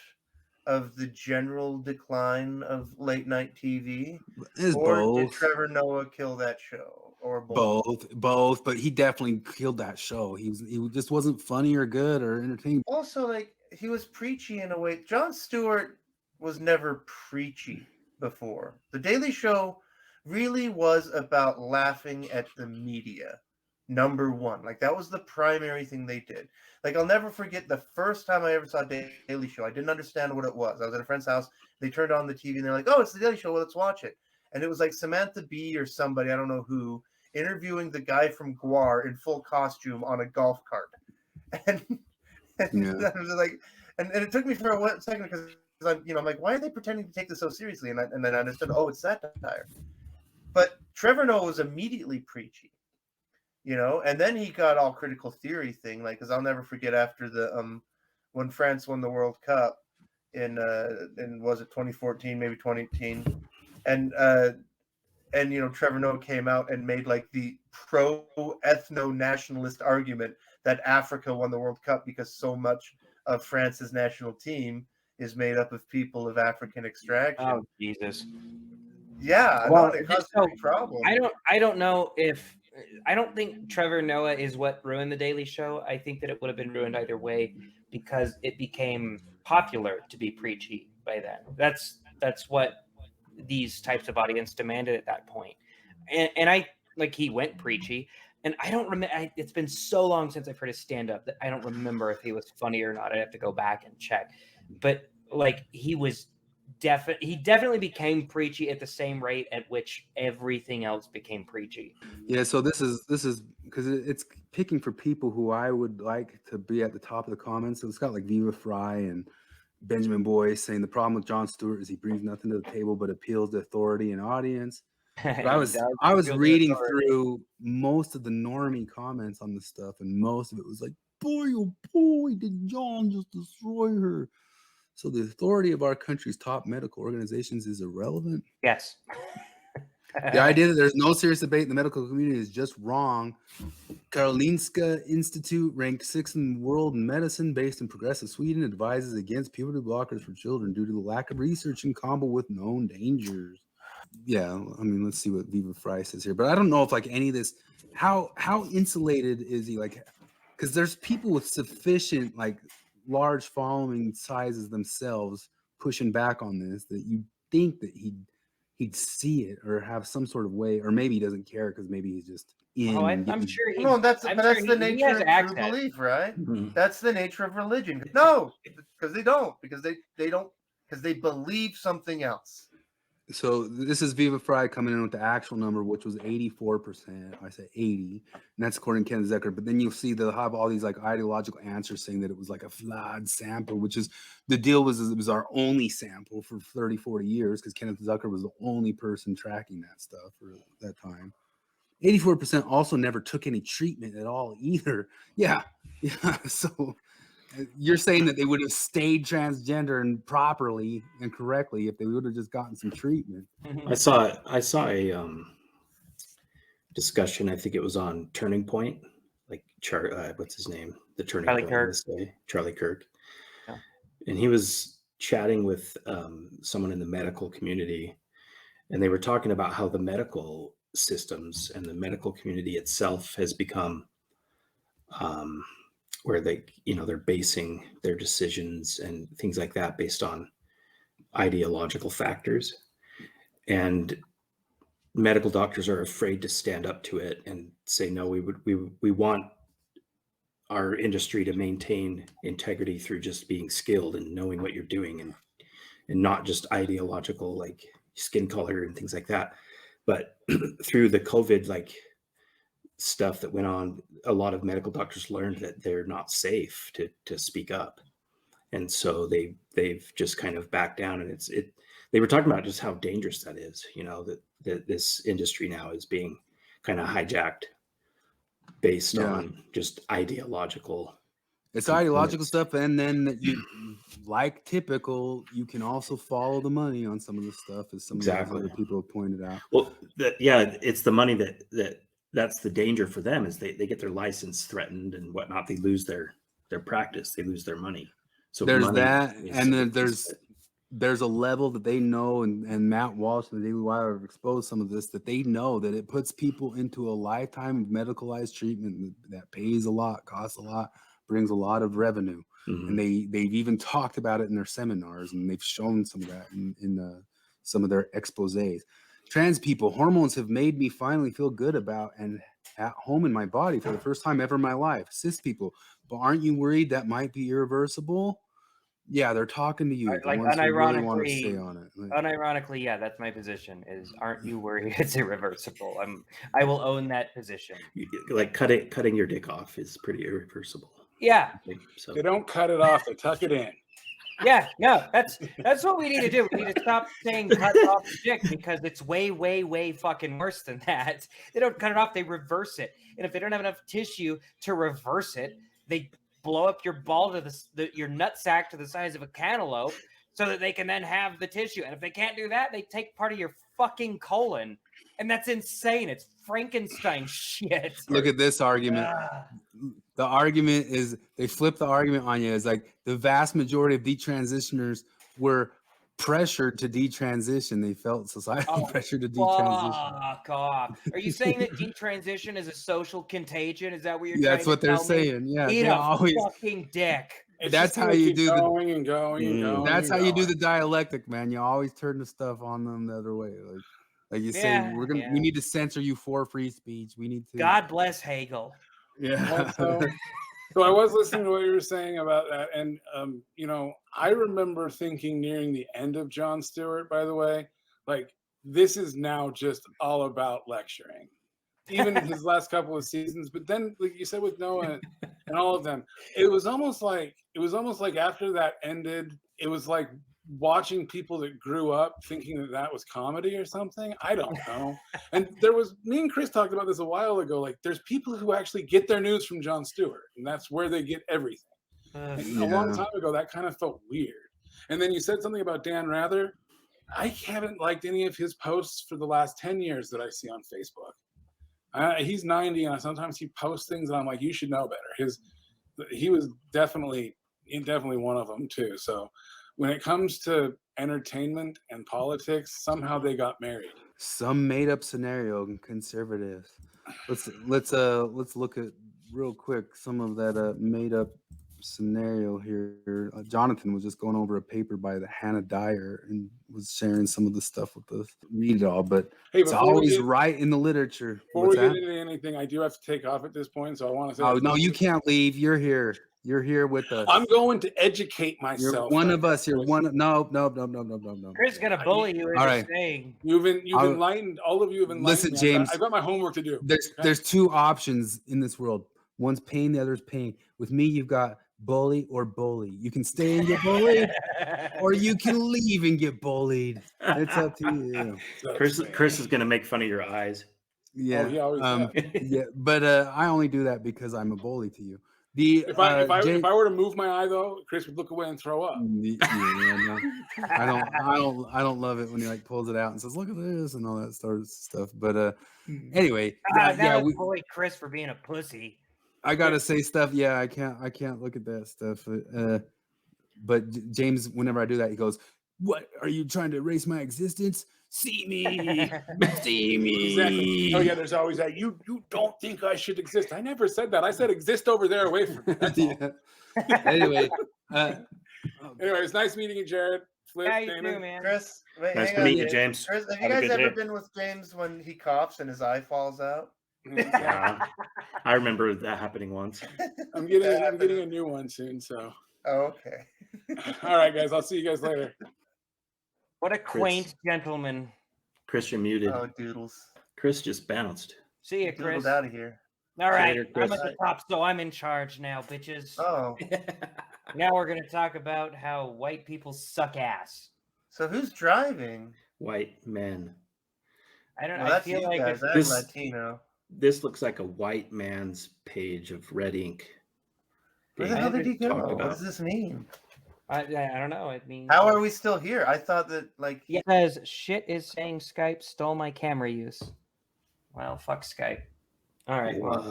Speaker 9: of the general decline of late night TV,
Speaker 4: It's
Speaker 9: or did
Speaker 4: both.
Speaker 9: Trevor Noah kill that show, or
Speaker 4: Both, but he definitely killed that show. He just wasn't funny or good or entertaining.
Speaker 9: Also, like he was preachy in a way. Jon Stewart was never preachy before. The Daily Show really was about laughing at the media. Number one, like that was the primary thing they did. Like I'll never forget the first time I ever saw Daily Show. I didn't understand what it was. I was at a friend's house. They turned on the TV and they're like, "Oh, it's the Daily Show. Well, let's watch it." And it was like Samantha Bee or somebody, I don't know who, interviewing the guy from Guar in full costume on a golf cart. And that was like, and it took me for a second because I'm like, why are they pretending to take this so seriously? And then I understood, oh, it's satire. But Trevor Noah was immediately preachy, and then he got all critical theory thing, like, because I'll never forget after the when France won the World Cup in was it 2014, maybe 2018, and Trevor Noah came out and made like the pro-ethno-nationalist argument that Africa won the World Cup because so much of France's national team is made up of people of African extraction.
Speaker 11: Oh Jesus!
Speaker 9: Yeah,
Speaker 11: Well,
Speaker 9: it caused a big problem.
Speaker 11: I don't know if I don't think Trevor Noah is what ruined the Daily Show. I think that it would have been ruined either way because it became popular to be preachy by then. That's what these types of audience demanded at that point. And I like he went preachy, and I don't remember. It's been so long since I've heard his stand up that I don't remember if he was funny or not. I have to go back and check. But like he was he definitely became preachy at the same rate at which everything else became preachy.
Speaker 4: Yeah, so this is because it's picking for people who I would like to be at the top of the comments. So it's got like Viva Fry and Benjamin Boyce saying the problem with Jon Stewart is he brings nothing to the table but appeals to authority and audience. But I was reading through most of the normie comments on this stuff, and most of it was like, boy, oh boy, did Jon just destroy her. So the authority of our country's top medical organizations is irrelevant?
Speaker 11: Yes.
Speaker 4: The idea that there's no serious debate in the medical community is just wrong. Karolinska Institute, ranked 6th in the world in medicine, based in progressive Sweden, advises against puberty blockers for children due to the lack of research in combo with known dangers. Yeah, I mean, let's see what Viva Fry says here. But I don't know if like any of this, how insulated is he? Like, because there's people with sufficient like large following sizes themselves pushing back on this that you think that he'd see it or have some sort of way, or maybe he doesn't care because maybe he's just in.
Speaker 11: I'm sure.
Speaker 9: No, that's the nature of true belief, right?
Speaker 4: Mm-hmm.
Speaker 9: That's the nature of religion. No, because they don't, because they believe something else.
Speaker 4: So this is Viva Fry coming in with the actual number, which was 84%. I said 80, and that's according to Kenneth Zucker. But then you'll see they'll have all these like ideological answers saying that it was like a flawed sample, which is the deal was it was our only sample for 30, 40 years because Kenneth Zucker was the only person tracking that stuff for that time. 84% also never took any treatment at all either. Yeah. So you're saying that they would have stayed transgender and properly and correctly if they would have just gotten some treatment.
Speaker 12: I saw a discussion. I think it was on Turning Point, like what's his name? The Turning
Speaker 11: Charlie
Speaker 12: Point.
Speaker 11: Kirk.
Speaker 12: Charlie Kirk.
Speaker 11: Yeah.
Speaker 12: And he was chatting with someone in the medical community, and they were talking about how the medical systems and the medical community itself has become where they're basing their decisions and things like that based on ideological factors, and medical doctors are afraid to stand up to it and say, no, we want our industry to maintain integrity through just being skilled and knowing what you're doing and not just ideological like skin color and things like that. But through the COVID stuff that went on, a lot of medical doctors learned that they're not safe to speak up, and so they've just kind of backed down. And they were talking about just how dangerous that is, that this industry now is being kind of hijacked based on just ideological.
Speaker 4: It's ideological stuff, and then you, like typical, you can also follow the money on some of the stuff, as some of the other people have pointed out.
Speaker 12: Well, it's the money that's the danger for them, is they get their license threatened and whatnot. They lose their practice, they lose their money. So
Speaker 4: there's that, and then there's a level that they know, and Matt Walsh and the Daily Wire have exposed some of this, that they know that it puts people into a lifetime of medicalized treatment that pays a lot, costs a lot, brings a lot of revenue.
Speaker 12: Mm-hmm.
Speaker 4: And they've even talked about it in their seminars, and they've shown some of that in some of their exposés. Trans people, hormones have made me finally feel good about and at home in my body for the first time ever in my life. Cis people, but aren't you worried that might be irreversible? Yeah, they're talking to you.
Speaker 11: Like
Speaker 4: really want to say on it.
Speaker 11: Unironically, yeah, that's my position. Is aren't you worried it's irreversible? I will own that position.
Speaker 12: Like cutting your dick off is pretty irreversible.
Speaker 11: Yeah.
Speaker 12: So
Speaker 10: they don't cut it off; they tuck it in.
Speaker 11: Yeah, no, that's what we need to do. We need to stop saying cut off the dick, because it's way, way, way fucking worse than that. They don't cut it off; they reverse it. And if they don't have enough tissue to reverse it, they blow up your ball to your nutsack to the size of a cantaloupe, so that they can then have the tissue. And if they can't do that, they take part of your fucking colon. And that's insane. It's Frankenstein shit.
Speaker 4: Look at this argument. The argument is they flip the argument on you. It's like the vast majority of detransitioners were pressured to detransition. They felt societal pressure to detransition.
Speaker 11: Fuck off. Are you saying that detransition is a social contagion? Is that what you're
Speaker 4: That's
Speaker 11: trying
Speaker 4: what
Speaker 11: to
Speaker 4: they're
Speaker 11: tell me?
Speaker 4: saying. Yeah,
Speaker 11: Eat
Speaker 4: they
Speaker 11: a
Speaker 4: always.
Speaker 11: fucking dick.
Speaker 4: That's how you do
Speaker 10: going and going and going.
Speaker 4: That's
Speaker 10: and
Speaker 4: how you do
Speaker 10: going.
Speaker 4: the dialectic, man. You always turn the stuff on them the other way. Like you say, we need to censor you for free speech. We need to.
Speaker 11: God bless Hegel.
Speaker 4: Yeah.
Speaker 10: So I was listening to what you were saying about that, and I remember thinking nearing the end of Jon Stewart, by the way, like this is now just all about lecturing, even in his last couple of seasons. But then, like you said, with Noah and all of them, it was almost like after that ended, it was like watching people that grew up thinking that was comedy or something. I don't know. And me and Chris talked about this a while ago. Like, there's people who actually get their news from Jon Stewart, and that's where they get everything. And a long time ago, that kind of felt weird. And then you said something about Dan Rather. I haven't liked any of his posts for the last 10 years that I see on Facebook. He's 90, and sometimes he posts things, and I'm like, you should know better. He was definitely one of them too. So when it comes to entertainment and politics, somehow they got married.
Speaker 4: Some made up scenario, conservatives. Let's look at real quick some of that made up scenario here. Jonathan was just going over a paper by the Hannah Dyer and was sharing some of the stuff with us. Read it all, but it's always right in the literature.
Speaker 10: Before we get into anything, I do have to take off at this point, so I want to say.
Speaker 4: Oh no, you can't leave. You're here. You're here with us.
Speaker 10: I'm going to educate myself.
Speaker 4: You're one of us. You're one. No.
Speaker 11: Chris is gonna bully you.
Speaker 4: All right.
Speaker 10: You've enlightened. All of you have enlightened.
Speaker 4: Listen,
Speaker 10: me.
Speaker 4: James.
Speaker 10: I've got my homework to do.
Speaker 4: There's two options in this world. One's pain, the other's pain. With me, you've got bully or bully. You can stay and get bullied, or you can leave and get bullied. It's up to you.
Speaker 12: Chris is gonna make fun of your eyes.
Speaker 4: Yeah.
Speaker 10: he always does.
Speaker 4: Yeah. But I only do that because I'm a bully to you.
Speaker 10: If I were to move my eye though, Chris would look away and throw up.
Speaker 4: No. I don't love it when he like pulls it out and says, "Look at this" and all that sort of stuff. But anyway,
Speaker 11: bully Chris for being a pussy.
Speaker 4: I gotta say stuff. Yeah, I can't look at that stuff. But James, whenever I do that, he goes, "What are you trying to erase my existence? See me, see me."
Speaker 10: Exactly. Oh yeah, there's always that. You don't think I should exist? I never said that. I said exist over there, away from me. That's all.
Speaker 4: Anyway,
Speaker 10: it's nice meeting you, Jared. Flip,
Speaker 11: How you
Speaker 10: Damon.
Speaker 11: doing, man?
Speaker 9: Chris, wait,
Speaker 12: Nice
Speaker 9: hang
Speaker 12: to
Speaker 9: on,
Speaker 12: meet you, James.
Speaker 9: Chris, have you
Speaker 12: Have a
Speaker 9: guys
Speaker 12: good
Speaker 9: ever
Speaker 12: day.
Speaker 9: been with James when he coughs and his eye falls out?
Speaker 12: Yeah, I remember that happening once.
Speaker 10: I'm getting a new one soon. So.
Speaker 9: Oh, okay.
Speaker 10: All right, guys. I'll see you guys later.
Speaker 11: What a quaint gentleman.
Speaker 12: Chris, you're muted.
Speaker 9: Oh, doodles.
Speaker 12: Chris just bounced.
Speaker 11: See you, Chris.
Speaker 9: Doodled out of here.
Speaker 11: All right,
Speaker 12: Later,
Speaker 11: I'm
Speaker 12: Chris.
Speaker 11: at the top, so I'm in charge now, bitches.
Speaker 9: Oh.
Speaker 11: Now we're gonna talk about how white people suck ass.
Speaker 9: So who's driving?
Speaker 12: White men.
Speaker 11: I don't know.
Speaker 9: Well,
Speaker 11: I
Speaker 9: that's
Speaker 11: feel
Speaker 9: you
Speaker 11: like
Speaker 9: guys.
Speaker 11: it's-
Speaker 9: I'm Latino.
Speaker 12: This looks like a white man's page of red ink.
Speaker 9: Where the hell did he go?
Speaker 12: talked
Speaker 9: What
Speaker 12: about.
Speaker 9: does this mean?
Speaker 11: I don't know. It means
Speaker 9: How are we still here? I thought that
Speaker 11: because shit is saying Skype stole my camera use. Well, fuck Skype. All right. Well,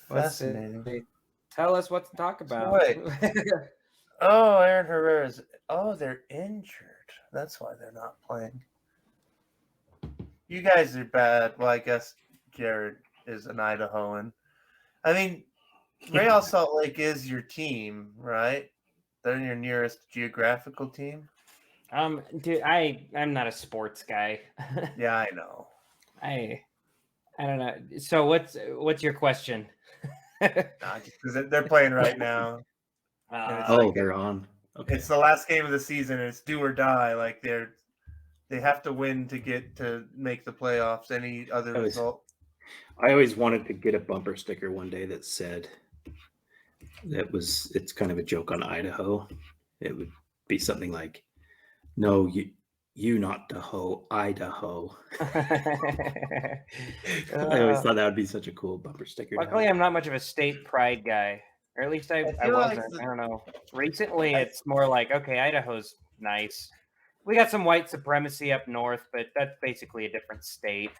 Speaker 12: What?
Speaker 9: Fascinating.
Speaker 11: tell us what to talk about.
Speaker 9: wait. Oh, Aaron Herrera's. Oh, they're injured. That's why they're not playing. You guys are bad. Well, I guess Jared is an Idahoan. I mean, Real Salt Lake is your team, right? They're your nearest geographical team.
Speaker 11: Dude, I'm not a sports guy.
Speaker 9: Yeah, I know.
Speaker 11: I don't know. So what's your question?
Speaker 9: Nah, just 'cause they're playing right now. And it's
Speaker 12: They're on. Okay.
Speaker 9: It's the last game of the season, and it's do or die. Like they have to win to get to make the playoffs. Any other result?
Speaker 12: I always wanted to get a bumper sticker one day that said it's kind of a joke on Idaho. It would be something like, "No, you not the hoe, Idaho." I always thought that would be such a cool bumper sticker. to
Speaker 11: Luckily,
Speaker 12: have.
Speaker 11: I'm not much of a state pride guy, or at least I
Speaker 9: feel like
Speaker 11: wasn't. I don't know. Recently, it's more like, okay, Idaho's nice. We got some white supremacy up north, but that's basically a different state.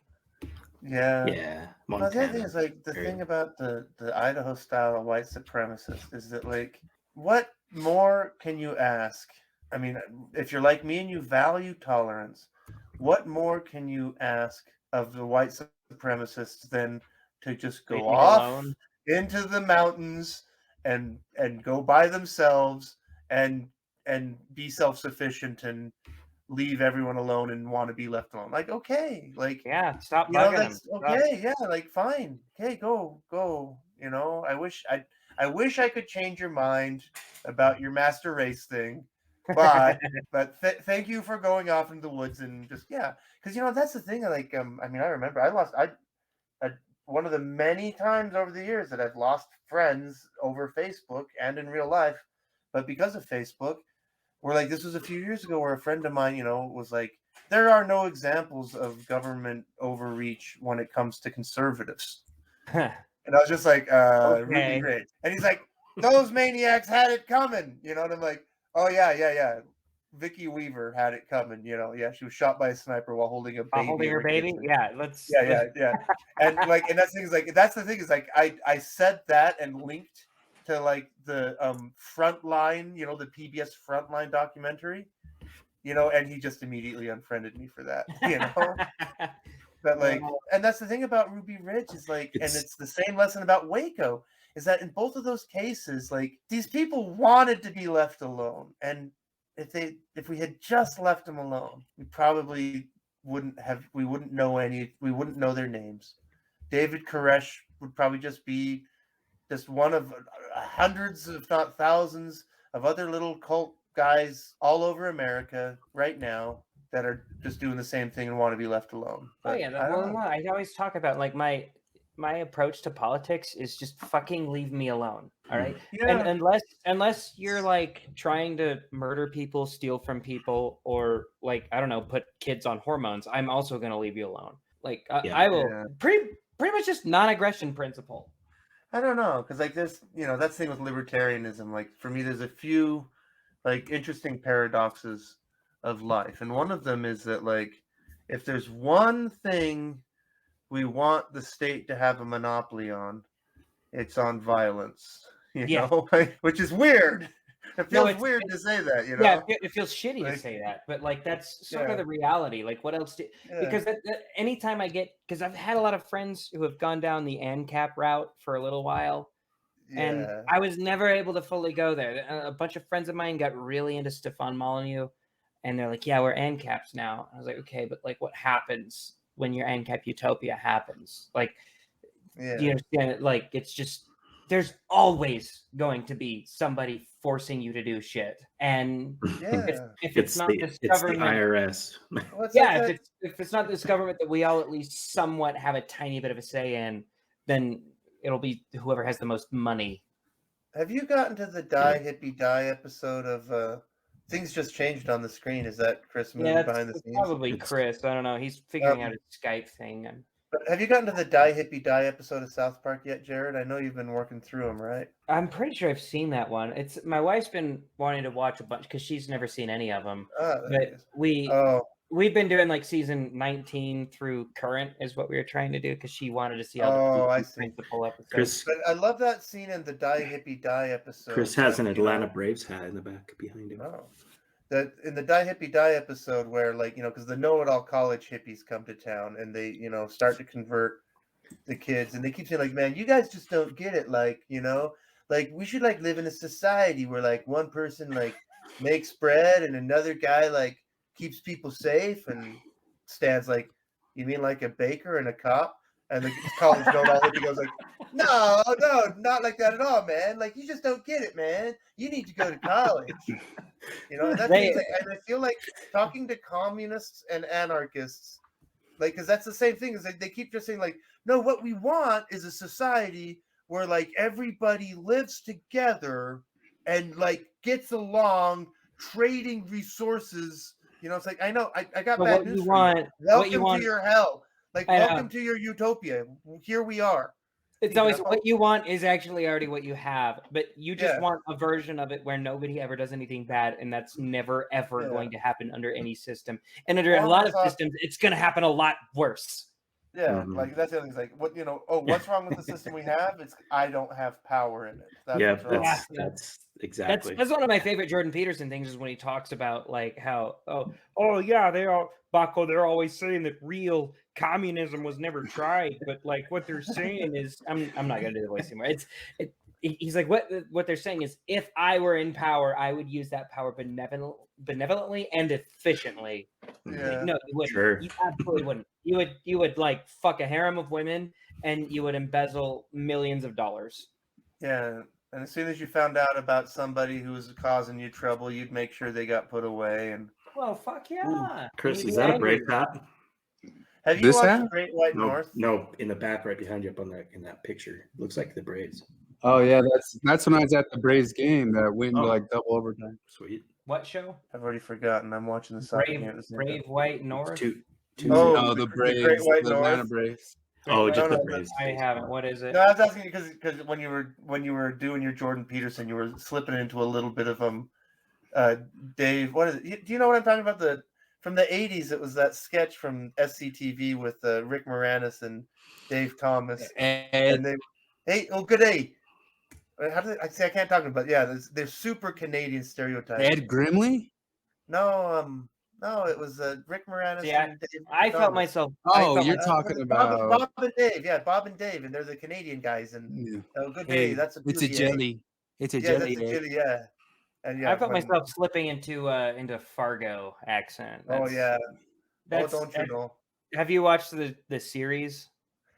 Speaker 9: Yeah.
Speaker 12: Yeah.
Speaker 9: Well, the other thing
Speaker 12: Montana.
Speaker 9: is like the
Speaker 12: Period.
Speaker 9: thing about the Idaho style white supremacist is that like what more can you ask? I mean, if you're like me and you value tolerance, what more can you ask of the white supremacists than to just
Speaker 11: Leave
Speaker 9: go
Speaker 11: me
Speaker 9: off
Speaker 11: alone.
Speaker 9: into the mountains and go by themselves and be self-sufficient and leave everyone alone and want to be left alone? Like, okay, like,
Speaker 11: yeah, stop
Speaker 9: you know,
Speaker 11: bugging
Speaker 9: that's
Speaker 11: them.
Speaker 9: okay. Yeah, like, fine. Okay, go. You know, I wish I could change your mind about your master race thing, but thank you for going off into the woods and just because you know that's the thing. Like, I mean, I remember I one of the many times over the years that I've lost friends over Facebook and in real life, but because of Facebook. Where like this was a few years ago where a friend of mine, you know, was like, there are no examples of government overreach when it comes to conservatives. And I was just like, Ruby Ridge. And he's like, those maniacs had it coming, you know, and I'm like, oh yeah. Vicky Weaver had it coming, you know. Yeah, she was shot by a sniper while holding a baby.
Speaker 11: Holding her baby? Yeah, let's
Speaker 9: Yeah. And like, and that's the thing is like I said that and linked to like the Frontline, you know, the PBS Frontline documentary, you know, and he just immediately unfriended me for that, you know. But like, and that's the thing about Ruby Ridge is like, and it's the same lesson about Waco, is that in both of those cases, like these people wanted to be left alone, and if we had just left them alone, we probably wouldn't know their names. David Koresh would probably just be just one of hundreds, if not thousands, of other little cult guys all over America right now that are just doing the same thing and want to be left alone.
Speaker 11: Oh
Speaker 9: But
Speaker 11: yeah,
Speaker 9: I don't know.
Speaker 11: I always talk about like my approach to politics is just fucking leave me alone. All right.
Speaker 9: Yeah.
Speaker 11: And unless you're like trying to murder people, steal from people, or like, I don't know, put kids on hormones, I'm also going to leave you alone. Like I will pretty much just non-aggression principle.
Speaker 9: I don't know, because like this, you know, that's the thing with libertarianism. Like for me, there's a few like interesting paradoxes of life, and one of them is that like if there's one thing we want the state to have a monopoly on, it's on violence. You know, which is weird. It feels weird to say that, you know.
Speaker 11: Yeah, it feels shitty to say that, but like that's sort of the reality. Like, what else? Because anytime I get, because I've had a lot of friends who have gone down the ANCAP route for a little while, and I was never able to fully go there. A bunch of friends of mine got really into Stefan Molyneux, and they're like, "Yeah, we're ANCAPs now." I was like, "Okay, but like, what happens when your ANCAP utopia happens? Like, do you understand it? Like, it's just." There's always going to be somebody forcing you to do shit, and if it's not this government,
Speaker 12: it's the IRS.
Speaker 11: If it's not this government that we all at least somewhat have a tiny bit of a say in, then it'll be whoever has the most money.
Speaker 9: Have you gotten to the Die Hippie Die episode of Things Just Changed on the Screen? Is that Chris moving behind the scenes?
Speaker 11: Probably Chris. I don't know. He's figuring out his Skype thing.
Speaker 9: But have you gotten to the Die Hippie Die episode of South Park yet, Jared? I know you've been working through them, right?
Speaker 11: I'm pretty sure I've seen that one. It's my wife's been wanting to watch a bunch because she's never seen any of them. But we've been doing like season 19 through current is what we were trying to do because she wanted to see all the principal episodes.
Speaker 9: But I love that scene in the Die Hippie Die episode.
Speaker 12: Chris has an Atlanta Braves hat in the back behind him.
Speaker 9: Oh. That in the Die Hippie Die episode where, like, you know, because the know-it-all college hippies come to town and they, you know, start to convert the kids, and they keep saying, like, man, you guys just don't get it, like, you know, like we should like live in a society where like one person like makes bread and another guy like keeps people safe, and Stan's like, you mean like a baker and a cop? And the college know-it-all hippie goes like, no, not like that at all, man. Like, you just don't get it, man. You need to go to college. You know, and that's and I feel like talking to communists and anarchists, like, because that's the same thing, is like they keep just saying, like, no, what we want is a society where like everybody lives together and like gets along, trading resources. You know, it's like, I know, I got bad news for you. Welcome to your hell. Like, welcome to your utopia. Here we are.
Speaker 11: It's always what you want is actually already what you have, but you just
Speaker 9: Yeah.
Speaker 11: want a version of it where nobody ever does anything bad, and that's never ever
Speaker 9: Yeah.
Speaker 11: going to happen under any system. And under a
Speaker 9: Well,
Speaker 11: lot
Speaker 9: I
Speaker 11: of
Speaker 9: thought-
Speaker 11: systems, it's going to happen a lot worse.
Speaker 9: Yeah, like that's the other thing. Is like, what what's wrong with the system we have? It's I don't have power in it. That's
Speaker 12: Yeah,
Speaker 9: what's wrong.
Speaker 12: that's exactly.
Speaker 11: That's one of my favorite Jordan Peterson things is when he talks about like how oh yeah Baco, they're always saying that real communism was never tried, but like what they're saying is I'm not gonna do the voice anymore. He's like what they're saying is if I were in power, I would use that power benevolently and efficiently.
Speaker 9: Yeah.
Speaker 11: Like, no, you wouldn't.
Speaker 12: Sure.
Speaker 11: You absolutely wouldn't. You would like fuck a harem of women and you would embezzle millions of dollars.
Speaker 9: Yeah, and as soon as you found out about somebody who was causing you trouble, you'd make sure they got put away. And
Speaker 11: well, fuck yeah.
Speaker 12: Chris, is that a brave hat?
Speaker 9: have you watched Great White North?
Speaker 12: No, in the back, right behind you, up on that in that picture, looks like the Braves.
Speaker 4: Oh yeah, that's when I was at the Braves game that went into like double overtime.
Speaker 12: Sweet.
Speaker 11: What show?
Speaker 9: I've already forgotten. I'm watching the soccer game at the same time.
Speaker 11: Brave White North.
Speaker 4: No, the Braves,
Speaker 9: Great White
Speaker 4: the Atlanta
Speaker 9: North.
Speaker 4: Braves.
Speaker 12: Oh, just the
Speaker 9: no,
Speaker 12: Braves.
Speaker 11: I haven't. What is it?
Speaker 9: No, I was asking you because when you were doing your Jordan Peterson, you were slipping into a little bit of Dave. What is it? Do you know what I'm talking about? From the 80s, it was that sketch from SCTV with Rick Moranis and Dave Thomas. And they, good day. How do I say? I can't talk about. Yeah, they're super Canadian stereotypes.
Speaker 4: Ed Grimley?
Speaker 9: No, it was Rick Moranis.
Speaker 11: Yeah,
Speaker 9: and Dave
Speaker 11: I felt
Speaker 9: Thomas.
Speaker 11: myself.
Speaker 4: Oh, you're talking about
Speaker 9: Bob and Dave. Yeah, Bob and Dave, and they're the Canadian guys. And good day. That's
Speaker 4: it's a jelly. It's a jelly.
Speaker 9: That's a jelly. Yeah. And yeah,
Speaker 11: I felt myself slipping into Fargo accent.
Speaker 9: Oh yeah.
Speaker 11: That's,
Speaker 9: don't you know?
Speaker 11: Have you watched the series?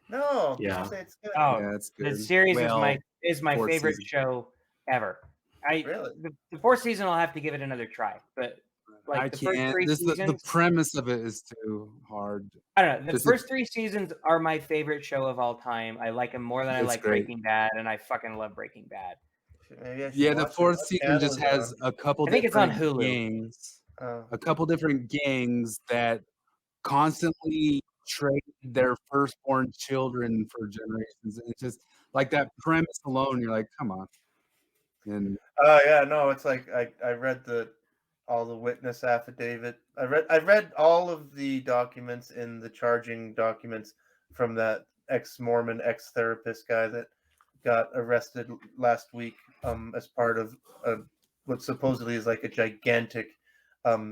Speaker 9: No.
Speaker 12: Yeah.
Speaker 9: Say it's good.
Speaker 11: Oh,
Speaker 4: Yeah, it's good.
Speaker 11: the series is my
Speaker 4: fourth
Speaker 11: favorite
Speaker 4: season.
Speaker 11: show ever.
Speaker 9: Really?
Speaker 11: The fourth season, I'll have to give it another try. But like
Speaker 4: I
Speaker 11: the first
Speaker 4: can't.
Speaker 11: three
Speaker 4: The
Speaker 11: seasons,
Speaker 4: premise of it is too hard.
Speaker 11: I don't know. The
Speaker 4: Just
Speaker 11: first three seasons are my favorite show of all time. I like them more than I
Speaker 4: It's
Speaker 11: like
Speaker 4: great.
Speaker 11: Breaking Bad, and I fucking love Breaking Bad.
Speaker 9: Maybe I should
Speaker 4: Yeah, the
Speaker 9: watch it.
Speaker 4: fourth
Speaker 9: What
Speaker 4: season
Speaker 9: channel
Speaker 4: just
Speaker 9: is it
Speaker 4: has
Speaker 9: on?
Speaker 4: a couple
Speaker 11: I think it's on
Speaker 4: different
Speaker 11: Hulu.
Speaker 4: gangs.
Speaker 9: Oh.
Speaker 4: A couple different gangs that constantly trade their firstborn children for generations. It's just like that premise alone. You're like, come on. And
Speaker 9: Oh yeah, no, it's like I read all the witness affidavit. I read all of the documents in the charging documents from that ex-Mormon, ex-therapist guy that got arrested last week as part of what supposedly is like a gigantic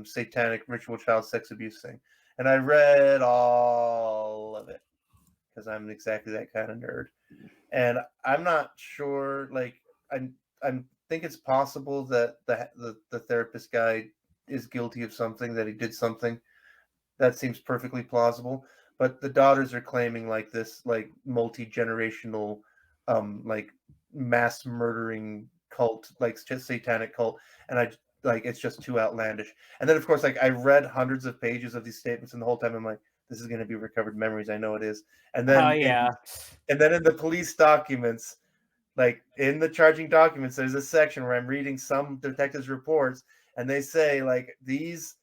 Speaker 9: satanic ritual child sex abuse thing. And I read all of it because I'm exactly that kind of nerd. And I'm not sure, like I think it's possible that the therapist guy is guilty of something, that he did something. That seems perfectly plausible. But the daughters are claiming like this like multi-generational like mass murdering cult, like just satanic cult. And I like it's just too outlandish. And then of course, like I read hundreds of pages of these statements, and the whole time I'm like, this is gonna be recovered memories. I know it is. And then and then in the police documents, like in the charging documents, there's a section where I'm reading some detectives' reports, and they say like these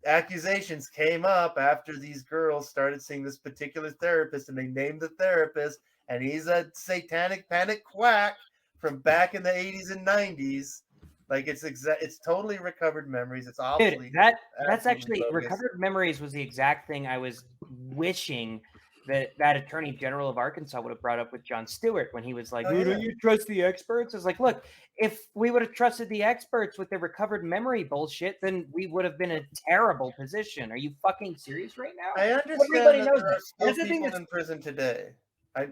Speaker 9: accusations came up after these girls started seeing this particular therapist, and they named the therapist, and he's a satanic panic quack from back in the 80s and 90s. Like it's totally recovered memories. It's obviously
Speaker 11: Dude, that's actually recovered memories was the exact thing I was wishing that Attorney General of Arkansas would have brought up with Jon Stewart when he was like, don't you trust the experts? It's like, look, if we would have trusted the experts with the recovered memory bullshit, then we would have been in a terrible position. Are you fucking serious right now?
Speaker 9: I understand
Speaker 11: Everybody
Speaker 9: that
Speaker 11: knows
Speaker 9: there are
Speaker 11: that.
Speaker 9: still
Speaker 11: That's the thing
Speaker 9: people
Speaker 11: that's
Speaker 9: in prison today.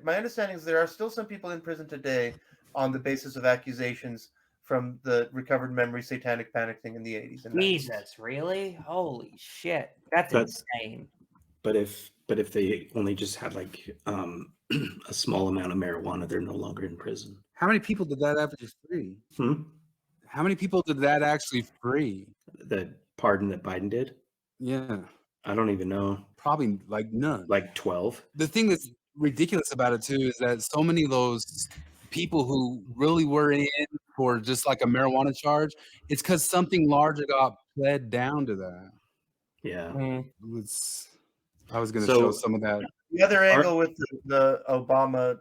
Speaker 9: My understanding is there are still some people in prison today on the basis of accusations from the recovered memory satanic panic thing in the 80s and 90s.
Speaker 11: Jesus, really? Holy shit. That's insane.
Speaker 12: But if they only just had like a small amount of marijuana, they're no longer in prison.
Speaker 4: how many people did that actually free?
Speaker 12: Hmm?
Speaker 4: How many people did that actually free?
Speaker 12: The pardon that Biden did?
Speaker 4: Yeah.
Speaker 12: I don't even know.
Speaker 4: Probably like none.
Speaker 12: Like 12.
Speaker 4: The thing that's ridiculous about it too is that so many of those people who really were in for just like a marijuana charge, it's because something larger got pled down to that.
Speaker 12: Yeah.
Speaker 4: I was going to show some of that
Speaker 9: The other angle with the Obama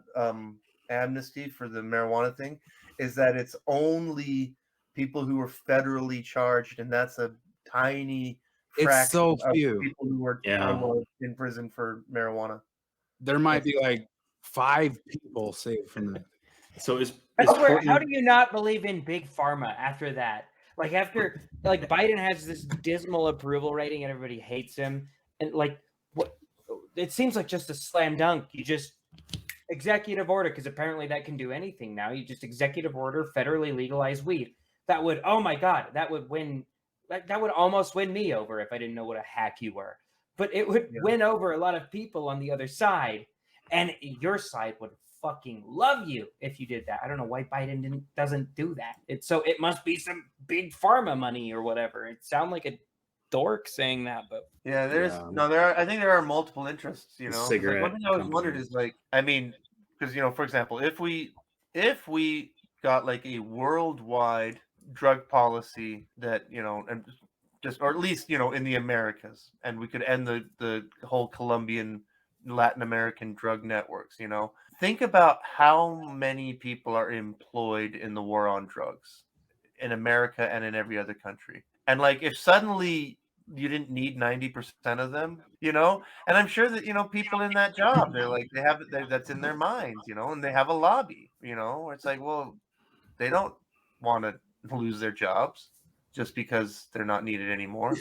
Speaker 9: amnesty for the marijuana thing is that it's only people who were federally charged, and that's a tiny fraction
Speaker 4: so
Speaker 9: of
Speaker 4: few.
Speaker 9: people who were in prison for marijuana.
Speaker 4: There might be like 5 people saved from that.
Speaker 12: So
Speaker 11: I swear, how do you not believe in big pharma after that? Like after Biden has this dismal approval rating and everybody hates him, and like what it seems like just a slam dunk. You just executive order, because apparently that can do anything now. You just executive order federally legalize weed. That would, oh my God, that would win. That would almost win me over if I didn't know what a hack you were. But it would win over a lot of people on the other side, and your side would fucking love you if you did that. I don't know why Biden doesn't do that. It must be some big pharma money or whatever. It sounds like a dork saying that, but
Speaker 9: yeah, I think there are multiple interests. You know,
Speaker 12: Cigarette
Speaker 9: one thing I always wondered is because for example, if we got like a worldwide drug policy that and just or at least in the Americas, and we could end the whole Colombian Latin American drug networks. Think about how many people are employed in the war on drugs in America and in every other country. And like, if suddenly you didn't need 90% of them, and I'm sure that, people in that job, they're like, that's in their minds, and they have a lobby, where it's like, well, they don't want to lose their jobs just because they're not needed anymore.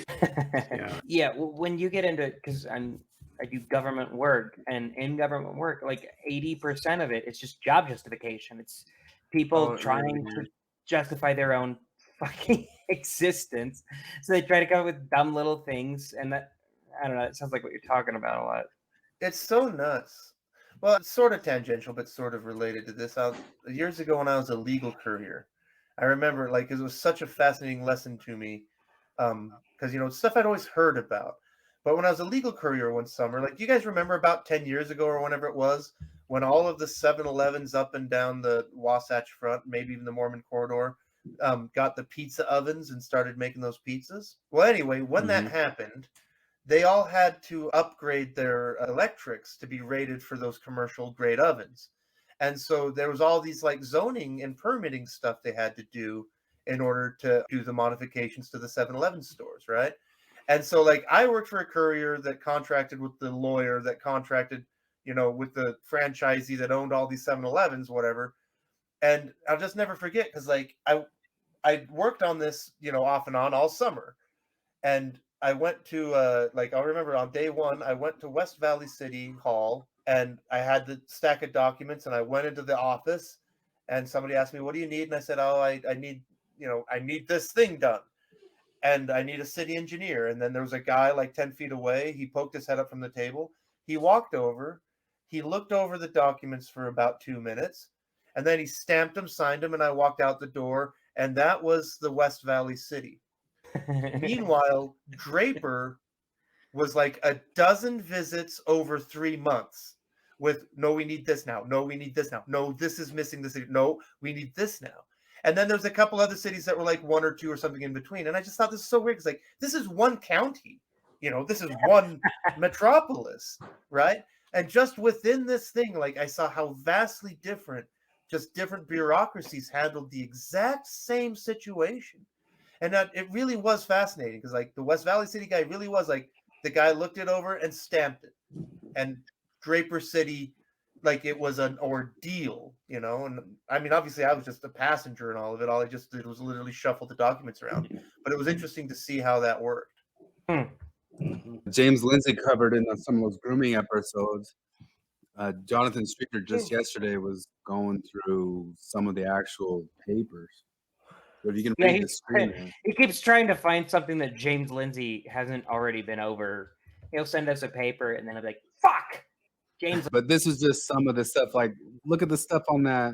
Speaker 11: Yeah, when you get into, because I do government work, and in government work, like 80% of it is just job justification. It's people trying to justify their own fucking existence. So they try to come up with dumb little things, and that, I don't know, it sounds like what you're talking about a lot.
Speaker 9: It's so nuts. Well, it's sort of tangential, but sort of related to this. Years ago when I was a legal courier, I remember because it was such a fascinating lesson to me, because stuff I'd always heard about. But when I was a legal courier one summer, do you guys remember about 10 years ago or whenever it was, when all of the 7-Elevens up and down the Wasatch Front, maybe even the Mormon corridor, got the pizza ovens and started making those pizzas? Well, anyway, when that happened, they all had to upgrade their electrics to be rated for those commercial grade ovens. And so there was all these zoning and permitting stuff they had to do in order to do the modifications to the 7-Eleven stores, right? And so I worked for a courier that contracted with the lawyer that contracted, with the franchisee that owned all these 7-Elevens, whatever. And I'll just never forget, because I worked on this, off and on all summer. And I went to I'll remember on day one, I went to West Valley City Hall, and I had the stack of documents, and I went into the office, and somebody asked me, "What do you need?" And I said, "Oh, I need, I need this thing done. And I need a city engineer." And then there was a guy 10 feet away. He poked his head up from the table. He walked over. He looked over the documents for about 2 minutes. And then he stamped them, signed them, and I walked out the door. And that was the West Valley City. Meanwhile, Draper was a dozen visits over 3 months with, "No, we need this now. No, we need this now. No, this is missing this. No, we need this now." And then there's a couple other cities that were 1 or 2 or something in between. And I just thought this is so weird, because this is one county, this is one metropolis, right? And just within this thing, I saw how vastly different, just different bureaucracies handled the exact same situation. And that it really was fascinating, because the West Valley City guy really was the guy looked it over and stamped it. And Draper City, it was an ordeal, and I mean, obviously I was just a passenger in all of it. All I just did was literally shuffle the documents around, but it was interesting to see how that worked.
Speaker 4: James Lindsay covered in some of those grooming episodes. Jonathan Streeter just yesterday was going through some of the actual papers. So if you can read the screen.
Speaker 11: He keeps trying to find something that James Lindsay hasn't already been over. He'll send us a paper, and then I'll be like, "Fuck!" James.
Speaker 4: But this is just some of the stuff. Look at the stuff on that.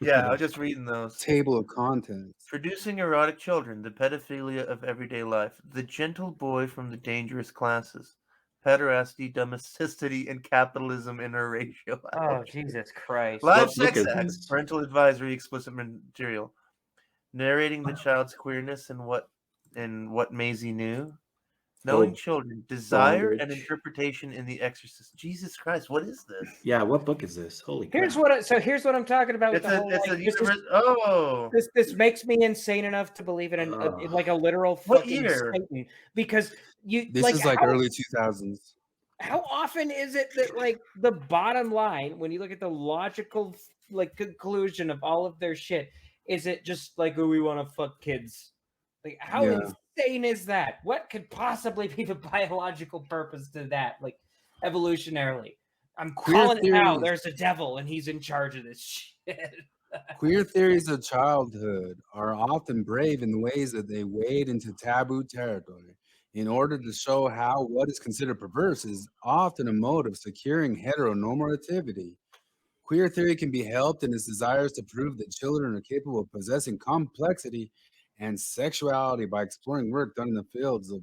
Speaker 9: Yeah, I was just reading those.
Speaker 4: Table of contents.
Speaker 9: Producing erotic children, the pedophilia of everyday life, the gentle boy from the dangerous classes, pederasty, domesticity, and capitalism in her ratio.
Speaker 11: Oh, Jesus Christ.
Speaker 9: Live sex acts, parental advisory, explicit material. Narrating the child's queerness and what Maisie knew. Knowing
Speaker 12: Oh,
Speaker 9: children, desire and
Speaker 12: bondage.
Speaker 9: interpretation in The Exorcist. Jesus Christ, what is this?
Speaker 12: Yeah, what book is this? Holy crap.
Speaker 11: Here's what I'm talking about with
Speaker 9: It's
Speaker 11: the
Speaker 9: a
Speaker 11: whole
Speaker 9: it's
Speaker 11: like,
Speaker 9: a
Speaker 11: this is-
Speaker 9: universe. Oh,
Speaker 11: this makes me insane enough to believe in in like a literal
Speaker 9: What
Speaker 11: fucking
Speaker 9: year?
Speaker 11: Satan, because you
Speaker 4: This
Speaker 11: like
Speaker 4: is like
Speaker 11: how,
Speaker 4: early 2000s.
Speaker 11: how often is it that like the bottom line when you look at the logical like conclusion of all of their shit, is it just like, oh, we want to fuck kids? Like how
Speaker 4: Yeah.
Speaker 11: insane is that? What could possibly be the biological purpose to that? Like evolutionarily, I'm
Speaker 4: Queer
Speaker 11: calling it now.
Speaker 4: theories.
Speaker 11: There's a devil and he's in charge of this shit.
Speaker 4: Queer theories of childhood are often brave in the ways that they wade into taboo territory. In order to show how what is considered perverse is often a mode of securing heteronormativity. Queer theory can be helped in its desires to prove that children are capable of possessing complexity and sexuality by exploring work done in the fields of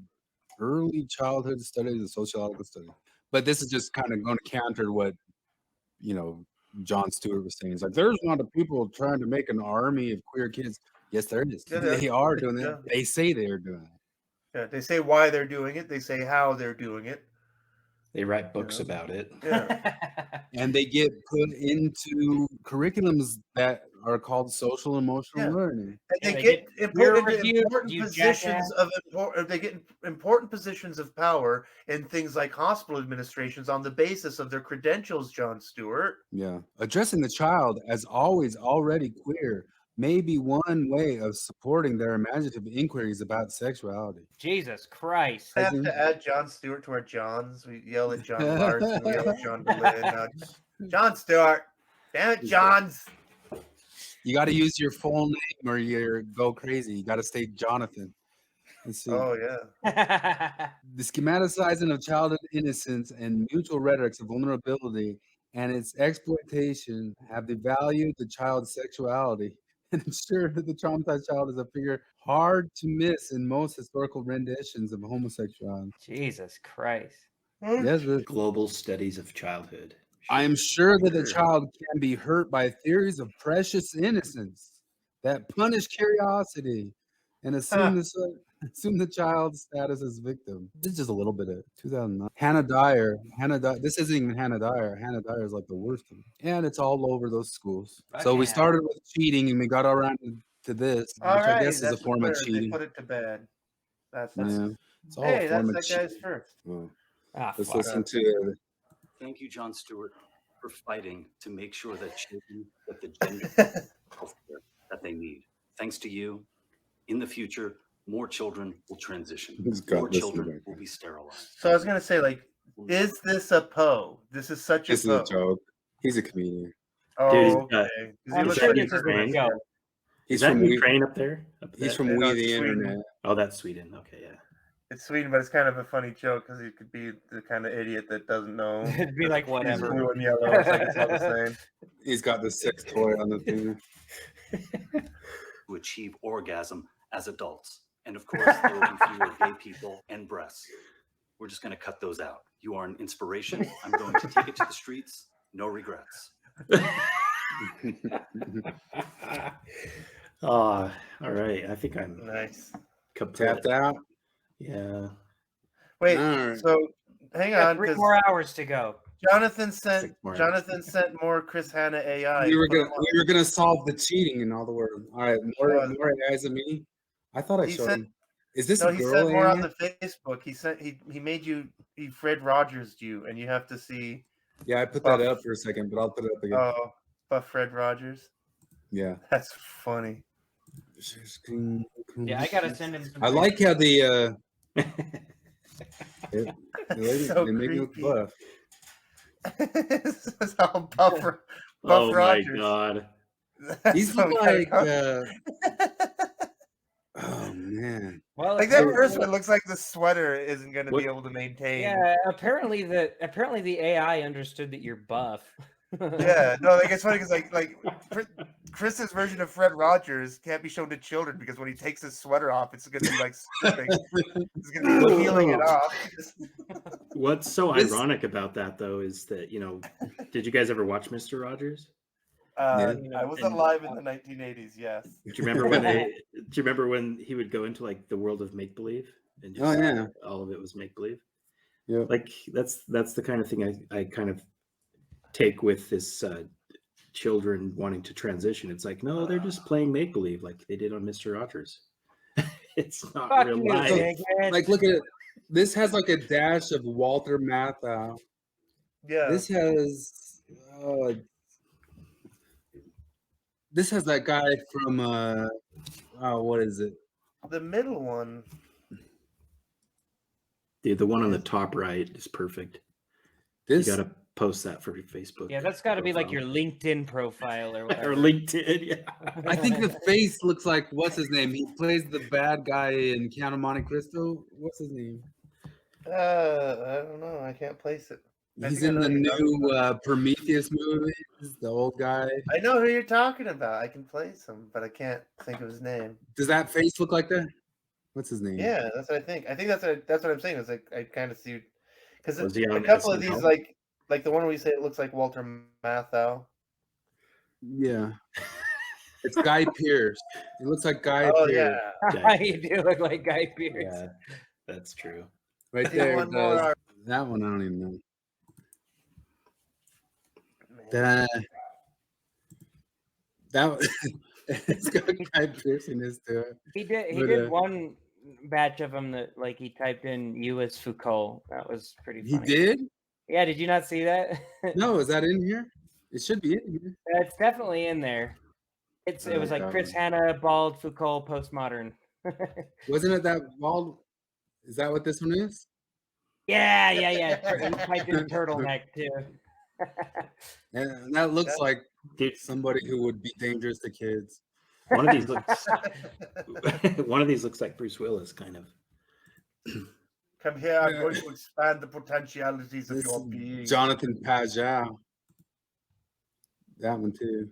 Speaker 4: early childhood studies and sociological study. But this is just kind of going to counter what, Jon Stewart was saying. It's like, there's not a people trying to make an army of queer kids. Yes, there is.
Speaker 9: Yeah,
Speaker 4: They are doing
Speaker 9: yeah.
Speaker 4: that. They say they are doing it.
Speaker 9: Yeah, they say why they're doing it. They say how they're doing it.
Speaker 12: They write books about it.
Speaker 9: Yeah.
Speaker 4: And they get put into curriculums that are called social emotional
Speaker 9: Yeah.
Speaker 4: learning.
Speaker 9: And they get put into important positions they get important positions of power in things like hospital administrations on the basis of their credentials, Jon Stewart.
Speaker 4: Yeah. Addressing the child as always already queer may be one way of supporting their imaginative inquiries about sexuality.
Speaker 11: Jesus Christ.
Speaker 9: I have to add Jon Stewart to our Johns. We yell at John Larson, we yell at John Boleyn. Jon Stewart. Damn it, Johns.
Speaker 4: You got to use your full name or you go crazy. You got to stay Jonathan. Let's see.
Speaker 9: Oh, yeah.
Speaker 4: The schematicizing of childhood innocence and mutual rhetorics of vulnerability and its exploitation have devalued the child's sexuality and ensured that the traumatized child is a figure hard to miss in most historical renditions of homosexuality.
Speaker 11: Jesus Christ.
Speaker 4: Yes,
Speaker 12: Global Studies of Childhood.
Speaker 4: I am sure that the child can be hurt by theories of precious innocence that punish curiosity and assume the child's status as victim. This is just a little bit of 2009. Hannah Dyer. This isn't even Hannah Dyer. Hannah Dyer is like the worst of them. And it's all over those schools. So we started with cheating and we got around to this, which I guess is a form of cheating.
Speaker 9: They put it to bed. That's
Speaker 4: Yeah. It's all
Speaker 9: hey,
Speaker 4: a form
Speaker 9: that's
Speaker 4: of
Speaker 9: that guy's
Speaker 4: cheating.
Speaker 9: first.
Speaker 4: Oh.
Speaker 11: Ah,
Speaker 4: Let's
Speaker 11: fuck.
Speaker 4: listen to
Speaker 21: Thank you, Jon Stewart, for fighting to make sure that children get the gender healthcare that they need. Thanks to you, in the future, more children will transition. More children will be sterilized.
Speaker 9: So I was gonna say, like, is this a Poe? This is such a
Speaker 4: This is
Speaker 9: Poe.
Speaker 4: a joke. He's a comedian.
Speaker 9: Oh,
Speaker 12: Dude,
Speaker 9: okay. 'Cause he
Speaker 11: I'm
Speaker 9: looks
Speaker 11: sure
Speaker 9: like
Speaker 11: this is a joke.
Speaker 4: He's
Speaker 12: Is that
Speaker 4: from
Speaker 12: Ukraine up there?
Speaker 4: He's from We the Internet.
Speaker 12: Oh, that's Sweden. Okay, yeah.
Speaker 9: It's Sweden, but it's kind of a funny joke because he could be the kind of idiot that doesn't know.
Speaker 11: It'd be like,
Speaker 9: He's
Speaker 11: whatever.
Speaker 9: blue and yellow. It's like it's all the same.
Speaker 4: He's got the sex toy on the thing.
Speaker 21: To achieve orgasm as adults. And of course, there will be fewer gay people and breasts. We're just going to cut those out. You are an inspiration. I'm going to take it to the streets. No regrets.
Speaker 12: All right. I think I'm
Speaker 9: nice.
Speaker 4: Tapped out.
Speaker 12: Yeah.
Speaker 9: Wait,
Speaker 4: Alright.
Speaker 9: so hang
Speaker 11: Got
Speaker 9: on,
Speaker 11: 3
Speaker 9: because
Speaker 11: more hours to go.
Speaker 9: Jonathan sent
Speaker 12: more
Speaker 9: more Chris Hanna AI.
Speaker 4: We were gonna solve the cheating in all the world. All right, more AIs than me. I thought I
Speaker 9: He
Speaker 4: showed
Speaker 9: sent-
Speaker 4: him. Is this
Speaker 9: No,
Speaker 4: a
Speaker 9: he
Speaker 4: girl?
Speaker 9: sent more on
Speaker 4: alien?
Speaker 9: the Facebook. He made you Fred Rogers you, and you have to see.
Speaker 4: Yeah, I put that up for a second, but I'll put it up again.
Speaker 9: Oh, buff Fred Rogers.
Speaker 4: Yeah.
Speaker 9: That's funny.
Speaker 11: Yeah, I gotta send him some
Speaker 4: I like how the
Speaker 9: So
Speaker 4: they make me look
Speaker 9: creepy.
Speaker 4: buff.
Speaker 9: This is how buff
Speaker 12: Oh
Speaker 9: Rogers.
Speaker 12: my god.
Speaker 4: He's
Speaker 9: So
Speaker 4: like
Speaker 9: kinda-
Speaker 4: oh man.
Speaker 11: Well,
Speaker 9: like that
Speaker 11: apparently-
Speaker 9: first one looks like the sweater isn't going to be able to maintain.
Speaker 11: Yeah, apparently the AI understood that you're buff.
Speaker 9: Yeah, no, like it's funny because like Chris's version of Fred Rogers can't be shown to children because when he takes his sweater off, it's gonna be like stripping. It's gonna be peeling it off.
Speaker 12: What's so
Speaker 9: This-
Speaker 12: ironic about that, though, is that, did you guys ever watch Mr. Rogers?
Speaker 9: I was alive in the 1980s. Yes.
Speaker 12: Do you remember when you remember when he would go into like the world of make believe and just all of it was make believe?
Speaker 4: Yeah,
Speaker 12: like that's the kind of thing I kind of take with this children wanting to transition. It's like, no, they're just playing make believe like they did on Mr. Rogers. It's not
Speaker 11: Fuck
Speaker 12: real
Speaker 11: you,
Speaker 12: life.
Speaker 11: dickhead.
Speaker 4: like look at it. This has like a dash of Walter Matthau.
Speaker 9: Yeah.
Speaker 4: This has that guy from what is it?
Speaker 9: The middle one.
Speaker 12: Dude, the one on the top right is perfect.
Speaker 4: This
Speaker 12: you gotta post that for your Facebook.
Speaker 11: Yeah, that's got to be like your LinkedIn profile or whatever.
Speaker 12: Or LinkedIn, yeah.
Speaker 4: I think the face looks like what's his name? He plays the bad guy in Count of Monte Cristo. What's his name?
Speaker 9: I don't know. I can't place it.
Speaker 4: He's in the new Prometheus movie. The old guy.
Speaker 9: I know who you're talking about. I can place him, but I can't think of his name.
Speaker 4: Does that face look like that? What's his name?
Speaker 9: Yeah, that's what I think. I think that's what I'm saying. It's like I kind of see because
Speaker 12: Was he
Speaker 9: a
Speaker 12: on
Speaker 9: couple of
Speaker 12: SNL?
Speaker 9: these like the one where you say it looks like Walter Matthau.
Speaker 4: Yeah. It's Guy Pearce. It looks like Guy
Speaker 9: Oh
Speaker 4: Pearce.
Speaker 9: yeah.
Speaker 11: You do look like Guy Pearce.
Speaker 12: Yeah, that's true.
Speaker 4: Right
Speaker 9: See,
Speaker 4: there.
Speaker 9: one
Speaker 4: it
Speaker 9: more.
Speaker 4: does. That one I don't even know. That it's got Guy Pearce in this too.
Speaker 11: He did
Speaker 4: But,
Speaker 11: did one batch of them that like he typed in "you as Foucault." That was pretty
Speaker 4: He
Speaker 11: funny.
Speaker 4: did?
Speaker 11: Yeah, did you not see that?
Speaker 4: No, is that in here? It should be in here.
Speaker 11: It's definitely in there. It was like
Speaker 4: God.
Speaker 11: Chris Hanna, bald Foucault, postmodern.
Speaker 4: Wasn't it that bald? Is that what this one is?
Speaker 11: Yeah. He typed in turtleneck too.
Speaker 4: And that looks like somebody who would be dangerous to kids.
Speaker 12: One of these looks one of these looks like Bruce Willis, kind of.
Speaker 9: Come here, I'm going to expand the potentialities of
Speaker 4: This
Speaker 9: your
Speaker 4: is
Speaker 9: being.
Speaker 4: Jonathan Pajau. That one too.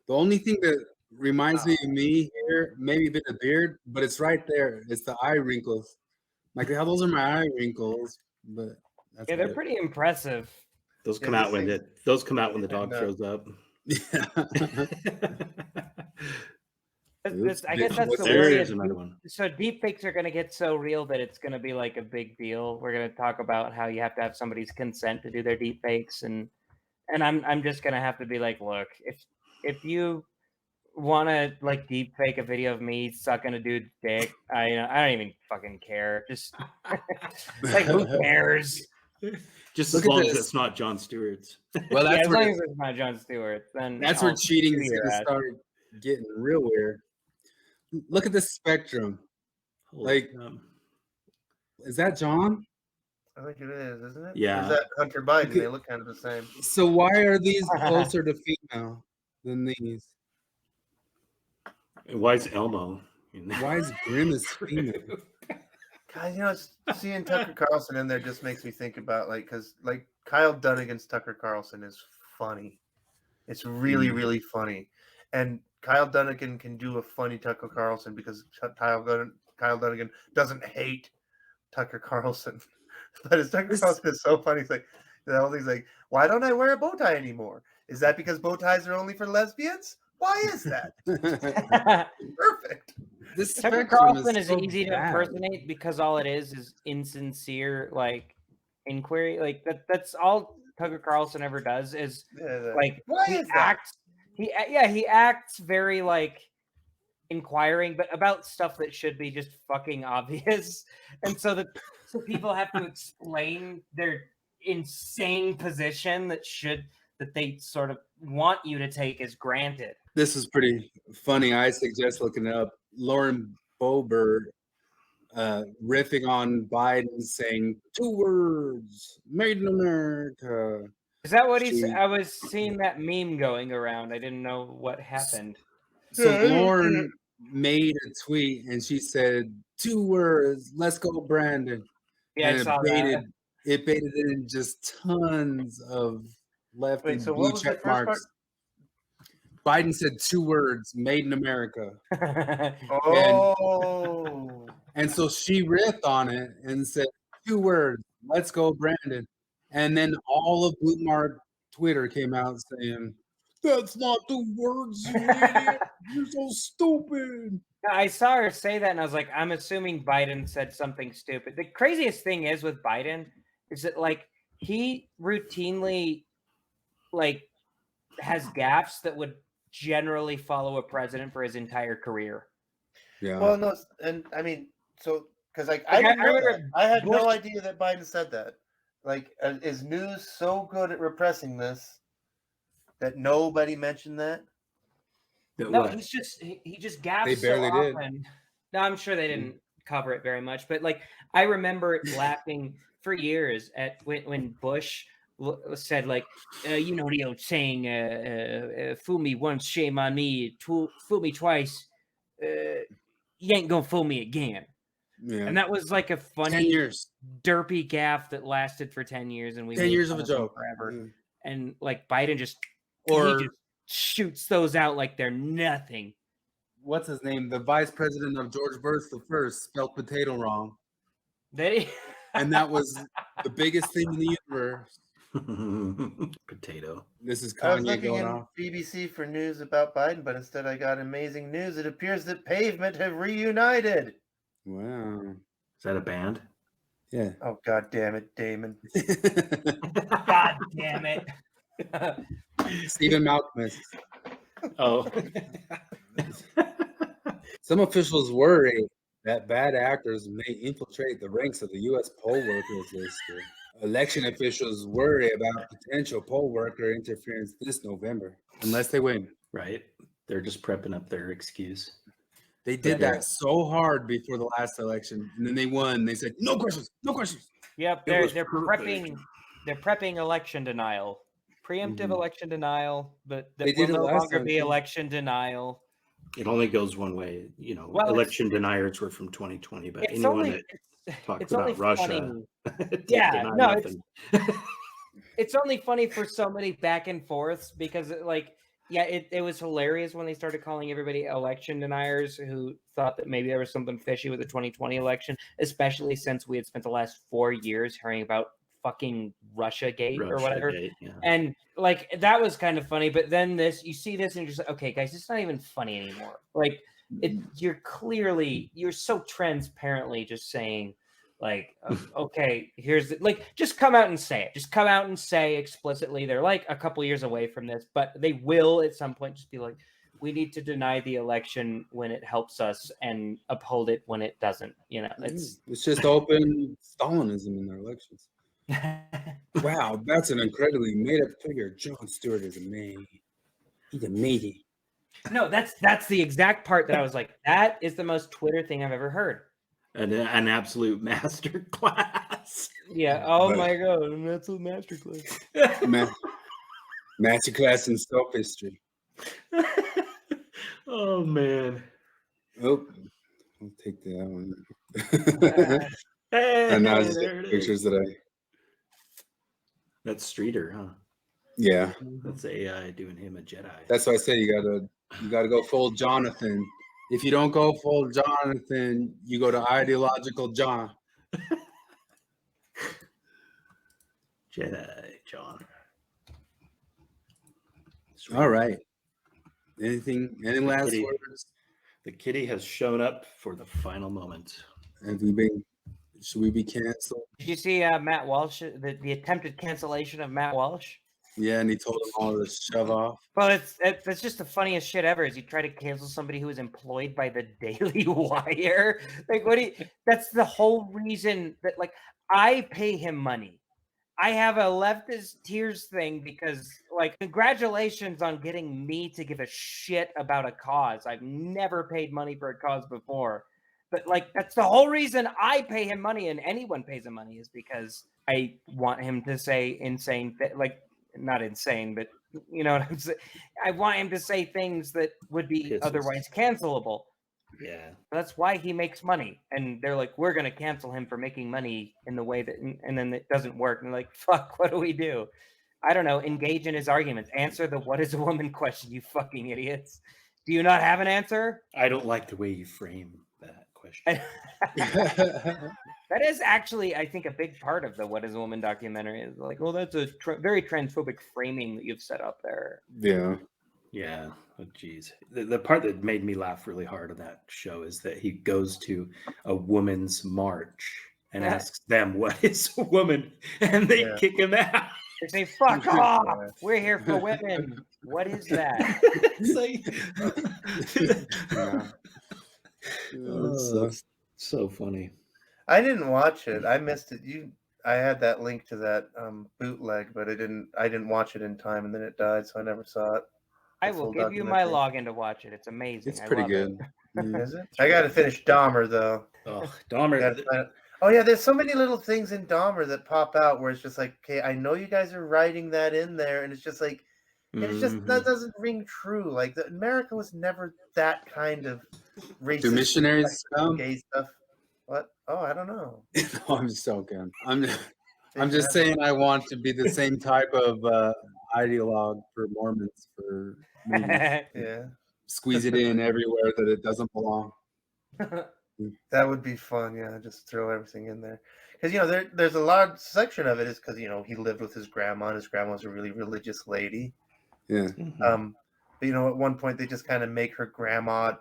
Speaker 4: The only thing that reminds me of me here, maybe a bit of beard, but it's right there. It's the eye wrinkles. Like, how those are my eye wrinkles, but that's
Speaker 11: Yeah, they're
Speaker 4: it.
Speaker 11: pretty impressive.
Speaker 12: Those come out when the dog throws up.
Speaker 11: I guess that's the
Speaker 12: There
Speaker 11: worry.
Speaker 12: is another one.
Speaker 11: So deepfakes are going to get so real that it's going to be like a big deal. We're going to talk about how you have to have somebody's consent to do their deepfakes, and I'm just going to have to be like, look, if you want to like deepfake a video of me sucking a dude's dick, I don't even fucking care. Just like, who cares?
Speaker 12: Just
Speaker 4: Look
Speaker 12: as
Speaker 4: at
Speaker 12: long as
Speaker 4: this.
Speaker 12: it's not Jon Stewart's.
Speaker 4: Well,
Speaker 11: Yeah,
Speaker 4: that's
Speaker 11: as
Speaker 4: where
Speaker 11: long as it's not Jon Stewart, then
Speaker 4: that's where
Speaker 11: I'll
Speaker 4: cheating
Speaker 11: do
Speaker 4: is
Speaker 11: your
Speaker 4: going to
Speaker 11: ass.
Speaker 4: start getting real weird. Look at this spectrum. Like, is that John?
Speaker 9: I think it is, isn't it?
Speaker 12: Yeah.
Speaker 9: Or is that Hunter Biden? They look kind of the same.
Speaker 4: So why are these closer to female than these?
Speaker 12: Why is Elmo?
Speaker 4: Why is Grimace female?
Speaker 9: God, seeing Tucker Carlson in there just makes me think about because Kyle Dunnigan's Tucker Carlson is funny. It's really, really funny, and Kyle Dunnigan can do a funny Tucker Carlson because Kyle Dunnigan doesn't hate Tucker Carlson, but his Tucker Carlson is so funny. It's like all these why don't I wear a bow tie anymore? Is that because bow ties are only for lesbians? Why is that? Perfect.
Speaker 4: This
Speaker 11: Tucker Carlson is easy to impersonate because all it is insincere inquiry. That's all Tucker Carlson ever does is
Speaker 9: why is that?
Speaker 11: He acts very inquiring, but about stuff that should be just fucking obvious, and so people have to explain their insane position that they sort of want you to take as granted.
Speaker 4: This is pretty funny. I suggest looking up Lauren Boebert riffing on Biden saying 2 words, made in America.
Speaker 11: Is that what he said? I was seeing that meme going around. I didn't know what happened.
Speaker 4: So Lauren made a tweet and she said 2 words, let's go, Brandon.
Speaker 11: Yeah,
Speaker 4: and
Speaker 11: I saw that.
Speaker 4: It baited in just tons of left and
Speaker 9: so
Speaker 4: blue
Speaker 9: what was the
Speaker 4: check
Speaker 9: first
Speaker 4: marks. Biden said 2 words, made in America.
Speaker 9: Oh.
Speaker 4: And so she riffed on it and said 2 words, let's go, Brandon. And then all of Blue Mark Twitter came out saying, that's not 2 words, you idiot. You're so stupid.
Speaker 11: I saw her say that, and I was like, I'm assuming Biden said something stupid. The craziest thing is with Biden is that like he routinely like has gaffes that would generally follow a president for his entire career.
Speaker 4: Yeah.
Speaker 9: Well, no, and I mean, so because like
Speaker 11: Like,
Speaker 9: I didn't know
Speaker 11: remember
Speaker 9: that. I had no
Speaker 11: Bush-
Speaker 9: idea that Biden said that. Like, is news so good at repressing this that nobody mentioned that?
Speaker 11: No, he's just he just gaffes
Speaker 4: They barely
Speaker 11: so
Speaker 4: did.
Speaker 11: often. No, I'm sure they didn't cover it very much, but like I remember laughing for years at when Bush said like, you know the old saying, "Fool me once, shame on me. Fool me twice, you ain't gonna fool me again."
Speaker 4: Yeah.
Speaker 11: And that was like a
Speaker 4: 10
Speaker 11: funny,
Speaker 4: years.
Speaker 11: derpy gaff that lasted for 10 years, and we
Speaker 4: 10
Speaker 11: made
Speaker 4: years
Speaker 11: fun
Speaker 4: of a
Speaker 11: him
Speaker 4: joke.
Speaker 11: forever.
Speaker 4: Yeah.
Speaker 11: And like Biden just
Speaker 4: Or-
Speaker 11: he just shoots those out like they're nothing.
Speaker 4: What's his name? The vice president of George Bush the first spelled potato wrong.
Speaker 11: They
Speaker 4: And that was the biggest thing in the universe.
Speaker 12: Potato.
Speaker 4: This is
Speaker 9: I was
Speaker 4: Kanye
Speaker 9: looking
Speaker 4: going
Speaker 9: in
Speaker 4: off.
Speaker 9: BBC for news about Biden, but instead I got amazing news. It appears that Pavement have reunited.
Speaker 4: Wow.
Speaker 12: Is that a band?
Speaker 4: Yeah.
Speaker 9: Oh, God damn it, Damon.
Speaker 11: God damn it.
Speaker 4: Stephen Malcolmus.
Speaker 12: Oh.
Speaker 4: Some officials worry that bad actors may infiltrate the ranks of the U.S. poll workers this year. Election officials worry about potential poll worker interference this November, unless they win.
Speaker 12: Right. They're just prepping up their excuse.
Speaker 4: They did
Speaker 12: Yeah.
Speaker 4: that so hard before the last election, and then they won. They said, "No questions, no questions."
Speaker 11: Yep,
Speaker 12: It was
Speaker 11: they're prepping election denial, preemptive
Speaker 4: Mhm.
Speaker 11: election denial, but
Speaker 4: They
Speaker 11: that will
Speaker 4: did it
Speaker 11: no
Speaker 4: last
Speaker 11: longer
Speaker 4: time,
Speaker 11: be
Speaker 4: too.
Speaker 11: election denial.
Speaker 12: It only goes one way. You know,
Speaker 11: Well,
Speaker 12: election deniers were from 2020, but
Speaker 11: It's
Speaker 12: anyone
Speaker 11: only
Speaker 12: that talks
Speaker 11: it's only
Speaker 12: about Russia,
Speaker 11: funny.
Speaker 12: didn't
Speaker 11: Yeah,
Speaker 12: deny
Speaker 11: no,
Speaker 12: nothing.
Speaker 11: it's only funny for so many back and forths because like yeah, it was hilarious when they started calling everybody election deniers who thought that maybe there was something fishy with the 2020 election, especially since we had spent the last 4 years hearing about fucking Russia Gate or whatever.
Speaker 12: Russiagate, yeah.
Speaker 11: And like that was kind of funny, but then you see this and you're just like, okay, guys, it's not even funny anymore. Like you're so transparently just saying like, okay, here's just come out and say it. Just come out and say explicitly they're like a couple years away from this, but they will at some point just be like, we need to deny the election when it helps us and uphold it when it doesn't. You know,
Speaker 4: It's just open Stalinism in their elections. Wow, that's an incredibly made-up figure. Jon Stewart is a man. He's a matey.
Speaker 11: No, that's the exact part that I was like, that is the most Twitter thing I've ever heard.
Speaker 12: An absolute master class.
Speaker 11: Yeah. Oh my god, that's a masterclass.
Speaker 4: Masterclass in self-history.
Speaker 12: Oh man.
Speaker 4: Oh, I'll take that one.
Speaker 12: Hey,
Speaker 4: And now I just
Speaker 12: there
Speaker 4: get
Speaker 12: it
Speaker 4: pictures
Speaker 12: is.
Speaker 4: that
Speaker 12: That's Streeter, huh?
Speaker 4: Yeah.
Speaker 12: That's AI doing him a Jedi.
Speaker 4: That's why I say you gotta go full Jonathan. If you don't go full Jonathan, you go to ideological John.
Speaker 12: Jedi John.
Speaker 4: All right. Any last
Speaker 12: kitty,
Speaker 4: words?
Speaker 12: The kitty has shown up for the final moment.
Speaker 4: Should we be canceled?
Speaker 11: Did you see Matt Walsh, the attempted cancellation of Matt Walsh?
Speaker 4: Yeah, and he told them all to shove off.
Speaker 11: Well, it's just the funniest shit ever. Is you try to cancel somebody who is employed by the Daily Wire? Like, that's the whole reason that like I pay him money. I have a leftist tears thing because like congratulations on getting me to give a shit about a cause. I've never paid money for a cause before. But like that's the whole reason I pay him money and anyone pays him money is because I want him to say insane like not insane, but you know what I'm saying? I want him to say things that would be otherwise cancelable.
Speaker 12: Yeah.
Speaker 11: That's why he makes money. And they're like, we're gonna cancel him for making money in the way that and then it doesn't work. And they're like, fuck, what do we do? I don't know, engage in his arguments. Answer the what is a woman question, you fucking idiots. Do you not have an answer?
Speaker 12: I don't like the way you frame that question.
Speaker 11: That is actually, I think, a big part of the What is a Woman documentary is like, well, that's a very transphobic framing that you've set up there.
Speaker 4: Yeah.
Speaker 12: Yeah. Oh, geez. The part that made me laugh really hard on that show is that he goes to a woman's march and asks them what is a woman, and they kick him out.
Speaker 11: They say, "Fuck off! We're here for women. What is that?"
Speaker 12: It's like, so funny.
Speaker 9: I didn't watch it. I missed it. I had that link to that bootleg, but I didn't watch it in time, and then it died, so I never saw it.
Speaker 11: I will give you my login to watch it. It's amazing.
Speaker 4: It's
Speaker 11: I
Speaker 4: pretty
Speaker 11: love
Speaker 4: good.
Speaker 11: it.
Speaker 9: Is it? I got to finish Dahmer though.
Speaker 12: Oh, Dahmer.
Speaker 9: Oh yeah, there's so many little things in Dahmer that pop out where it's just like, okay, I know you guys are writing that in there, and it's just like, and it's just that doesn't ring true. Like America was never that kind of racist.
Speaker 4: Do missionaries
Speaker 9: gay stuff? What? Oh, I don't know.
Speaker 4: No, I'm joking. I'm just saying I want to be the same type of ideologue for Mormons for
Speaker 9: yeah.
Speaker 4: Squeeze it in everywhere that it doesn't belong.
Speaker 9: That would be fun, yeah. Just throw everything in there, because there's a large section of it is because he lived with his grandma, and his grandma was a really religious lady.
Speaker 4: Yeah.
Speaker 9: But at one point they just kind of make her grandma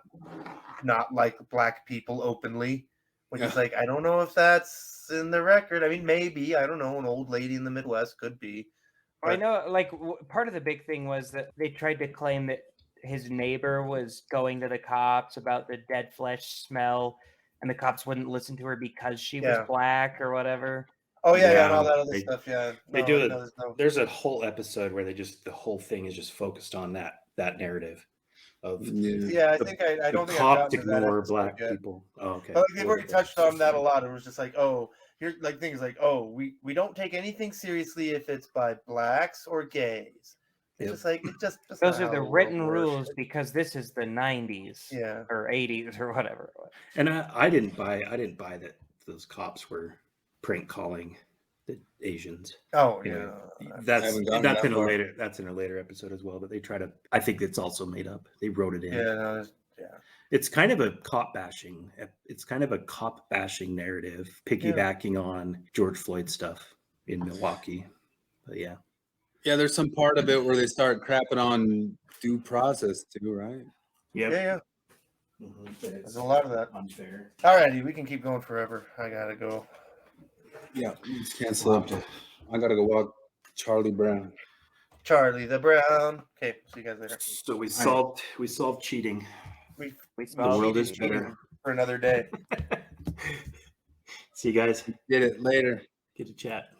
Speaker 9: not like black people openly, which is like, I don't know if that's in the record. I mean, maybe, I don't know, an old lady in the Midwest could be.
Speaker 11: But I know, like, part of the big thing was that they tried to claim that his neighbor was going to the cops about the dead flesh smell, and the cops wouldn't listen to her because she was black or whatever.
Speaker 9: Oh yeah, and all that other stuff. Yeah,
Speaker 12: They do it. There's a whole episode where the whole thing is just focused on that narrative of
Speaker 9: I think I don't think
Speaker 12: cops
Speaker 9: I've gotten to that
Speaker 12: ignore
Speaker 9: episode
Speaker 12: black
Speaker 9: yet.
Speaker 12: people. Oh, okay.
Speaker 9: But they've already touched on that a lot. It was just like, oh, here's like things like, oh, we don't take anything seriously if it's by blacks or gays. It's just like that's
Speaker 11: those
Speaker 9: not
Speaker 11: are
Speaker 9: how
Speaker 11: the
Speaker 9: world
Speaker 11: written
Speaker 9: works.
Speaker 11: rules because this is the 90s or 80s or whatever.
Speaker 12: And I didn't buy that those cops were prank calling the Asians.
Speaker 9: Oh
Speaker 12: anyway,
Speaker 9: yeah,
Speaker 12: that's in a later episode as well. But they try to. I think it's also made up. They wrote it in.
Speaker 9: Yeah.
Speaker 12: It's kind of a cop bashing. It's kind of a cop bashing narrative, piggybacking on George Floyd stuff in Milwaukee. But yeah.
Speaker 4: Yeah, there's some part of it where they start crapping on due process too, right?
Speaker 12: Yep.
Speaker 9: Yeah.
Speaker 12: Mm-hmm.
Speaker 9: There's a lot of that.
Speaker 12: Unfair.
Speaker 9: Alrighty, we can keep going forever. I gotta go.
Speaker 4: Yeah, let's cancel up. I gotta go walk Charlie Brown.
Speaker 9: Charlie the Brown. Okay, see you guys later.
Speaker 12: So we solved cheating.
Speaker 9: We
Speaker 12: The world is
Speaker 9: cheating
Speaker 12: better.
Speaker 9: for another day.
Speaker 12: See you guys.
Speaker 4: Get it later.
Speaker 12: Get to chat.